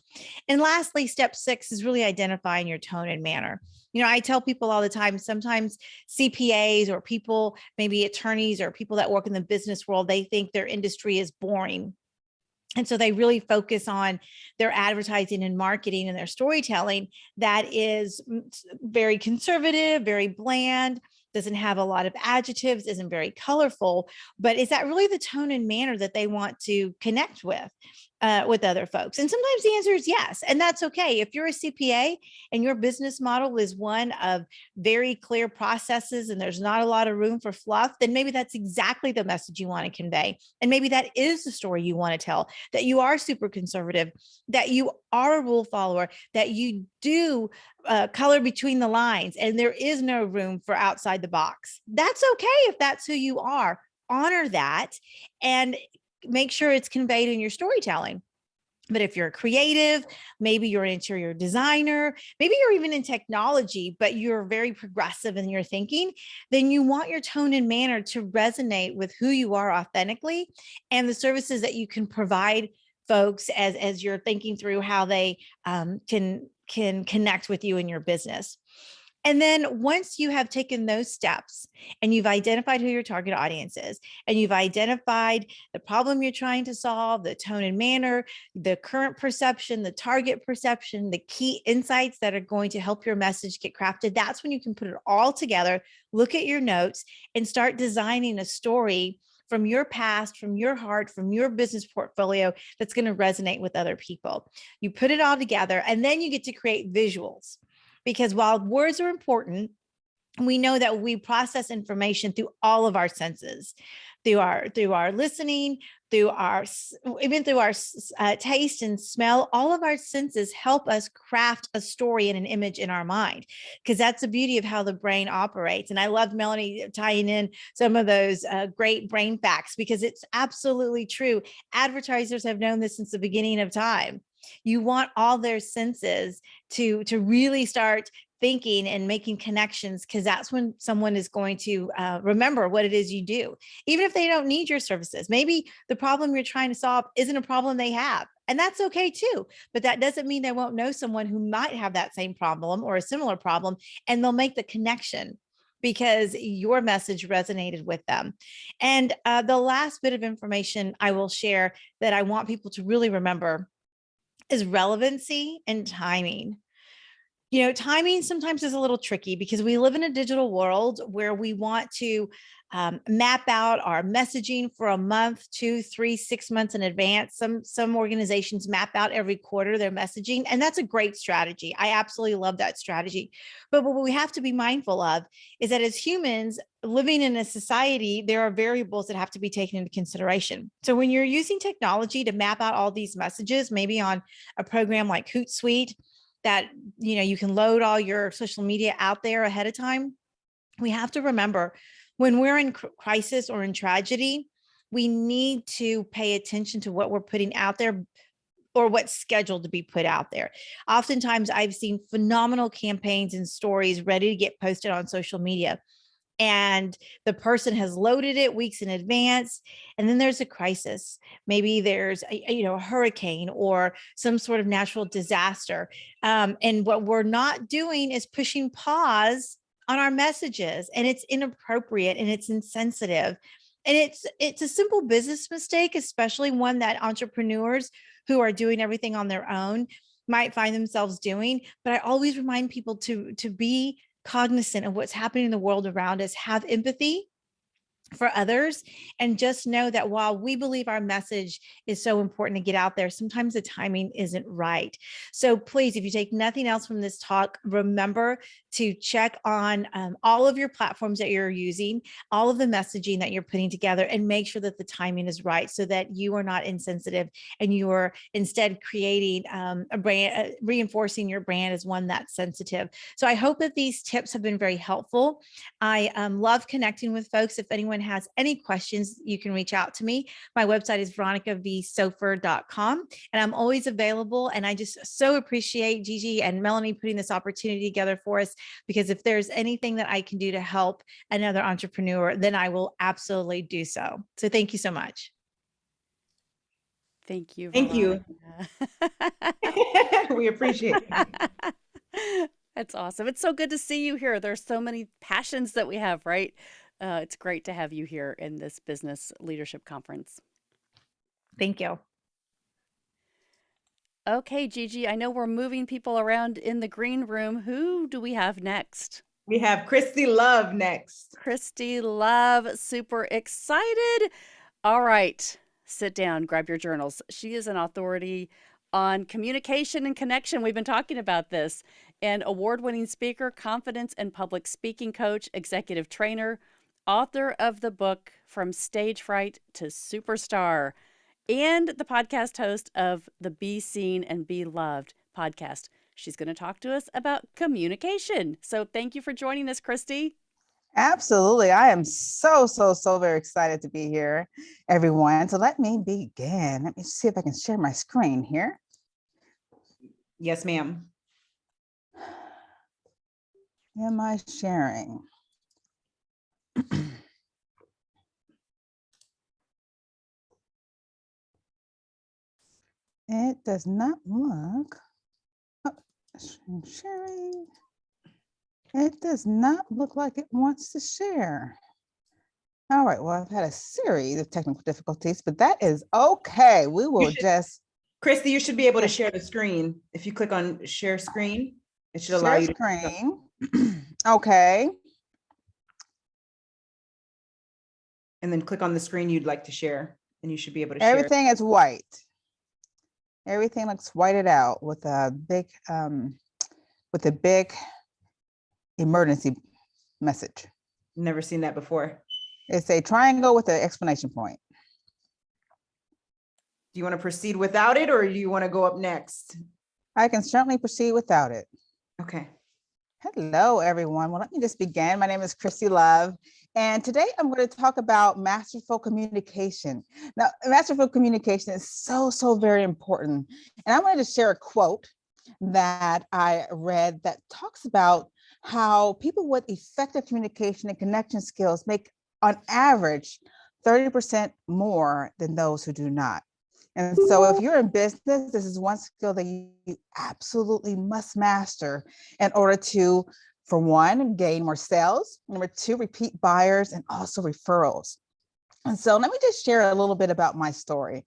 And lastly, step 6 is really identifying your tone and manner. You know, I tell people all the time, sometimes CPAs or people, maybe attorneys or people that work in the business world, they think their industry is boring. And so they really focus on their advertising and marketing and their storytelling that is very conservative, very bland, doesn't have a lot of adjectives, isn't very colorful. But is that really the tone and manner that they want to connect with other folks? And sometimes the answer is yes. And that's okay. If you're a CPA and your business model is one of very clear processes and there's not a lot of room for fluff, then maybe that's exactly the message you want to convey. And maybe that is the story you want to tell, that you are super conservative, that you are a rule follower, that you do color between the lines, and there is no room for outside the box. That's okay if that's who you are. Honor that and make sure it's conveyed in your storytelling. But if you're a creative, maybe you're an interior designer, maybe you're even in technology, but you're very progressive in your thinking, then you want your tone and manner to resonate with who you are authentically and the services that you can provide folks as you're thinking through how they can connect with you in your business. And then once you have taken those steps and you've identified who your target audience is, and you've identified the problem you're trying to solve, the tone and manner, the current perception, the target perception, the key insights that are going to help your message get crafted, that's when you can put it all together, look at your notes, and start designing a story from your past, from your heart, from your business portfolio that's going to resonate with other people. You put it all together, and then you get to create visuals. Because while words are important, we know that we process information through all of our senses, through our listening, through our taste and smell. All of our senses help us craft a story and an image in our mind, because that's the beauty of how the brain operates. And I love Melanie tying in some of those great brain facts, because it's absolutely true. Advertisers have known this since the beginning of time. You want all their senses to really start thinking and making connections, because that's when someone is going to remember what it is you do, even if they don't need your services. Maybe the problem you're trying to solve isn't a problem they have, and that's okay too. But that doesn't mean they won't know someone who might have that same problem or a similar problem, and they'll make the connection because your message resonated with them. And the last bit of information I will share that I want people to really remember is relevancy and timing. You know, timing sometimes is a little tricky because we live in a digital world where we want to map out our messaging for a month, 2, 3, 6 months in advance. Some organizations map out every quarter their messaging, and that's a great strategy. I absolutely love that strategy. But what we have to be mindful of is that as humans living in a society, there are variables that have to be taken into consideration. So when you're using technology to map out all these messages, maybe on a program like Hootsuite, that you can load all your social media out there ahead of time, we have to remember when we're in crisis or in tragedy, we need to pay attention to what we're putting out there or what's scheduled to be put out there. Oftentimes I've seen phenomenal campaigns and stories ready to get posted on social media, and the person has loaded it weeks in advance, and then there's a crisis. Maybe there's a hurricane or some sort of natural disaster, and what we're not doing is pushing pause on our messages, and it's inappropriate and it's insensitive, and it's a simple business mistake, especially one that entrepreneurs who are doing everything on their own might find themselves doing. But I always remind people to be cognizant of what's happening in the world around us, have empathy for others, and just know that while we believe our message is so important to get out there, sometimes the timing isn't right. So please, if you take nothing else from this talk, remember to check on all of your platforms that you're using, all of the messaging that you're putting together, and make sure that the timing is right so that you are not insensitive and you are instead creating a brand, reinforcing your brand as one that's sensitive. So I hope that these tips have been very helpful. I love connecting with folks. If anyone has any questions, you can reach out to me. My website is veronicavsofer.com, and I'm always available. And I just so appreciate Gigi and Melanie putting this opportunity together for us, because if there's anything that I can do to help another entrepreneur, then I will absolutely do so. So thank you so much. Thank you, Thank you. Veronica. We appreciate it. That's awesome. It's so good to see you here. There's so many passions that we have, right? It's great to have you here in this business leadership conference. Thank you. Okay, Gigi, I know we're moving people around in the green room. Who do we have next? We have Christy Love next. Christy Love, super excited. All right, sit down, grab your journals. She is an authority on communication and connection. We've been talking about this. An award-winning speaker, confidence and public speaking coach, executive trainer, author of the book From Stage Fright to Superstar, and the podcast host of the Be Seen and Be Loved podcast. She's going to talk to us about communication. So thank you for joining us, Christy. Absolutely. I am so very excited to be here, everyone. So let me begin. Let me see if I can share my screen here. Yes, ma'am. Am I sharing? It does not look, sharing. It does not look like it wants to share. All right, well, I've had a series of technical difficulties, but that is okay. We will just. Christy, you should be able to share the screen. If you click on share screen, it should allow Share you to. screen. Okay. And then click on the screen you'd like to share, and you should be able to share. Everything is white. Everything looks whited out with a big emergency message. Never seen that before. It's a triangle with an exclamation point. Do you want to proceed without it, or do you want to go up next? I can certainly proceed without it. Okay. Hello, everyone. Well, let me just begin. My name is Christy Love, and today I'm going to talk about masterful communication. Now, masterful communication is so very important. And I wanted to share a quote that I read that talks about how people with effective communication and connection skills make, on average, 30% more than those who do not. And so if you're in business, this is one skill that you absolutely must master in order to, for one, gain more sales, number two, repeat buyers, and also referrals. And so let me just share a little bit about my story.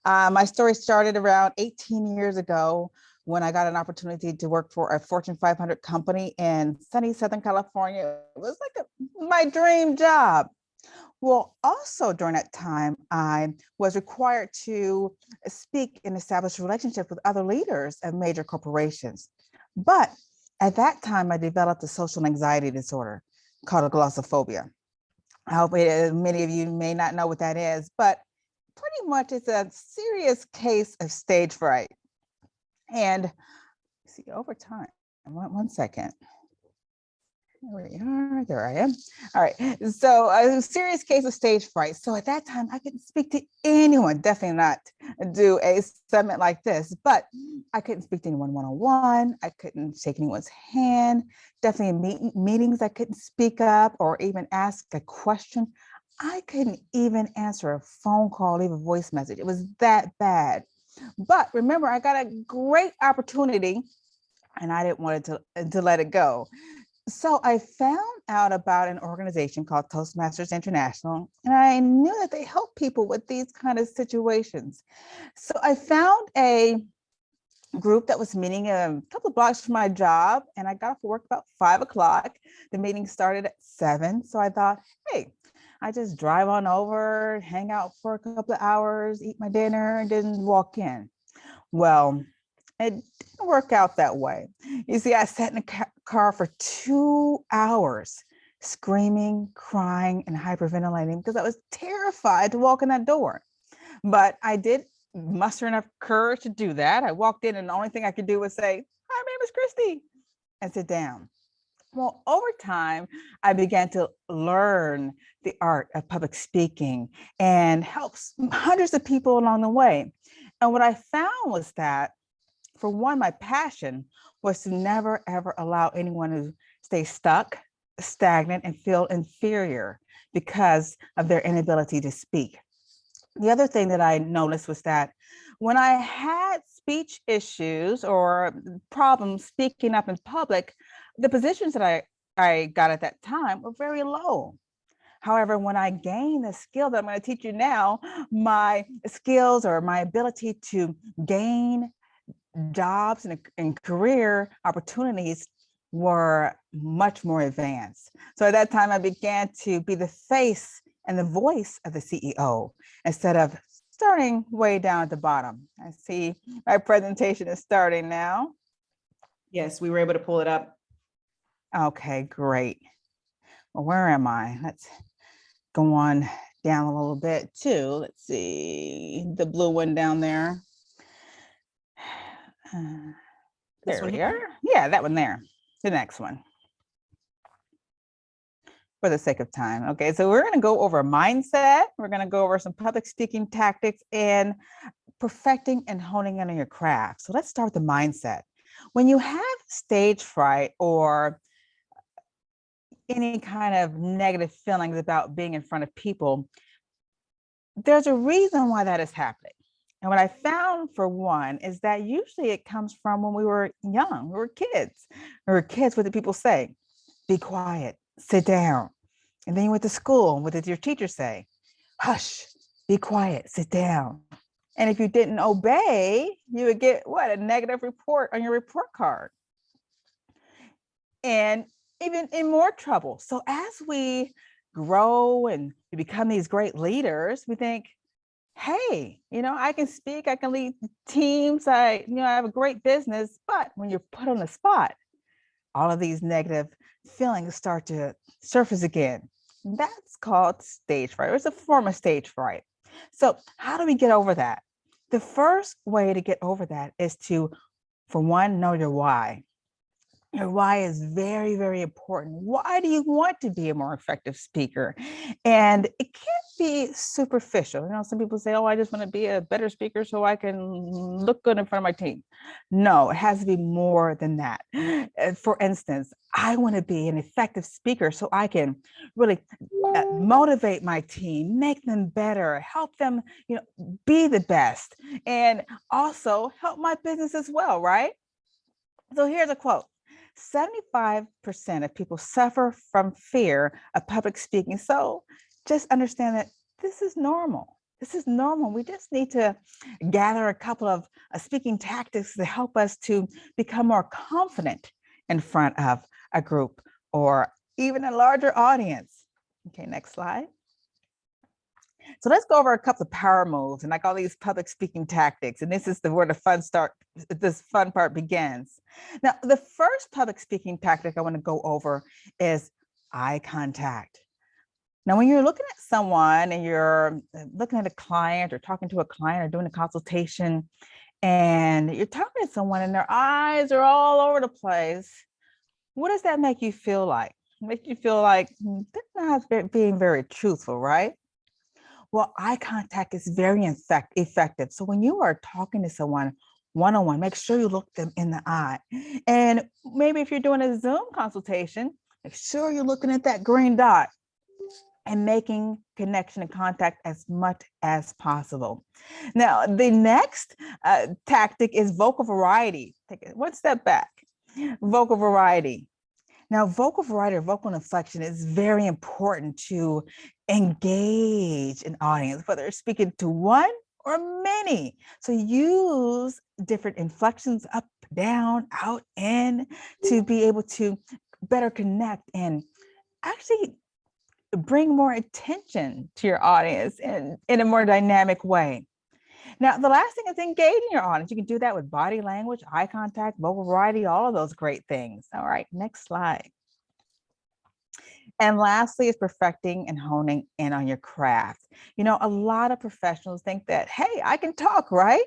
My story started around 18 years ago when I got an opportunity to work for a Fortune 500 company in sunny Southern California. It was like my dream job. Well, also during that time, I was required to speak and establish relationships with other leaders of major corporations. But at that time, I developed a social anxiety disorder called glossophobia. I hope many of you may not know what that is, but pretty much it's a serious case of stage fright. And see, over time, one second. There we are, there I am. All right, so a serious case of stage fright. So at that time, I couldn't speak to anyone, definitely not do a summit like this, but I couldn't speak to anyone one-on-one. I couldn't shake anyone's hand, definitely in meetings, I couldn't speak up or even ask a question. I couldn't even answer a phone call, leave a voice message. It was that bad. But remember, I got a great opportunity and I didn't want it to let it go. So I found out about an organization called Toastmasters International, and I knew that they help people with these kind of situations. So I found a group that was meeting a couple of blocks from my job, and I got off work about 5 o'clock. The meeting started at 7. So I thought, hey, I just drive on over, hang out for a couple of hours, eat my dinner, and then walk in. Well, it didn't work out that way. You see, I sat in the car for 2 hours, screaming, crying, and hyperventilating because I was terrified to walk in that door. But I did muster enough courage to do that. I walked in, and the only thing I could do was say, "Hi, my name is Christy," and sit down. Well, over time, I began to learn the art of public speaking and helps hundreds of people along the way. And what I found was that, for one, my passion was to never, ever allow anyone to stay stuck, stagnant, and feel inferior because of their inability to speak. The other thing that I noticed was that when I had speech issues or problems speaking up in public, the positions that I got at that time were very low. However, when I gained the skill that I'm going to teach you now, my skills or my ability to gain jobs and career opportunities were much more advanced. So at that time, I began to be the face and the voice of the CEO instead of starting way down at the bottom. I see my presentation is starting now. Yes, we were able to pull it up. Okay, great. Well, where am I? Let's go on down a little bit too. Let's see the blue one down there. There we are. Yeah, that one there. The next one. For the sake of time. Okay, so we're going to go over mindset. We're going to go over some public speaking tactics and perfecting and honing in on your craft. So let's start with the mindset. When you have stage fright or any kind of negative feelings about being in front of people, there's a reason why that is happening. And what I found, for one, is that usually it comes from when we were young, we were kids. We were kids, what did people say? Be quiet, sit down. And then you went to school, what did your teacher say? Hush, be quiet, sit down. And if you didn't obey, you would get what? A negative report on your report card. And even in more trouble. So as we grow and we become these great leaders, we think, hey, I can speak, I can lead teams, I have a great business. But when you're put on the spot, all of these negative feelings start to surface again. That's called stage fright. It's a form of stage fright. So how do we get over that? The first way to get over that is to, for one, know your why. Your why is very, very important. Why do you want to be a more effective speaker? And it can't be superficial. Some people say, oh, I just want to be a better speaker so I can look good in front of my team. No, it has to be more than that. For instance, I want to be an effective speaker so I can really motivate my team, make them better, help them, be the best, and also help my business as well, right? So here's a quote. 75% of people suffer from fear of public speaking. So just understand that this is normal. This is normal. We just need to gather a couple of speaking tactics to help us to become more confident in front of a group or even a larger audience. Okay, next slide. So let's go over a couple of power moves and like all these public speaking tactics. And this is where this fun part begins. Now, the first public speaking tactic I want to go over is eye contact. Now, when you're looking at someone and you're looking at a client or talking to a client or doing a consultation, and you're talking to someone and their eyes are all over the place, what does that make you feel like? It makes you feel like they're not being very truthful, right? Well, eye contact is very effective. So when you are talking to someone one-on-one, make sure you look them in the eye. And maybe if you're doing a Zoom consultation, make sure you're looking at that green dot and making connection and contact as much as possible. Now, the next tactic is vocal variety. Take it one step back. Vocal variety. Now, vocal variety or vocal inflection is very important to engage an audience, whether it's speaking to one or many. So use different inflections, up, down, out, in, to be able to better connect and actually bring more attention to your audience in a more dynamic way. Now, the last thing is engaging your audience. You can do that with body language, eye contact, vocal variety, all of those great things. All right, next slide. And lastly is perfecting and honing in on your craft. You know, a lot of professionals think that, hey, I can talk, right?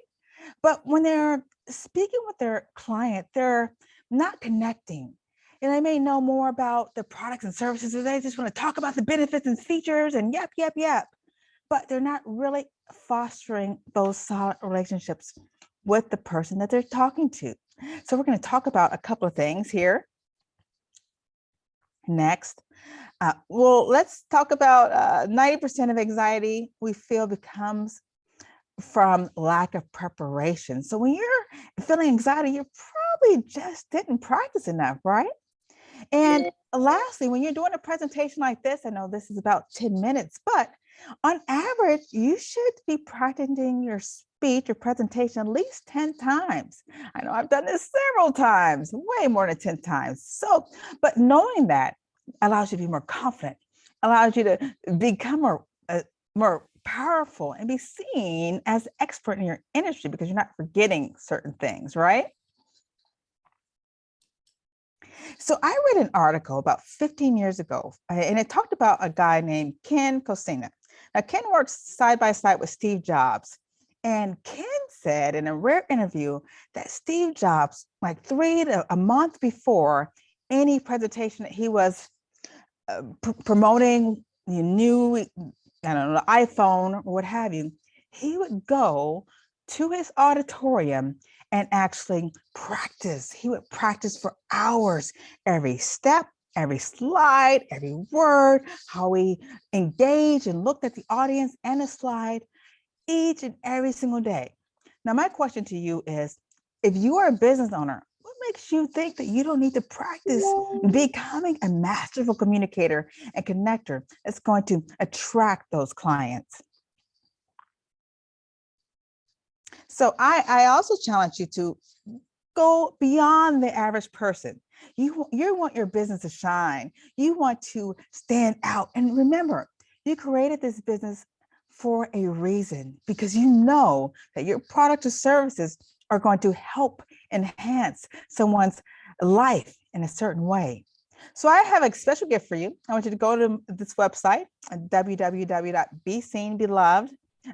But when they're speaking with their client, they're not connecting. And they may know more about the products and services, or they just want to talk about the benefits and features and yep, yep, yep. But they're not really fostering those solid relationships with the person that they're talking to. So we're going to talk about a couple of things here. Next. Well, let's talk about 90% of anxiety we feel becomes from lack of preparation. So when you're feeling anxiety, you probably just didn't practice enough, right? And lastly, when you're doing a presentation like this, I know this is about 10 minutes, but on average, you should be practicing your speech or presentation at least 10 times. I know I've done this several times, way more than 10 times. So, but knowing that allows you to be more confident, allows you to become more powerful and be seen as expert in your industry because you're not forgetting certain things, right? So I read an article about 15 years ago, and it talked about a guy named Ken Cosina. Now, Ken works side by side with Steve Jobs. And Ken said in a rare interview that Steve Jobs, like a month before any presentation that he was promoting the new, I don't know, the iPhone or what have you, he would go to his auditorium and actually practice. He would practice for hours, every step, every slide, every word, how he engaged and looked at the audience and the slide each and every single day. Now, my question to you is, if you are a business owner, what makes you think that you don't need to practice becoming a masterful communicator and connector that's going to attract those clients? So I also challenge you to go beyond the average person. You want your business to shine. You want to stand out. And remember, you created this business for a reason, because you know that your product or services are going to help enhance someone's life in a certain way. So I have a special gift for you. I want you to go to this website, www.beseenbeloved.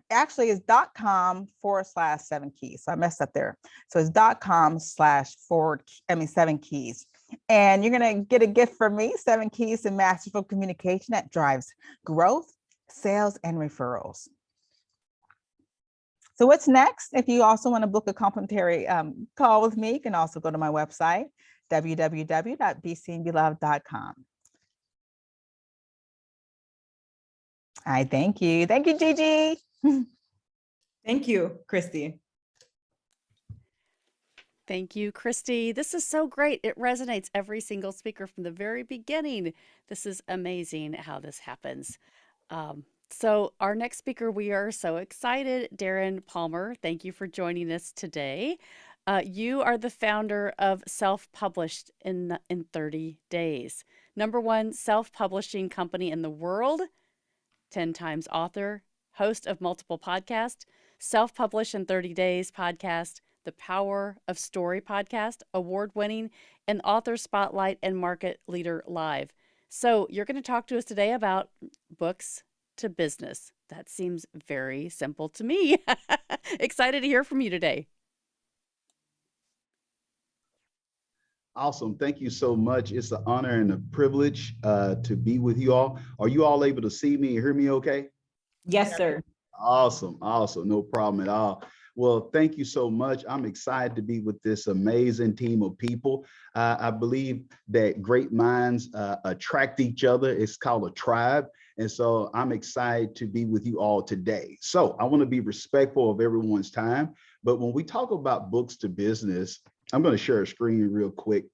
Actually, it's .com/7 keys. So I messed up there. So it's .com/7 keys. And you're going to get a gift from me, 7 keys to masterful communication that drives growth, sales, and referrals. So what's next? If you also want to book a complimentary call with me, you can also go to my website, www.beseenbeloved.com. I thank you. Thank you, Gigi. Thank you, Christy. Thank you, Christy. This is so great. It resonates every single speaker from the very beginning. This is amazing how this happens. So our next speaker, we are so excited. Darren Palmer, thank you for joining us today. You are the founder of Self-Published in 30 Days. #1 self-publishing company in the world, 10 times author, host of multiple podcasts, Self-Published in 30 Days podcast, The Power of Story podcast, award-winning, and Author Spotlight and Market Leader Live. So you're going to talk to us today about books to business. That seems very simple to me. Excited to hear from you today. Awesome. Thank you so much. It's an honor and a privilege to be with you all. Are you all able to see me and hear me okay? Yes, sir. Awesome. Awesome. No problem at all. Well, thank you so much. I'm excited to be with this amazing team of people. I believe that great minds attract each other. It's called a tribe. And so I'm excited to be with you all today. So I want to be respectful of everyone's time. But when we talk about books to business, I'm going to share a screen real quick.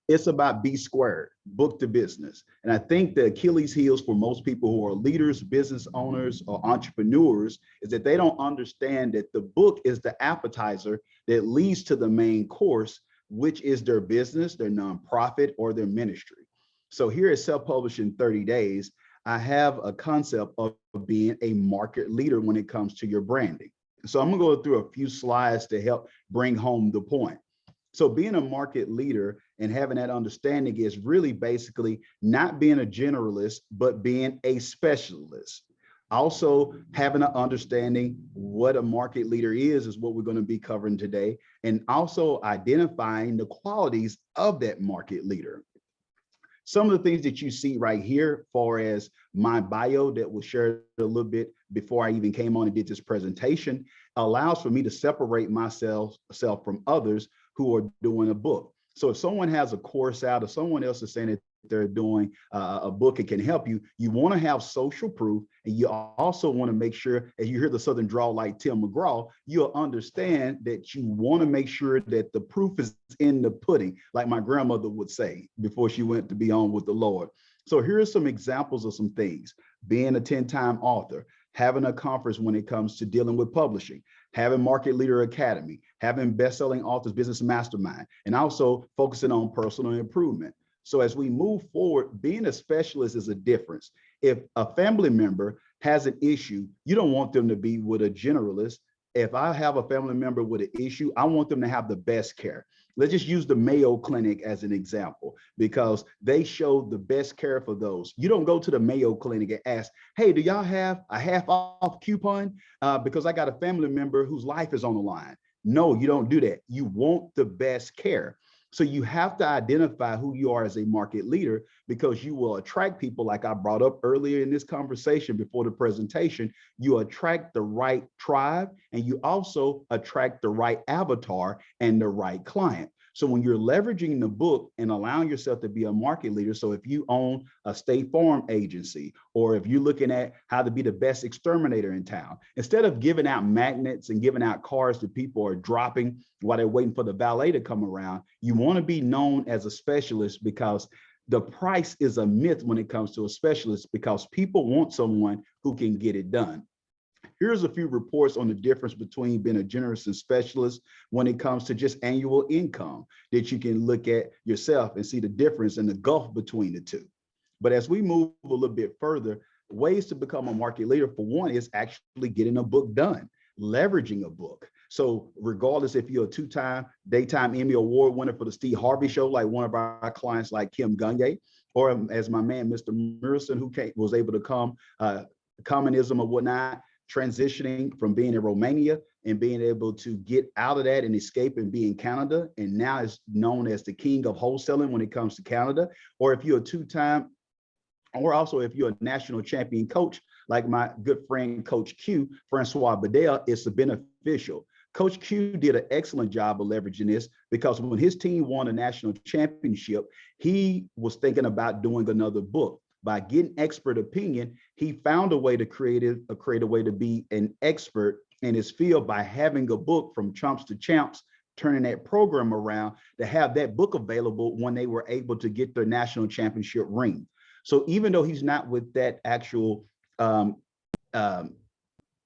It's about B squared, book to business. And I think the Achilles heels for most people who are leaders, business owners, or entrepreneurs is that they don't understand that the book is the appetizer that leads to the main course, which is their business, their nonprofit, or their ministry. So here at Self-Published in 30 Days, I have a concept of being a market leader when it comes to your branding. So I'm gonna go through a few slides to help bring home the point. So being a market leader and having that understanding is really basically not being a generalist, but being a specialist. Also having an understanding what a market leader is what we're going to be covering today. And also identifying the qualities of that market leader. Some of the things that you see right here, far as my bio that was shared a little bit before I even came on and did this presentation, allows for me to separate myself from others who are doing a book. So if someone has a course out, or someone else is saying that they're doing a book, it can help you. You want to have social proof, and you also want to make sure, as you hear the Southern drawl like Tim McGraw, you'll understand that you want to make sure that the proof is in the pudding, like my grandmother would say before she went to be on with the Lord. So here are some examples of some things: being a 10-time author, having a conference when it comes to dealing with publishing, having Market Leader Academy, having Best-Selling Authors Business Mastermind, and also focusing on personal improvement. So as we move forward, being a specialist is a difference. If a family member has an issue, you don't want them to be with a generalist. If I have a family member with an issue, I want them to have the best care. Let's just use the Mayo Clinic as an example, because they show the best care for those. You don't go to the Mayo Clinic and ask, hey, do y'all have a half off coupon? Because I got a family member whose life is on the line. No, you don't do that. You want the best care. So you have to identify who you are as a market leader, because you will attract people, like I brought up earlier in this conversation before the presentation. You attract the right tribe, and you also attract the right avatar and the right client. So when you're leveraging the book and allowing yourself to be a market leader, so if you own a State Farm agency, or if you're looking at how to be the best exterminator in town, instead of giving out magnets and giving out cars that people are dropping while they're waiting for the valet to come around, you want to be known as a specialist, because the price is a myth when it comes to a specialist, because people want someone who can get it done. Here's a few reports on the difference between being a generalist and specialist when it comes to just annual income, that you can look at yourself and see the difference and the gulf between the two. But as we move a little bit further, ways to become a market leader, for one, is actually getting a book done, leveraging a book. So regardless if you're a 2-time Daytime Emmy Award winner for the Steve Harvey Show, like one of our clients like Kim Gagne, or as my man, Mr. Murison, who was able to come, communism or whatnot, transitioning from being in Romania and being able to get out of that and escape and be in Canada, and now is known as the king of wholesaling when it comes to Canada. Or if you're a 2-time, or also if you're a national champion coach, like my good friend, Coach Q, Francois Bedell, it's beneficial. Coach Q did an excellent job of leveraging this, because when his team won a national championship, he was thinking about doing another book. By getting expert opinion, he found a way to create a way to be an expert in his field by having a book from chumps to champs, turning that program around to have that book available when they were able to get their national championship ring. So even though he's not with that actual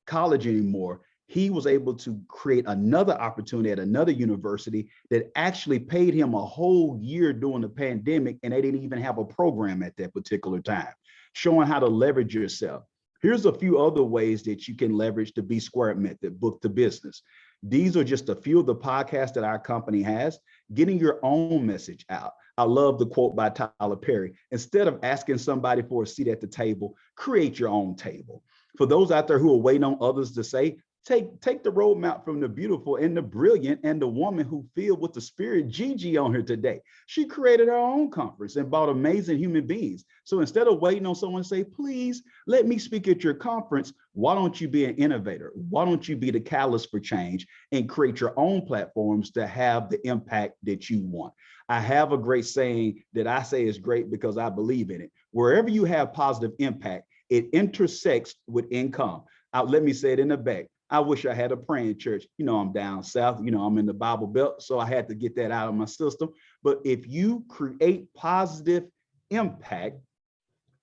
college anymore, he was able to create another opportunity at another university that actually paid him a whole year during the pandemic, and they didn't even have a program at that particular time, showing how to leverage yourself. Here's a few other ways that you can leverage the B Squared method, book to business. These are just a few of the podcasts that our company has. Getting your own message out. I love the quote by Tyler Perry: instead of asking somebody for a seat at the table, create your own table. For those out there who are waiting on others to say, take the roadmap from the beautiful and the brilliant and the woman who filled with the spirit, Gigi, on her today. She created her own conference and brought amazing human beings. So instead of waiting on someone to say, please let me speak at your conference, why don't you be an innovator? Why don't you be the catalyst for change and create your own platforms to have the impact that you want? I have a great saying that I say is great because I believe in it. Wherever you have positive impact, it intersects with income. Let me say it in the back. I wish I had a praying church. I'm down south, I'm in the Bible Belt, so I had to get that out of my system. But if you create positive impact,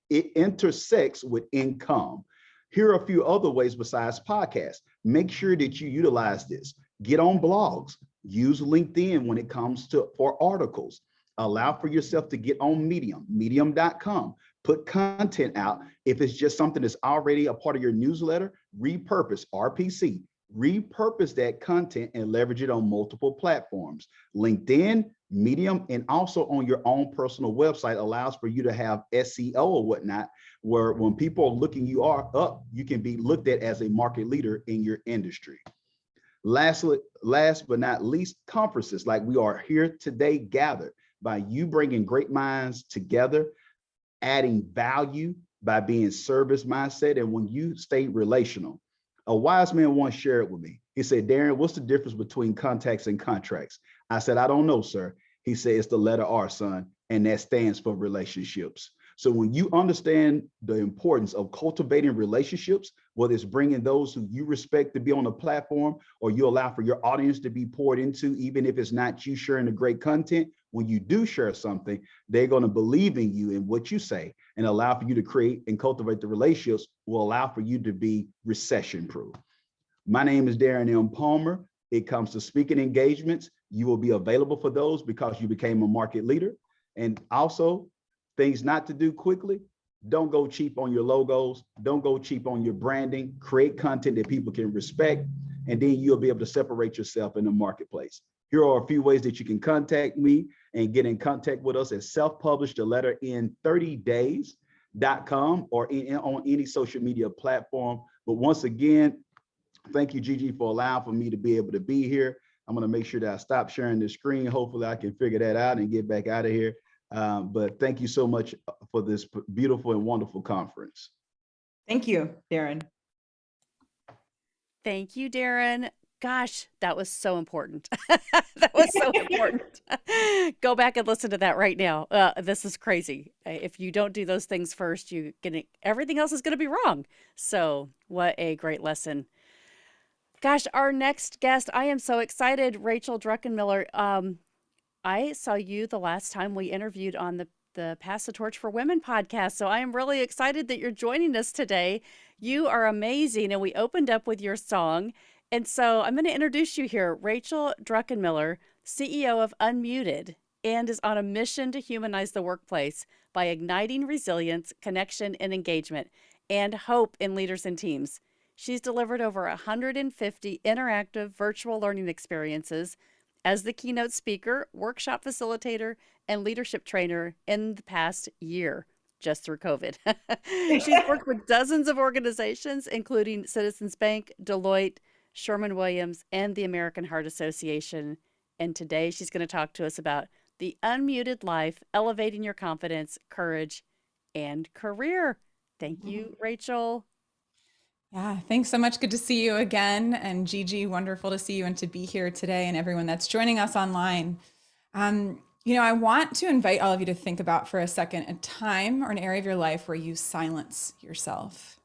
it intersects with income. Here are a few other ways besides podcasts. Make sure that you utilize this. Get on blogs. Use LinkedIn when it comes to for articles. Allow for yourself to get on Medium, medium.com. Put content out. If it's just something that's already a part of your newsletter, repurpose, RPC. Repurpose that content and leverage it on multiple platforms. LinkedIn, Medium, and also on your own personal website allows for you to have SEO or whatnot, where when people are looking you up, you can be looked at as a market leader in your industry. Last but not least, conferences like we are here today gathered by you bringing great minds together, adding value by being service mindset. And when you stay relational, a wise man once shared with me. He said, Darren, what's the difference between contacts and contracts? I said, I don't know, sir. He said, it's the letter R, son, and that stands for relationships. So when you understand the importance of cultivating relationships, whether it's bringing those who you respect to be on the platform, or you allow for your audience to be poured into, even if it's not you sharing the great content, when you do share something, they're going to believe in you and what you say, and allow for you to create and cultivate the relationships will allow for you to be recession proof. My name is Darren M. Palmer. It comes to speaking engagements. You will be available for those because you became a market leader. And also, things not to do quickly. Don't go cheap on your logos. Don't go cheap on your branding. Create content that people can respect, and then you'll be able to separate yourself in the marketplace. Here are a few ways that you can contact me and get in contact with us at self-publish the letter in 30days.com or on any social media platform. But once again, thank you, Gigi, for allowing for me to be able to be here. I'm going to make sure that I stop sharing the screen. Hopefully I can figure that out and get back out of here. But thank you so much for this beautiful and wonderful conference. Thank you, Darren. Thank you, Darren. Gosh, that was so important. That was so important. Go back and listen to that right now. This is crazy. If you don't do those things first, everything else is going to be wrong. So what a great lesson. Gosh, our next guest, I am so excited. Rachel Druckenmiller. I saw you the last time we interviewed on the Pass the Torch for Women podcast. So I am really excited that you're joining us today. You are amazing. And we opened up with your song. And so I'm going to introduce you here. Rachel Druckenmiller, CEO of Unmuted, and is on a mission to humanize the workplace by igniting resilience, connection, and engagement, and hope in leaders and teams. She's delivered over 150 interactive virtual learning experiences as the keynote speaker, workshop facilitator, and leadership trainer in the past year, just through COVID. She's worked with dozens of organizations, including Citizens Bank, Deloitte, Sherwin-Williams, and the American Heart Association. And today she's going to talk to us about the unmuted life, elevating your confidence, courage, and career. Thank you, Rachel. Yeah, thanks so much. Good to see you again. And Gigi, wonderful to see you and to be here today, and everyone that's joining us online. I want to invite all of you to think about for a second a time or an area of your life where you silence yourself.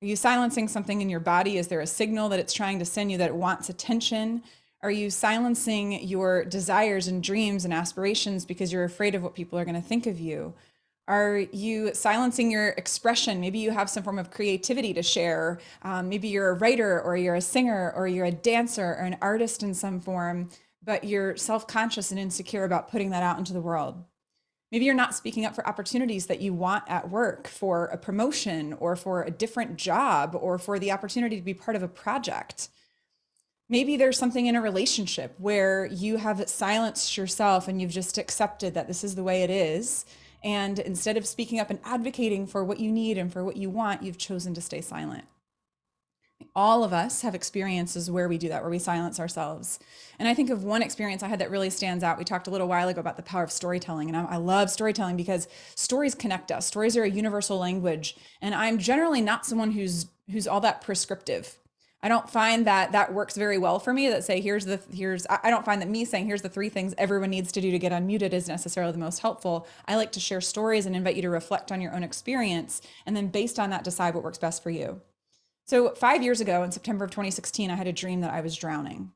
Are you silencing something in your body? Is there a signal that it's trying to send you that it wants attention? Are you silencing your desires and dreams and aspirations because you're afraid of what people are going to think of you? Are you silencing your expression? Maybe you have some form of creativity to share. Maybe you're a writer, or you're a singer, or you're a dancer, or an artist in some form, but you're self-conscious and insecure about putting that out into the world. Maybe you're not speaking up for opportunities that you want at work, for a promotion, or for a different job, or for the opportunity to be part of a project. Maybe there's something in a relationship where you have silenced yourself and you've just accepted that this is the way it is. And instead of speaking up and advocating for what you need and for what you want, you've chosen to stay silent. All of us have experiences where we do that, where we silence ourselves. And I think of one experience I had that really stands out. We talked a little while ago about the power of storytelling, and I love storytelling because stories connect us. Stories are a universal language, and I'm generally not someone who's all that prescriptive. I don't find that works very well for me, that say, I don't find that me saying, here's the 3 things everyone needs to do to get unmuted is necessarily the most helpful. I like to share stories and invite you to reflect on your own experience, and then based on that, decide what works best for you. So 5 years ago, in September of 2016, I had a dream that I was drowning.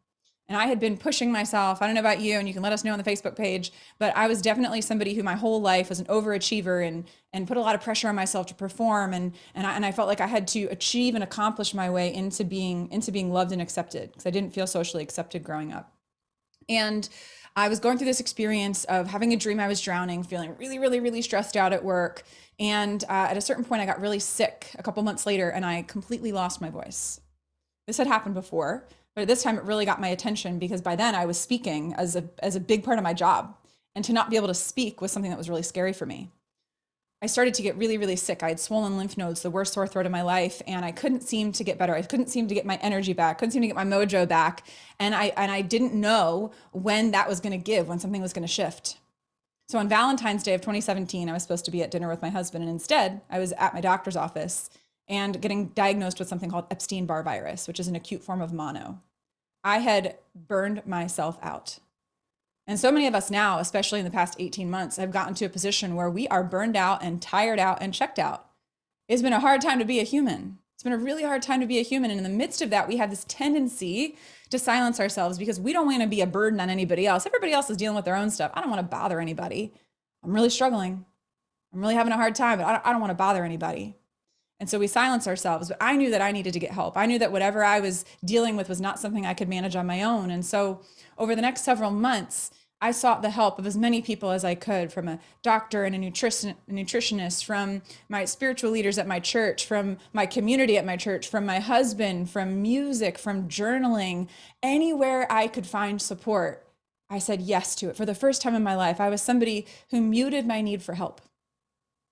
And I had been pushing myself. I don't know about you, and you can let us know on the Facebook page, but I was definitely somebody who my whole life was an overachiever and put a lot of pressure on myself to perform. And I felt like I had to achieve and accomplish my way into being loved and accepted, because I didn't feel socially accepted growing up. And I was going through this experience of having a dream I was drowning, feeling really, really, really stressed out at work. And at a certain point, I got really sick a couple months later, and I completely lost my voice. This had happened before, but this time it really got my attention, because by then I was speaking as a big part of my job. And to not be able to speak was something that was really scary for me. I started to get really, really sick. I had swollen lymph nodes, the worst sore throat of my life, and I couldn't seem to get better. I couldn't seem to get my energy back, couldn't seem to get my mojo back. And I didn't know when that was going to give, when something was going to shift. So on Valentine's Day of 2017, I was supposed to be at dinner with my husband, and instead I was at my doctor's office and getting diagnosed with something called Epstein-Barr virus, which is an acute form of mono. I had burned myself out. And so many of us now, especially in the past 18 months, have gotten to a position where we are burned out and tired out and checked out. It's been a hard time to be a human. It's been a really hard time to be a human. And in the midst of that, we have this tendency to silence ourselves because we don't want to be a burden on anybody else. Everybody else is dealing with their own stuff. I don't want to bother anybody. I'm really struggling. I'm really having a hard time, but I don't want to bother anybody. And so we silence ourselves. But I knew that I needed to get help. I knew that whatever I was dealing with was not something I could manage on my own. And so over the next several months, I sought the help of as many people as I could, from a doctor and a nutritionist, from my spiritual leaders at my church, from my community at my church, from my husband, from music, from journaling, anywhere I could find support. I said yes to it. For the first time in my life, I was somebody who muted my need for help.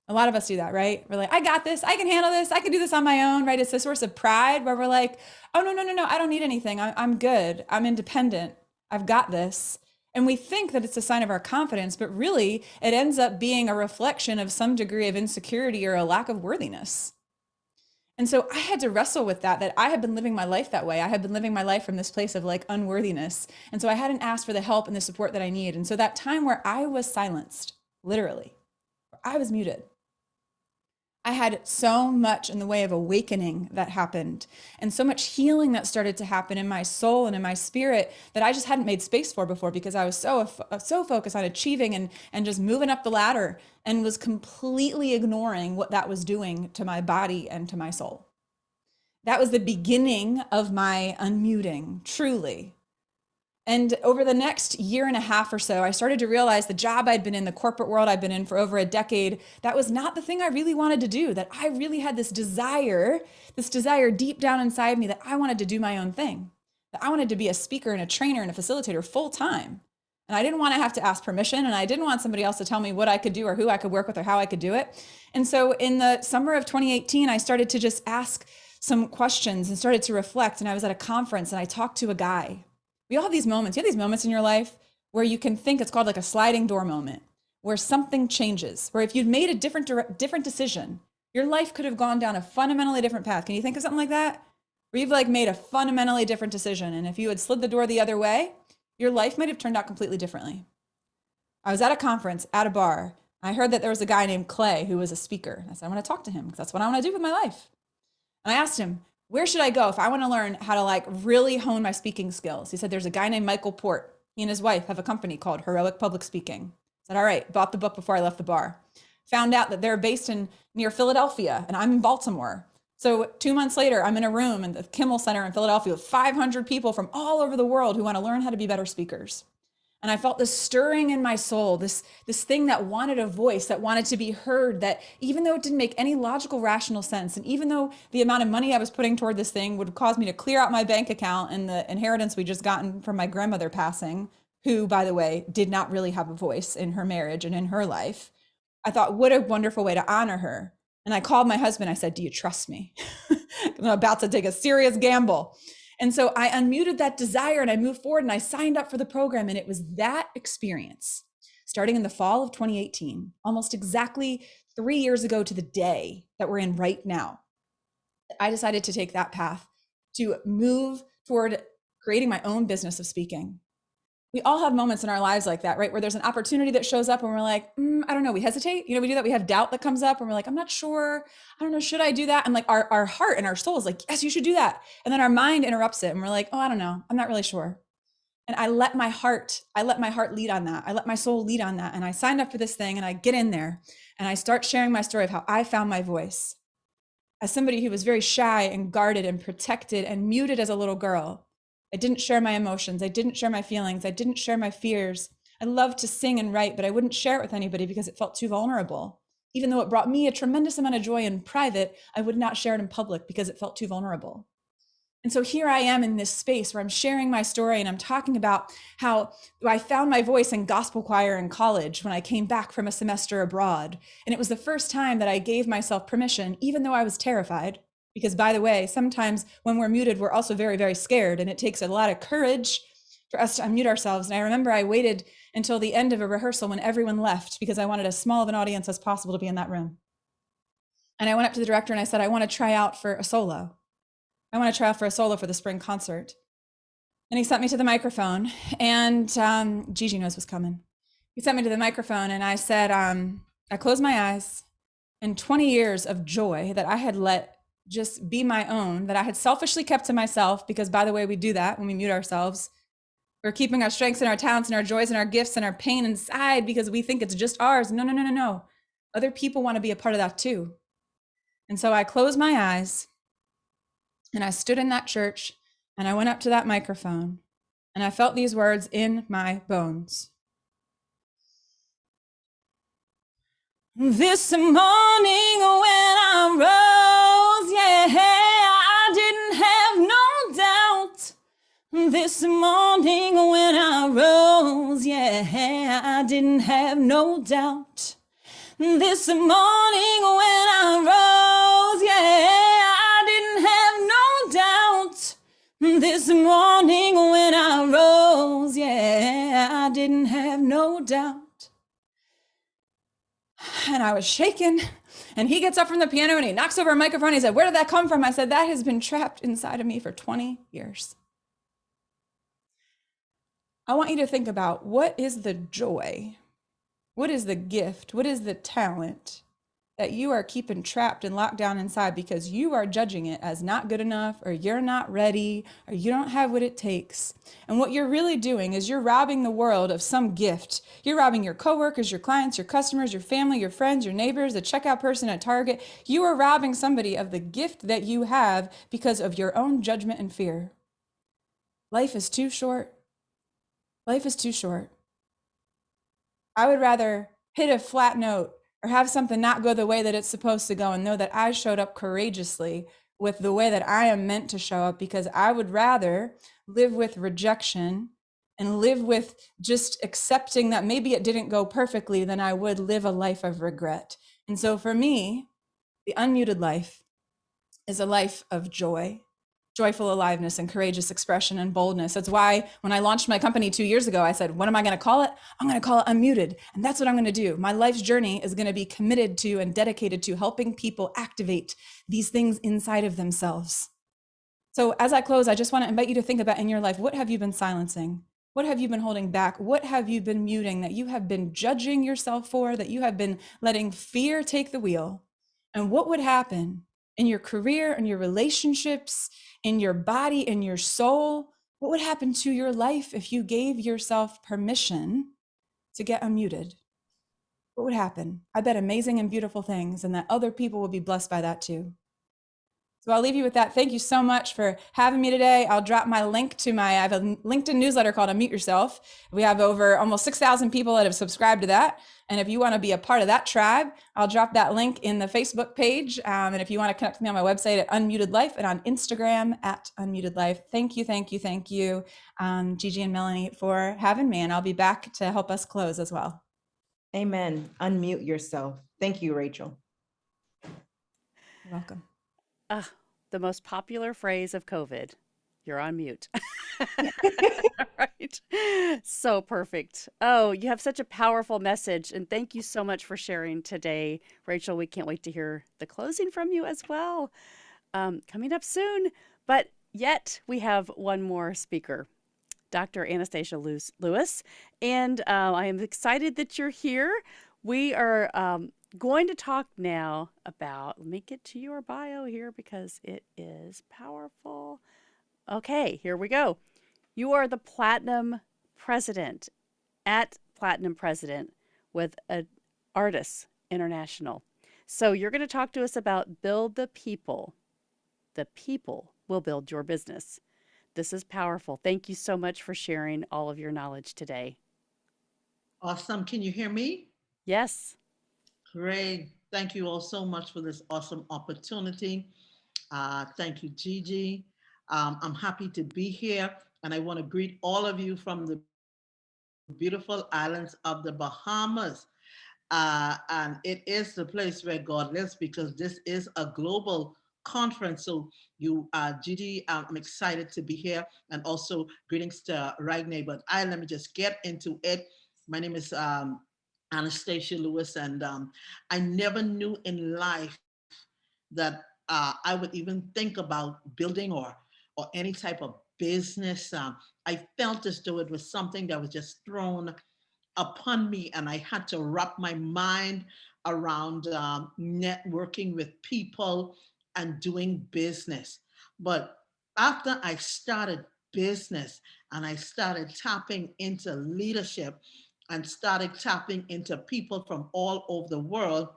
A lot of us do that, right? We're like, I got this, I can handle this, I can do this on my own, right? It's a source of pride where we're like, oh, no, I don't need anything. I'm good, I'm independent, I've got this. And we think that it's a sign of our confidence, but really it ends up being a reflection of some degree of insecurity or a lack of worthiness. And so I had to wrestle with that I had been living my life that way. I had been living my life from this place of like unworthiness. And so I hadn't asked for the help and the support that I need. And so that time where I was silenced, literally, where I was muted, I had so much in the way of awakening that happened, and so much healing that started to happen in my soul and in my spirit that I just hadn't made space for before, because I was so focused on achieving and just moving up the ladder, and was completely ignoring what that was doing to my body and to my soul. That was the beginning of my unmuting, truly. And over the next year and a half or so, I started to realize the job I'd been in, the corporate world I'd been in for over a decade, that was not the thing I really wanted to do, that I really had this desire deep down inside me that I wanted to do my own thing, that I wanted to be a speaker and a trainer and a facilitator full time. And I didn't want to have to ask permission, and I didn't want somebody else to tell me what I could do or who I could work with or how I could do it. And so in the summer of 2018, I started to just ask some questions and started to reflect. And I was at a conference and I talked to a guy. We all have these moments. You have these moments in your life where you can think, it's called like a sliding door moment, where something changes, where if you'd made a different decision, your life could have gone down a fundamentally different path. Can you think of something like that? Where you've like made a fundamentally different decision, and if you had slid the door the other way, your life might have turned out completely differently. I was at a conference at a bar. I heard that there was a guy named Clay who was a speaker. I said, I want to talk to him because that's what I want to do with my life. And I asked him, where should I go if I want to learn how to like really hone my speaking skills? He said, there's a guy named Michael Port. He and his wife have a company called Heroic Public Speaking. I said, all right, bought the book before I left the bar. Found out that they're based near Philadelphia, and I'm in Baltimore. So 2 months later, I'm in a room in the Kimmel Center in Philadelphia with 500 people from all over the world who want to learn how to be better speakers. And I felt this stirring in my soul, this thing that wanted a voice, that wanted to be heard, that even though it didn't make any logical, rational sense, and even though the amount of money I was putting toward this thing would cause me to clear out my bank account and the inheritance we just gotten from my grandmother passing, who, by the way, did not really have a voice in her marriage and in her life, I thought, what a wonderful way to honor her. And I called my husband. I said, do you trust me? I'm about to take a serious gamble. And so I unmuted that desire and I moved forward and I signed up for the program. And it was that experience, starting in the fall of 2018, almost exactly 3 years ago to the day that we're in right now, I decided to take that path to move toward creating my own business of speaking. we all have moments in our lives like that, right? Where there's an opportunity that shows up and we're like, I don't know, we hesitate. We do that. We have doubt that comes up and we're like, I'm not sure. I don't know, should I do that? And like our heart and our soul is like, yes, you should do that. And then our mind interrupts it and we're like, oh, I don't know. I'm not really sure. And I let my heart lead on that. I let my soul lead on that. And I signed up for this thing and I get in there and I start sharing my story of how I found my voice. As somebody who was very shy and guarded and protected and muted as a little girl, I didn't share my emotions. I didn't share my feelings. I didn't share my fears. I loved to sing and write, but I wouldn't share it with anybody because it felt too vulnerable. Even though it brought me a tremendous amount of joy in private, I would not share it in public because it felt too vulnerable. And so here I am in this space where I'm sharing my story and I'm talking about how I found my voice in gospel choir in college when I came back from a semester abroad. And it was the first time that I gave myself permission, even though I was terrified. Because by the way, sometimes when we're muted, we're also very, very scared. And it takes a lot of courage for us to unmute ourselves. And I remember I waited until the end of a rehearsal when everyone left because I wanted as small of an audience as possible to be in that room. And I went up to the director and I said, I want to try out for a solo. I want to try out for a solo for the spring concert. And he sent me to the microphone and Gigi knows what's coming. He sent me to the microphone and I said, I closed my eyes and 20 years of joy that I had let just be my own, that I had selfishly kept to myself, because by the way, we do that when we mute ourselves. We're keeping our strengths and our talents and our joys and our gifts and our pain inside because we think it's just ours. No. Other people want to be a part of that too. And so I closed my eyes and I stood in that church and I went up to that microphone and I felt these words in my bones. This morning when I rose, yeah, I didn't have no doubt. This morning when I rose, yeah, I didn't have no doubt. This morning when I rose, yeah, I didn't have no doubt. This morning when I rose, yeah, I didn't have no doubt. And I was shaking, and he gets up from the piano and he knocks over a microphone. He said, where did that come from? I said, that has been trapped inside of me for 20 years. I want you to think about, what is the joy? What is the gift? What is the talent that you are keeping trapped and locked down inside because you are judging it as not good enough, or you're not ready, or you don't have what it takes? And what you're really doing is you're robbing the world of some gift. You're robbing your coworkers, your clients, your customers, your family, your friends, your neighbors, the checkout person at Target. You are robbing somebody of the gift that you have because of your own judgment and fear. Life is too short. Life is too short. I would rather hit a flat note or have something not go the way that it's supposed to go and know that I showed up courageously with the way that I am meant to show up, because I would rather live with rejection and live with just accepting that maybe it didn't go perfectly than I would live a life of regret. And so for me, the unmuted life is a life of joy, joyful aliveness and courageous expression and boldness. That's why when I launched my company 2 years ago, I said, what am I going to call it? I'm going to call it Unmuted. And that's what I'm going to do. My life's journey is going to be committed to and dedicated to helping people activate these things inside of themselves. So as I close, I just want to invite you to think about in your life, what have you been silencing? What have you been holding back? What have you been muting that you have been judging yourself for, that you have been letting fear take the wheel? And what would happen in your career and your relationships, in your body, in your soul? What would happen to your life if you gave yourself permission to get unmuted? What would happen? I bet amazing and beautiful things, and that other people will be blessed by that too. So I'll leave you with that. Thank you so much for having me today. I'll drop my link to I have a LinkedIn newsletter called Unmute Yourself. We have over almost 6,000 people that have subscribed to that. And if you want to be a part of that tribe, I'll drop that link in the Facebook page. And if you want to connect with me on my website at Unmuted Life and on Instagram at Unmuted Life. Thank you, Gigi and Melanie, for having me. And I'll be back to help us close as well. Amen. Unmute yourself. Thank you, Rachel. You're welcome. The most popular phrase of COVID, you're on mute. Right? So perfect. Oh, you have such a powerful message. And thank you so much for sharing today, Rachel. We can't wait to hear the closing from you as well. Coming up soon. But yet we have one more speaker. Dr. Anastasia Lewis, and I am excited that you're here. We are going to talk now about, let me get to your bio here because it is powerful. Okay, here we go. You are the Platinum President at Platinum President with Artists International. So you're going to talk to us about build the people. The people will build your business. This is powerful. Thank you so much for sharing all of your knowledge today. Awesome. Can you hear me? Yes. Great. Thank you all so much for this awesome opportunity. Thank you, Gigi. I'm happy to be here, and I want to greet all of you from the beautiful islands of the Bahamas. And it is the place where God lives because this is a global conference. So Gigi, I'm excited to be here, and also greetings to Ragney. But let me just get into it. My name is Anastasia Lewis, and I never knew in life that I would even think about building or any type of business. I felt as though it was something that was just thrown upon me, and I had to wrap my mind around networking with people and doing business. But after I started business and I started tapping into leadership and started tapping into people from all over the world,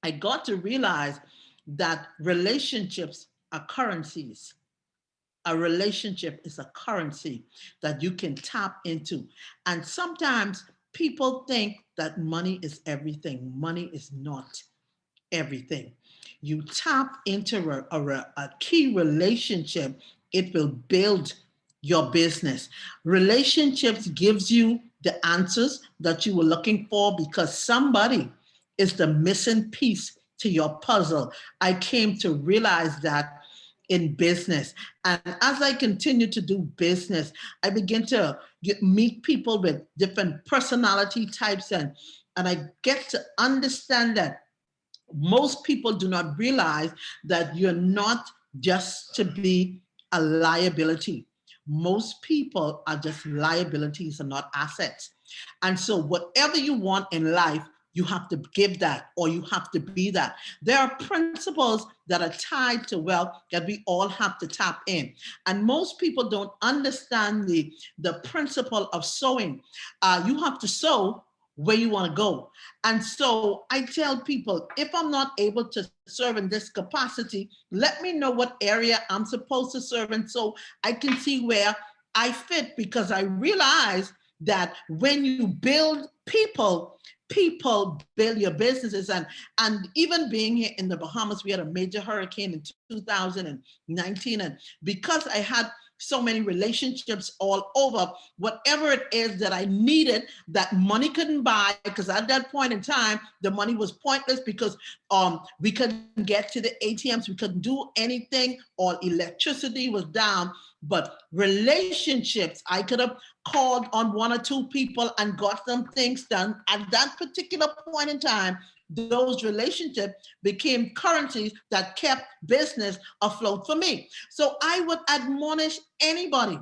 I got to realize that relationships are currencies. A relationship is a currency that you can tap into. And sometimes people think that money is everything. Money is not everything. You tap into a key relationship, it will build your business. Relationships gives you the answers that you were looking for because somebody is the missing piece to your puzzle. I came to realize that in business. And as I continue to do business, I begin to meet people with different personality types, and I get to understand that most people do not realize that you're not just to be a liability. Most people are just liabilities and not assets. And so whatever you want in life, you have to give that, or you have to be that. There are principles that are tied to wealth that we all have to tap in. And most people don't understand the principle of sowing. You have to sow where you want to go. And so I tell people, if I'm not able to serve in this capacity, let me know what area I'm supposed to serve in so I can see where I fit, because I realize that when you build people, people build your businesses. And even being here in the Bahamas, we had a major hurricane in 2019. And because I had so many relationships all over, whatever it is that I needed that money couldn't buy, because at that point in time, the money was pointless because we couldn't get to the ATMs, we couldn't do anything, or electricity was down. But relationships, I could have called on one or two people and got some things done. At that particular point in time, those relationships became currencies that kept business afloat for me. So I would admonish anybody,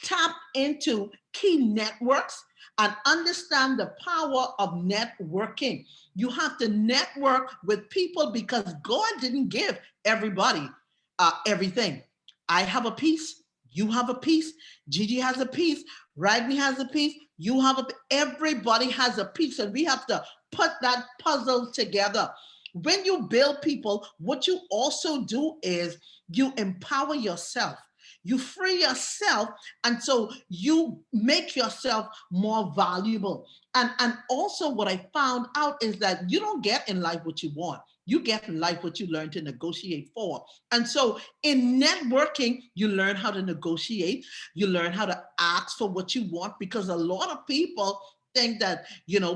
tap into key networks and understand the power of networking. You have to network with people because God didn't give everybody everything. I have a piece, you have a piece, Gigi has a piece, Ragney has a piece, you have everybody has a piece, and we have to put that puzzle together. When you build people, what you also do is you empower yourself. You free yourself, and so you make yourself more valuable. And also what I found out is that you don't get in life what you want. You get in life what you learn to negotiate for. And so in networking, you learn how to negotiate. You learn how to ask for what you want, because a lot of people think that,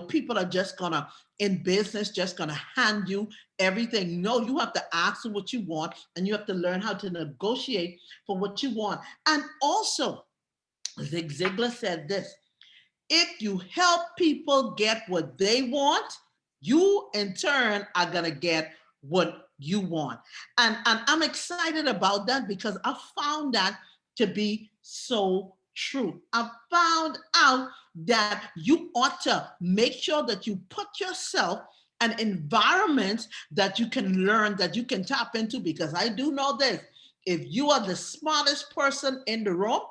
people are just gonna, in business, just gonna hand you everything. No, you have to ask for what you want, and you have to learn how to negotiate for what you want. And also, Zig Ziglar said this: if you help people get what they want, you in turn are gonna get what you want. And I'm excited about that because I found that to be so truth. I found out that you ought to make sure that you put yourself in environments that you can learn, that you can tap into, because I do know this. If you are the smartest person in the room,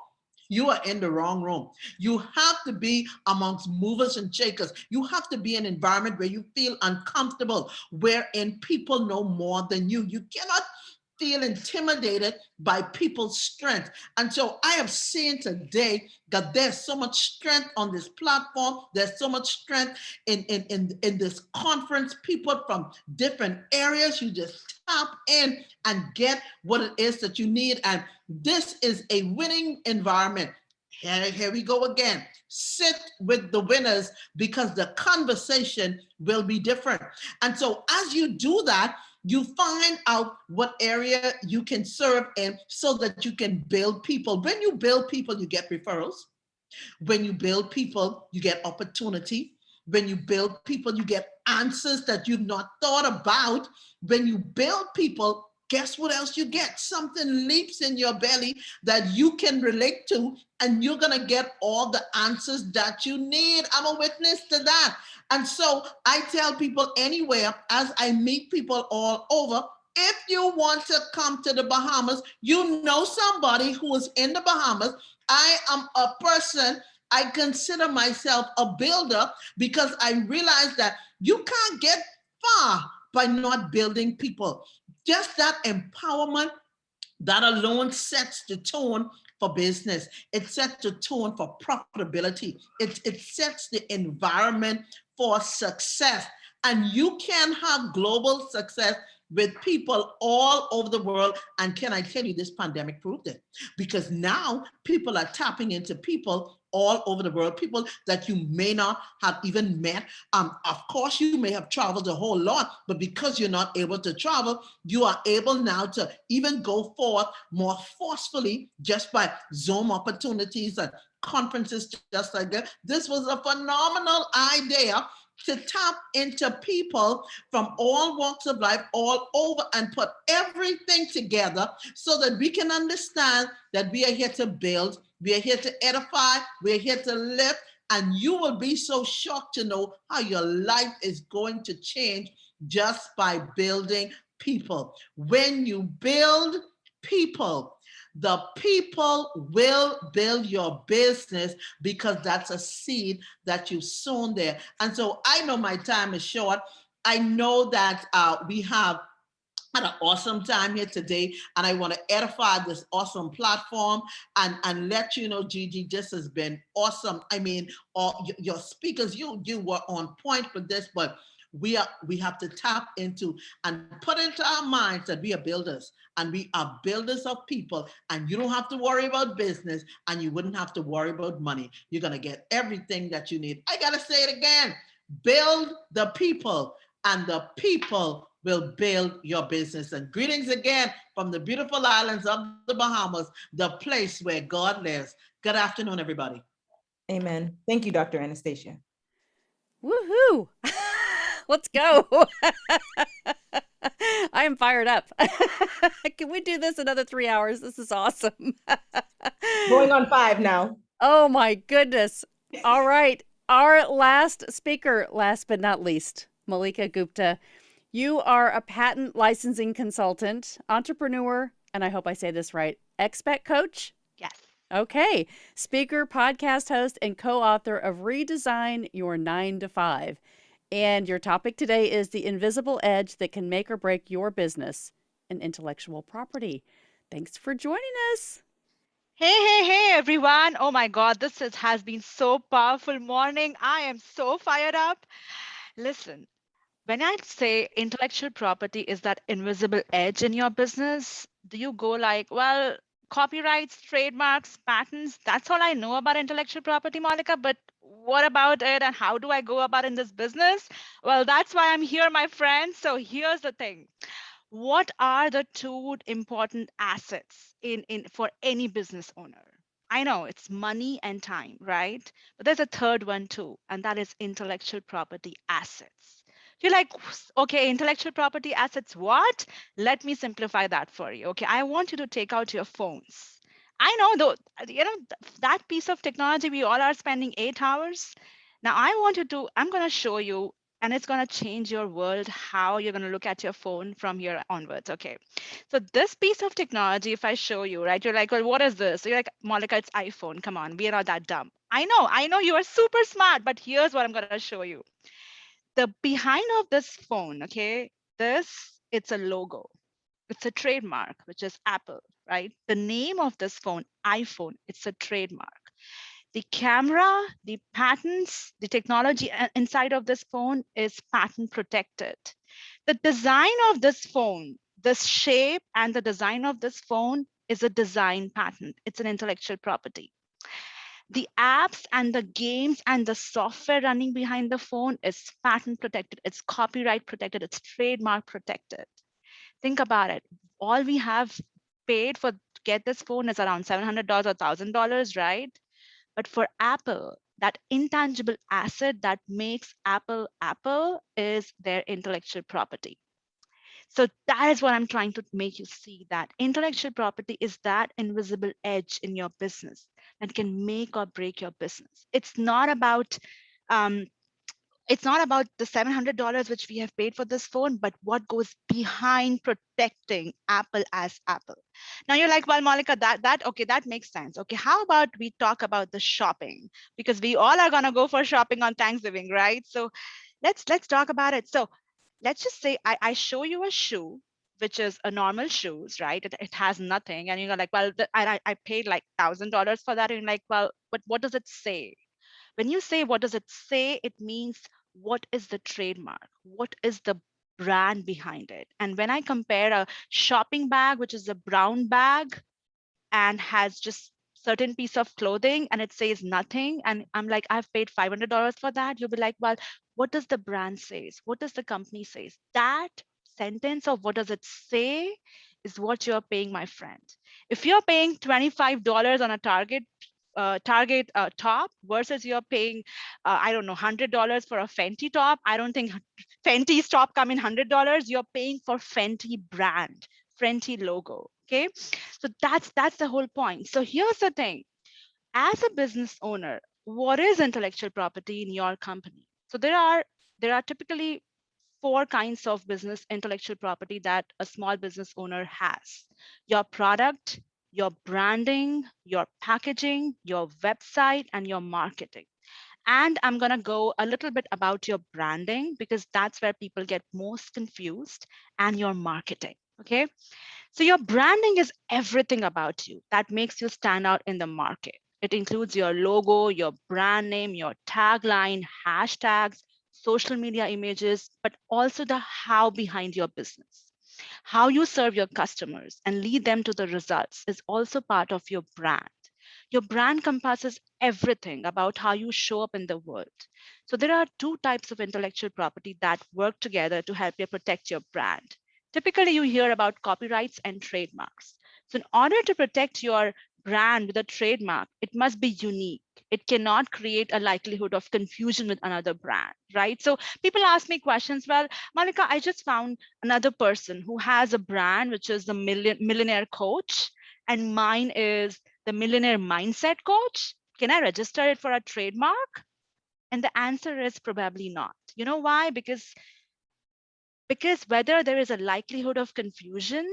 you are in the wrong room. You have to be amongst movers and shakers. You have to be in an environment where you feel uncomfortable, wherein people know more than you. You cannot feel intimidated by people's strength. And so I have seen today that there's so much strength on this platform. There's so much strength in this conference. People from different areas, you just tap in and get what it is that you need. And this is a winning environment. Here we go again. Sit with the winners, because the conversation will be different. And so as you do that, you find out what area you can serve in so that you can build people. When you build people, you get referrals. When you build people, you get opportunity. When you build people, you get answers that you've not thought about. When you build people, guess what else you get? Something leaps in your belly that you can relate to, and you're going to get all the answers that you need. I'm a witness to that. And so I tell people anywhere, as I meet people all over, if you want to come to the Bahamas, you know somebody who is in the Bahamas. I am a person, I consider myself a builder, because I realize that you can't get far by not building people. Just that empowerment, that alone sets the tone for business. It sets the tone for profitability. It sets the environment for success. And you can have global success with people all over the world. And can I tell you, this pandemic proved it? Because now people are tapping into people all over the world, people that you may not have even met. Of course, you may have traveled a whole lot, but because you're not able to travel, you are able now to even go forth more forcefully just by Zoom opportunities and conferences just like that. This was a phenomenal idea to tap into people from all walks of life all over and put everything together so that we can understand that we are here to build, we are here to edify, we are here to lift, and you will be so shocked to know how your life is going to change just by building people. When you build people, the people will build your business, because that's a seed that you've sown there. And so I know my time is short. I know that we have had an awesome time here today, and I want to edify this awesome platform and let you know, Gigi, this has been awesome. I mean, all your speakers, you were on point for this, but we have to tap into and put into our minds that we are builders, and we are builders of people, and you don't have to worry about business, and you wouldn't have to worry about money. You're going to get everything that you need. I got to say it again: build the people, and the people will build your business. And greetings again from the beautiful islands of the Bahamas, the place where God lives. Good afternoon, everybody. Amen. Thank you, Dr. Anastasia. Woohoo! Let's go. I am fired up. Can we do this another 3 hours? This is awesome. Going on 5 now. Oh my goodness. All right. Our last speaker, last but not least, Malika Gupta. You are a patent licensing consultant, entrepreneur, and I hope I say this right, expat coach? Yes. Okay. Speaker, podcast host, and co-author of Redesign Your 9 to 5. And your topic today is the invisible edge that can make or break your business and intellectual property. Thanks for joining us. Hey, everyone. Oh my God, has been so powerful morning. I am so fired up. Listen, when I say intellectual property is that invisible edge in your business, do you go like, well, copyrights, trademarks, patents, that's all I know about intellectual property, Monica, but what about it and how do I go about in this business? Well, that's why I'm here, my friend. So here's the thing. What are the two important assets in for any business owner? I know it's money and time, right? But there's a third one too, and that is intellectual property assets. You're like, okay, intellectual property assets, what? Let me simplify that for you. Okay, I want you to take out your phones I know though, that piece of technology, we all are spending 8 hours. Now I'm going to show you, and it's going to change your world, how you're going to look at your phone from here onwards. Okay. So this piece of technology, if I show you, right, you're like, well, what is this? So you're like, Monica, it's iPhone. Come on, we are not that dumb. I know you are super smart, but here's what I'm going to show you. The behind of this phone, okay, it's a logo. It's a trademark, which is Apple, right? The name of this phone, iPhone, it's a trademark. The camera, the patents, the technology inside of this phone is patent protected. The design of this phone, this shape and the design of this phone is a design patent. It's an intellectual property. The apps and the games and the software running behind the phone is patent protected. It's copyright protected. It's trademark protected. Think about it. All we have paid for to get this phone is around $700 or $1,000, right? But for Apple, that intangible asset that makes Apple Apple is their intellectual property. So that is what I'm trying to make you see, that intellectual property is that invisible edge in your business that can make or break your business. It's not about the $700 which we have paid for this phone, but what goes behind protecting Apple as Apple. Now you're like, well, Monica, okay, that makes sense. Okay, how about we talk about the shopping, because we all are gonna go for shopping on Thanksgiving, right? So let's talk about it. So let's just say I show you a shoe, which is a normal shoes, right? It has nothing, and you're like, well, I paid like $1,000 for that, and you're like, well, but what does it say? When you say what does it say, it means what is the trademark? What is the brand behind it? And when I compare a shopping bag, which is a brown bag and has just certain piece of clothing and it says nothing, and I'm like, I've paid $500 for that, you'll be like, well, what does the brand says? What does the company says? That sentence of what does it say is what you're paying, my friend. If you're paying $25 on a Target top versus you're paying, I don't know, $100 for a Fenty top. I don't think Fenty's top come in $100. You're paying for Fenty brand, Fenty logo. Okay, so that's the whole point. So here's the thing: as a business owner, what is intellectual property in your company? So there are typically 4 kinds of business intellectual property that a small business owner has: your product, your branding, your packaging, your website, and your marketing. And I'm going to go a little bit about your branding because that's where people get most confused, and your marketing. Okay. So your branding is everything about you that makes you stand out in the market. It includes your logo, your brand name, your tagline, hashtags, social media images, but also the how behind your business. How you serve your customers and lead them to the results is also part of your brand. Your brand encompasses everything about how you show up in the world. So there are 2 types of intellectual property that work together to help you protect your brand. Typically, you hear about copyrights and trademarks. So in order to protect your brand with a trademark, it must be unique. It cannot create a likelihood of confusion with another brand, right? So people ask me questions. Well, Malika, I just found another person who has a brand, which is the millionaire coach, and mine is the millionaire mindset coach. Can I register it for a trademark? And the answer is probably not. You know why? Because whether there is a likelihood of confusion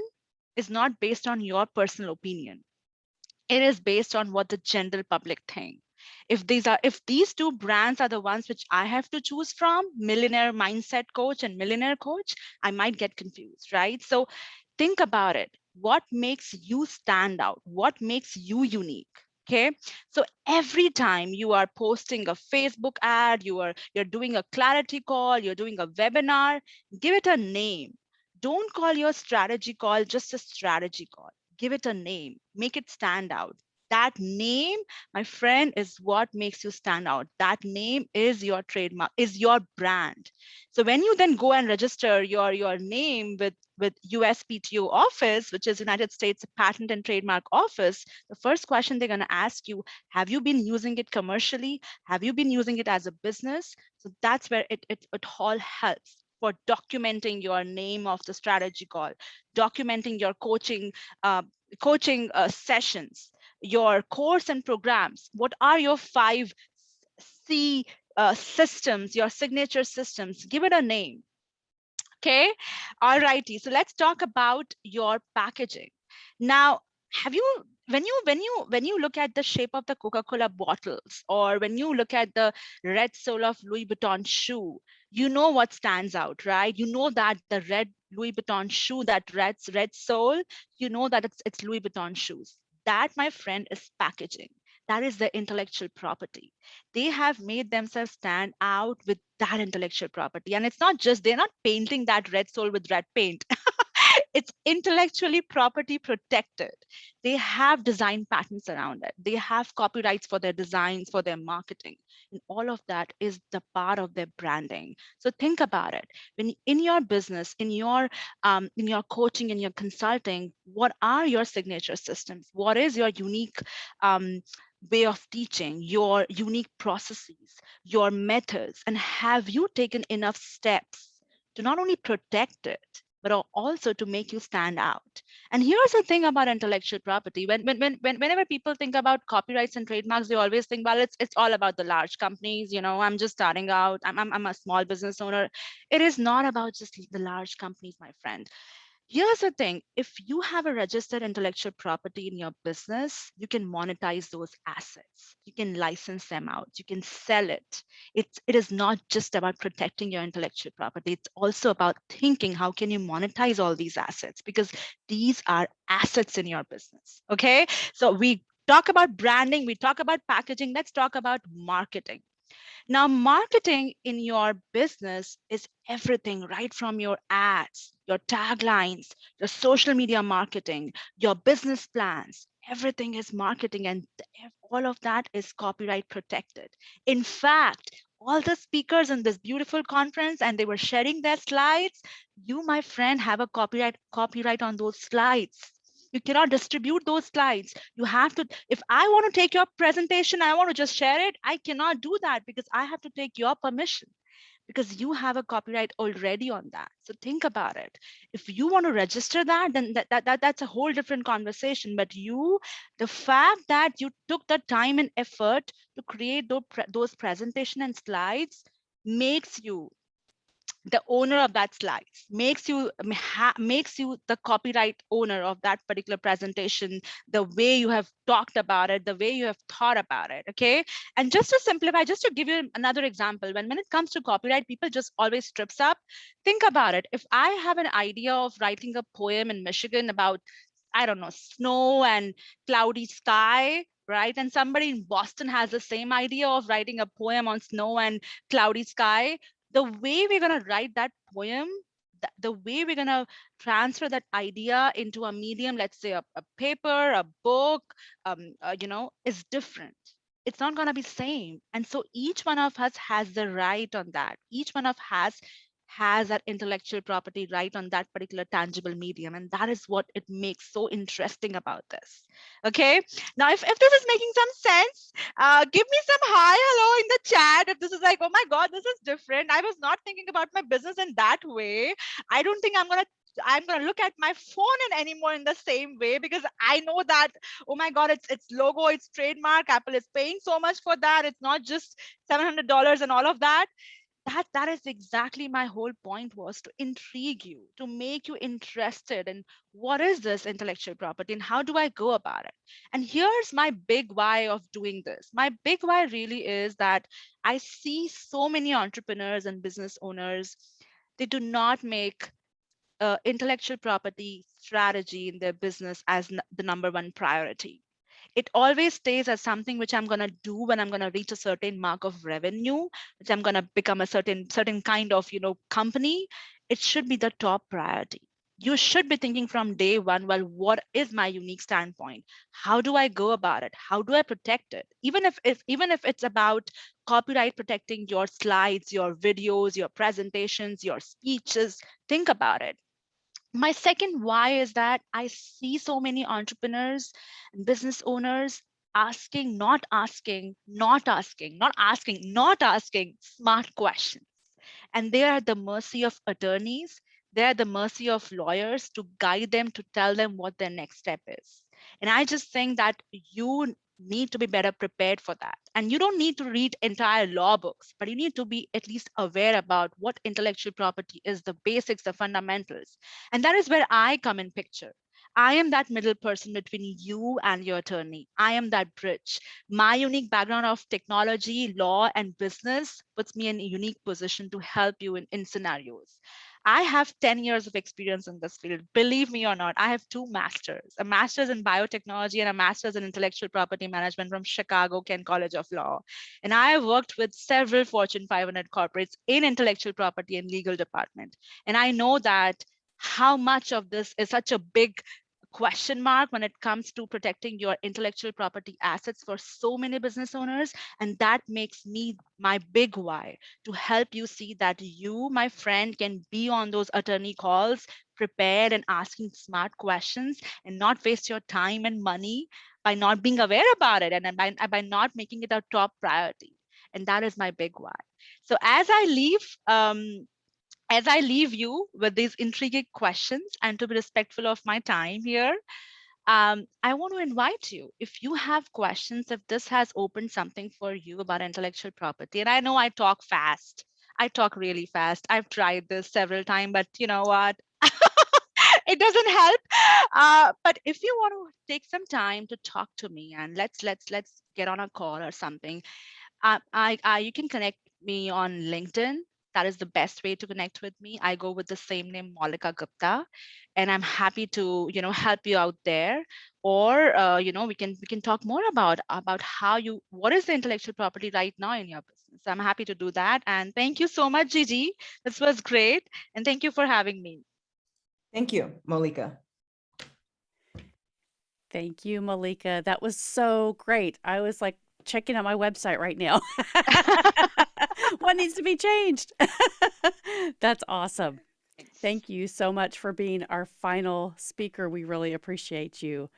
is not based on your personal opinion. It is based on what the general public think. If these 2 brands are the ones which I have to choose from, millionaire mindset coach and millionaire coach, I might get confused, right? So think about it. What makes you stand out? What makes you unique? Okay, so every time you are posting a Facebook ad, you're doing a clarity call, you're doing a webinar, give it a name. Don't call your strategy call just a strategy call. Give it a name, make it stand out. That name, my friend, is what makes you stand out. That name is your trademark, is your brand. So when you then go and register your name with USPTO office, which is United States Patent and Trademark Office, the first question they're going to ask you, have you been using it commercially? Have you been using it as a business? So that's where it all helps for documenting your name of the strategy call, documenting your coaching sessions, your course and programs, what are your 5C systems, your signature systems? Give it a name. Okay, all righty. So let's talk about your packaging. Now, have you when you look at the shape of the Coca-Cola bottles, or when you look at the red sole of Louis Vuitton shoe, you know what stands out, right? You know that the red Louis Vuitton shoe, that red sole, you know that it's Louis Vuitton shoes. That, my friend, is packaging. That is the intellectual property. They have made themselves stand out with that intellectual property. And it's not just, they're not painting that red sole with red paint. It's intellectually property protected. They have design patents around it. They have copyrights for their designs, for their marketing. And all of that is the part of their branding. So think about it. When in your business, in your coaching, in your consulting, what are your signature systems? What is your unique way of teaching, your unique processes, your methods? And have you taken enough steps to not only protect it, but also to make you stand out? And here's the thing about intellectual property. Whenever people think about copyrights and trademarks, they always think, well, it's all about the large companies. You know, I'm just starting out. I'm a small business owner. It is not about just the large companies, my friend. Here's the thing, if you have a registered intellectual property in your business, you can monetize those assets. You can license them out. You can sell it. It is not just about protecting your intellectual property. It's also about thinking, how can you monetize all these assets? Because these are assets in your business. Okay. So we talk about branding, we talk about packaging. Let's talk about marketing. Now, marketing in your business is everything, right from your ads, your taglines, your social media marketing, your business plans. Everything is marketing, and all of that is copyright protected. In fact, all the speakers in this beautiful conference, and they were sharing their slides, you, my friend, have a copyright on those slides. You cannot distribute those slides. You have to, if I want to take your presentation, I want to just share it, I cannot do that because I have to take your permission, because you have a copyright already on that. So think about it. If you want to register that, then that's a whole different conversation. But the fact that you took the time and effort to create those presentation and slides makes you the owner of that slides, makes you the copyright owner of that particular presentation, the way you have talked about it, the way you have thought about it. Okay. And just to simplify, just to give you another example, when it comes to copyright, people just always trips up. Think about it. If I have an idea of writing a poem in Michigan about, I don't know, snow and cloudy sky, right? And somebody in Boston has the same idea of writing a poem on snow and cloudy sky. The way we're going to write that poem, the way we're going to transfer that idea into a medium, let's say a paper, a book, is different. It's not going to be same. And so each one of us has the right on that. Each one of us has that intellectual property right on that particular tangible medium. And that is what it makes so interesting about this. Okay. Now, if this is making some sense, give me some hi, hello in the chat. If this is like, oh my God, this is different. I was not thinking about my business in that way. I don't think I'm going to look at my phone anymore in the same way, because I know that, oh my God, it's logo, it's trademark. Apple is paying so much for that. It's not just $700 and all of that. That is exactly my whole point, was to intrigue you, to make you interested in what is this intellectual property and how do I go about it. And here's my big why of doing this. My big why really is that I see so many entrepreneurs and business owners, they do not make intellectual property strategy in their business as the number one priority. It always stays as something which I'm going to do when I'm going to reach a certain mark of revenue, which I'm going to become a certain kind of company. It should be the top priority. You should be thinking from day one, well, what is my unique standpoint? How do I go about it? How do I protect it? Even if it's about copyright protecting your slides, your videos, your presentations, your speeches, think about it. My second why is that I see so many entrepreneurs and business owners not asking smart questions. And they are at the mercy of attorneys. They're at the mercy of lawyers to guide them, to tell them what their next step is. And I just think that you need to be better prepared for that. And you don't need to read entire law books, but you need to be at least aware about what intellectual property is, the basics, the fundamentals. And that is where I come in picture. I am that middle person between you and your attorney. I am that bridge. My unique background of technology, law, and business puts me in a unique position to help you in scenarios. I have 10 years of experience in this field. Believe me or not, I have two masters, a master's in biotechnology and a master's in intellectual property management from Chicago Kent College of Law. And I have worked with several Fortune 500 corporates in intellectual property and legal department. And I know that how much of this is such a big question mark when it comes to protecting your intellectual property assets for so many business owners. And that makes me my big why to help you see that you, my friend, can be on those attorney calls prepared and asking smart questions and not waste your time and money by not being aware about it and by not making it a top priority. And that is my big why. So as I leave you with these intriguing questions and to be respectful of my time here, I want to invite you, if you have questions, if this has opened something for you about intellectual property, and I know I talk fast, I talk really fast. I've tried this several times, but you know what? It doesn't help. But if you want to take some time to talk to me and let's get on a call or something, you can connect me on LinkedIn. That is the best way to connect with me. I go with the same name, Malika Gupta, and I'm happy to help you out there. Or we can talk more about what is the intellectual property right now in your business. I'm happy to do that. And thank you so much, Gigi. This was great, and thank you for having me. Thank you, Malika. Thank you, Malika. That was so great. I was like checking out my website right now. What needs to be changed? That's awesome. Thank you so much for being our final speaker. We really appreciate you.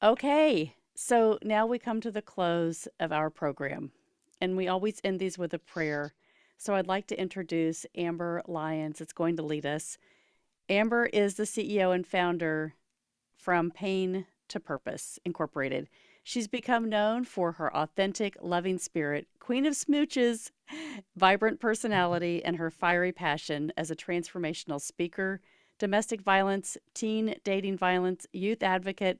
Okay, so now we come to the close of our program, and we always end these with a prayer. So I'd like to introduce Amber Lyons. It's going to lead us. Amber is the CEO and founder from Pain to Purpose Incorporated. She's become known for her authentic, loving spirit, queen of smooches, vibrant personality, and her fiery passion as a transformational speaker, domestic violence, teen dating violence, youth advocate,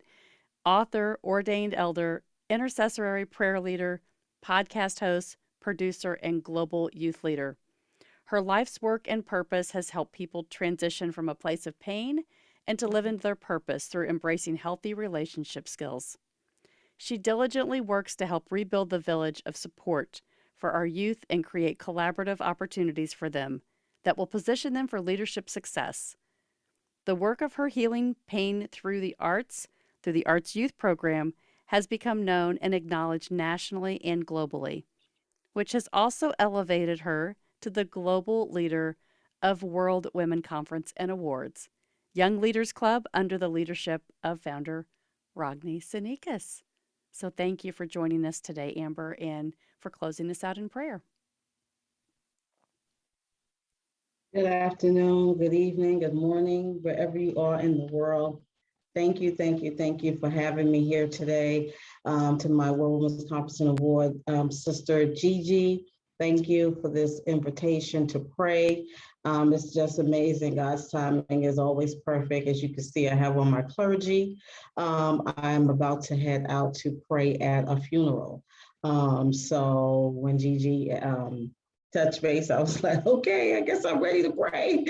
author, ordained elder, intercessory prayer leader, podcast host, producer, and global youth leader. Her life's work and purpose has helped people transition from a place of pain and to live into their purpose through embracing healthy relationship skills. She diligently works to help rebuild the village of support for our youth and create collaborative opportunities for them that will position them for leadership success. The work of her healing pain through the Arts Youth Program, has become known and acknowledged nationally and globally, which has also elevated her to the global leader of World Women Conference and Awards, Young Leaders Club, under the leadership of founder Ragni Sinikas. So thank you for joining us today, Amber, and for closing us out in prayer. Good afternoon, good evening, good morning, wherever you are in the world. Thank you for having me here today to my World Women's Conference and Award. Sister Gigi, thank you for this invitation to pray. It's just amazing. God's timing is always perfect. As you can see, I have on my clergy. I'm about to head out to pray at a funeral. So when Gigi touch base, I was like, okay, I guess I'm ready to pray.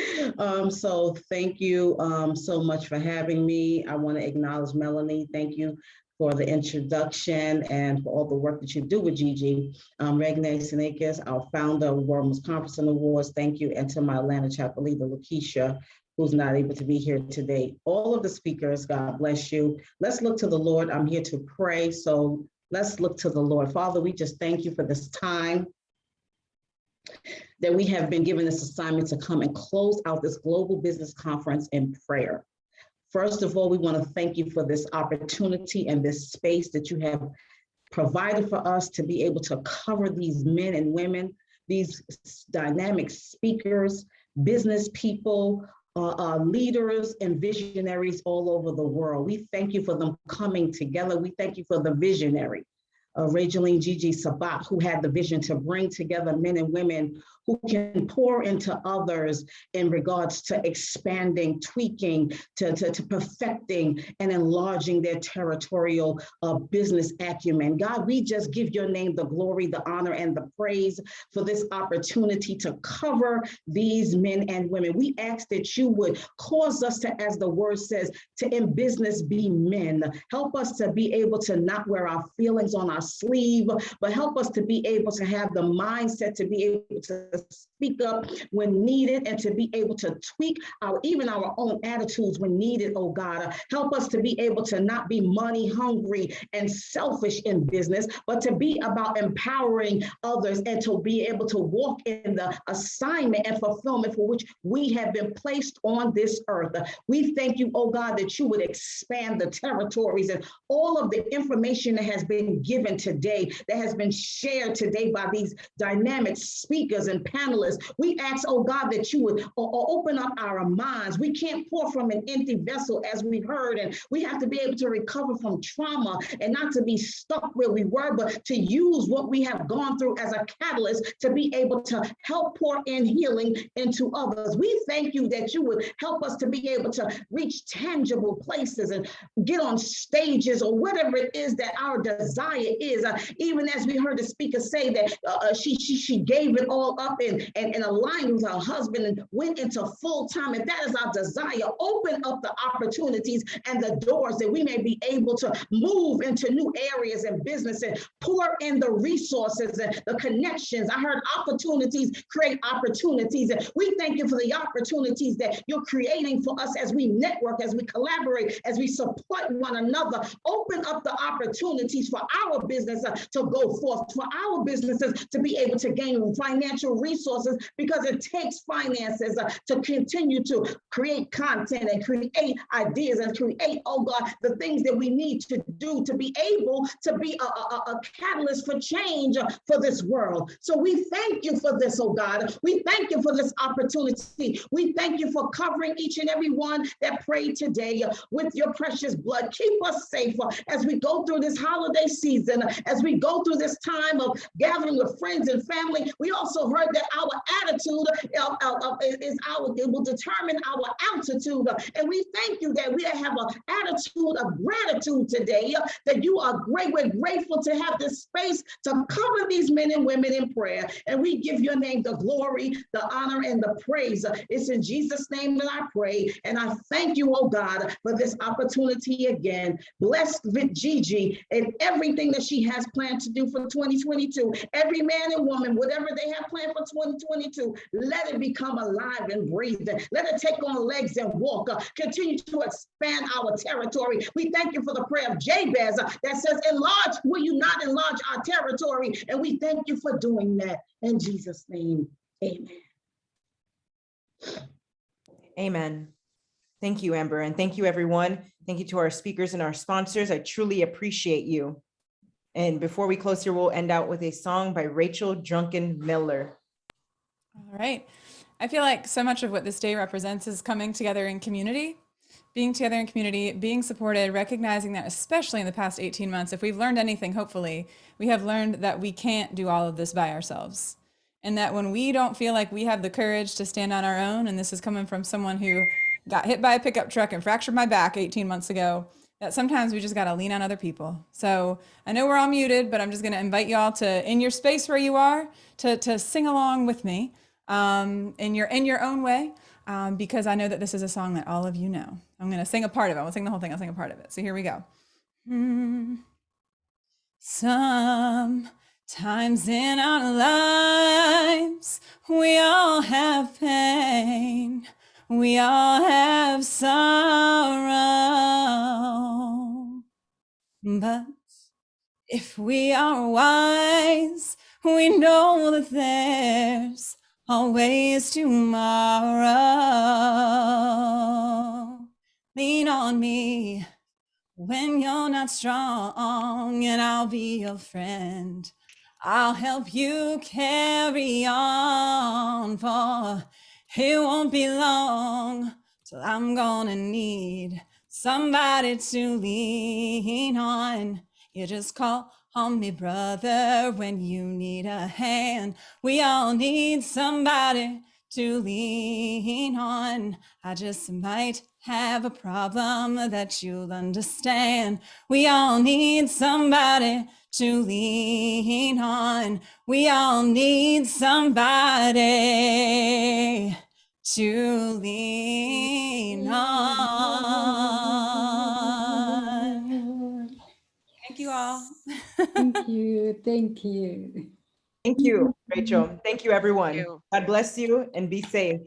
So thank you so much for having me. I want to acknowledge Melanie. Thank you for the introduction and for all the work that you do with Gigi. Ragni Sinikas, our founder of World Women's Conference and Awards, thank you. And to my Atlanta chapter leader, Lakeisha, who's not able to be here today. All of the speakers, God bless you. Let's look to the Lord. I'm here to pray. So let's look to the Lord. Father, we just thank you for this time that we have been given this assignment to come and close out this global business conference in prayer. First of all, we want to thank you for this opportunity and this space that you have provided for us to be able to cover these men and women, these dynamic speakers, business people, leaders and visionaries all over the world. We thank you for them coming together. We thank you for the visionary, Rageline Gigi Sabat, who had the vision to bring together men and women who can pour into others in regards to expanding, tweaking, to perfecting and enlarging their territorial business acumen. God, we just give your name the glory, the honor, and the praise for this opportunity to cover these men and women. We ask that you would cause us to, as the word says, to in business be men. Help us to be able to not wear our feelings on our sleeve, but help us to be able to have the mindset to be able to speak up when needed and to be able to tweak even our own attitudes when needed, oh God. Help us to be able to not be money hungry and selfish in business, but to be about empowering others and to be able to walk in the assignment and fulfillment for which we have been placed on this earth. We thank you, oh God, that you would expand the territories and all of the information that has been given today, that has been shared today by these dynamic speakers and panelists. We ask, oh God, that you would open up our minds. We can't pour from an empty vessel, as we heard, and we have to be able to recover from trauma and not to be stuck where we were, but to use what we have gone through as a catalyst to be able to help pour in healing into others. We thank you that you would help us to be able to reach tangible places and get on stages or whatever it is that our desire is. Even as we heard the speaker say that she gave it all up and aligned with her husband and went into full time. If that is our desire, open up the opportunities and the doors that we may be able to move into new areas and business and pour in the resources and the connections. I heard opportunities create opportunities. And we thank you for the opportunities that you're creating for us as we network, as we collaborate, as we support one another. Open up the opportunities for our business to go forth, for our businesses to be able to gain financial resources, because it takes finances to continue to create content and create ideas and create, oh God, the things that we need to do to be able to be a catalyst for change for this world. So we thank you for this, oh God. We thank you for this opportunity. We thank you for covering each and every one that prayed today with your precious blood. Keep us safe as we go through this holiday season, as we go through this time of gathering with friends and family. We also heard that our attitude it will determine our altitude. And we thank you that we have an attitude of gratitude today, that you are great. We're grateful to have this space to cover these men and women in prayer. And we give your name the glory, the honor, and the praise. It's in Jesus' name that I pray. And I thank you, oh God, for this opportunity again. Bless Gigi and everything that she has planned to do for 2022. Every man and woman, whatever they have planned for 2022, let it become alive and breathing. Let it take on legs and walk. Continue to expand our territory. We thank you for the prayer of Jabez that says, enlarge, will you not enlarge our territory? And we thank you for doing that. In Jesus' name, amen. Amen. Thank you, Amber. And thank you, everyone. Thank you to our speakers and our sponsors. I truly appreciate you. And before we close here, we'll end out with a song by Rachel Drunken Miller. All right. I feel like so much of what this day represents is coming together in community, being together in community, being supported, recognizing that, especially in the past 18 months, if we've learned anything, hopefully, we have learned that we can't do all of this by ourselves. And that when we don't feel like we have the courage to stand on our own, and this is coming from someone who got hit by a pickup truck and fractured my back 18 months ago, that sometimes we just got to lean on other people. So I know we're all muted, but I'm just going to invite y'all to, in your space where you are, to sing along with me in your own way, because I know that this is a song that all of you know. I'm going to sing a part of it. I won't sing the whole thing. I'll sing a part of it. So here we go. Sometimes in our lives, we all have pain. We all have sorrow. But if we are wise, we know that there's always tomorrow. Lean on me when you're not strong, and I'll be your friend. I'll help you carry on, for it won't be long So I'm gonna need somebody to lean on. You just call on me, brother, when you need a hand. We all need somebody to lean on. I just might have a problem that you'll understand. We all need somebody to lean on. We all need somebody to lean on. Thank you all. Thank you. Thank you. Thank you, Rachel. Thank you, everyone. you. God bless you and be safe.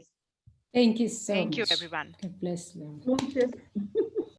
Thank you so Thank you, much. everyone. God bless you. Smooches.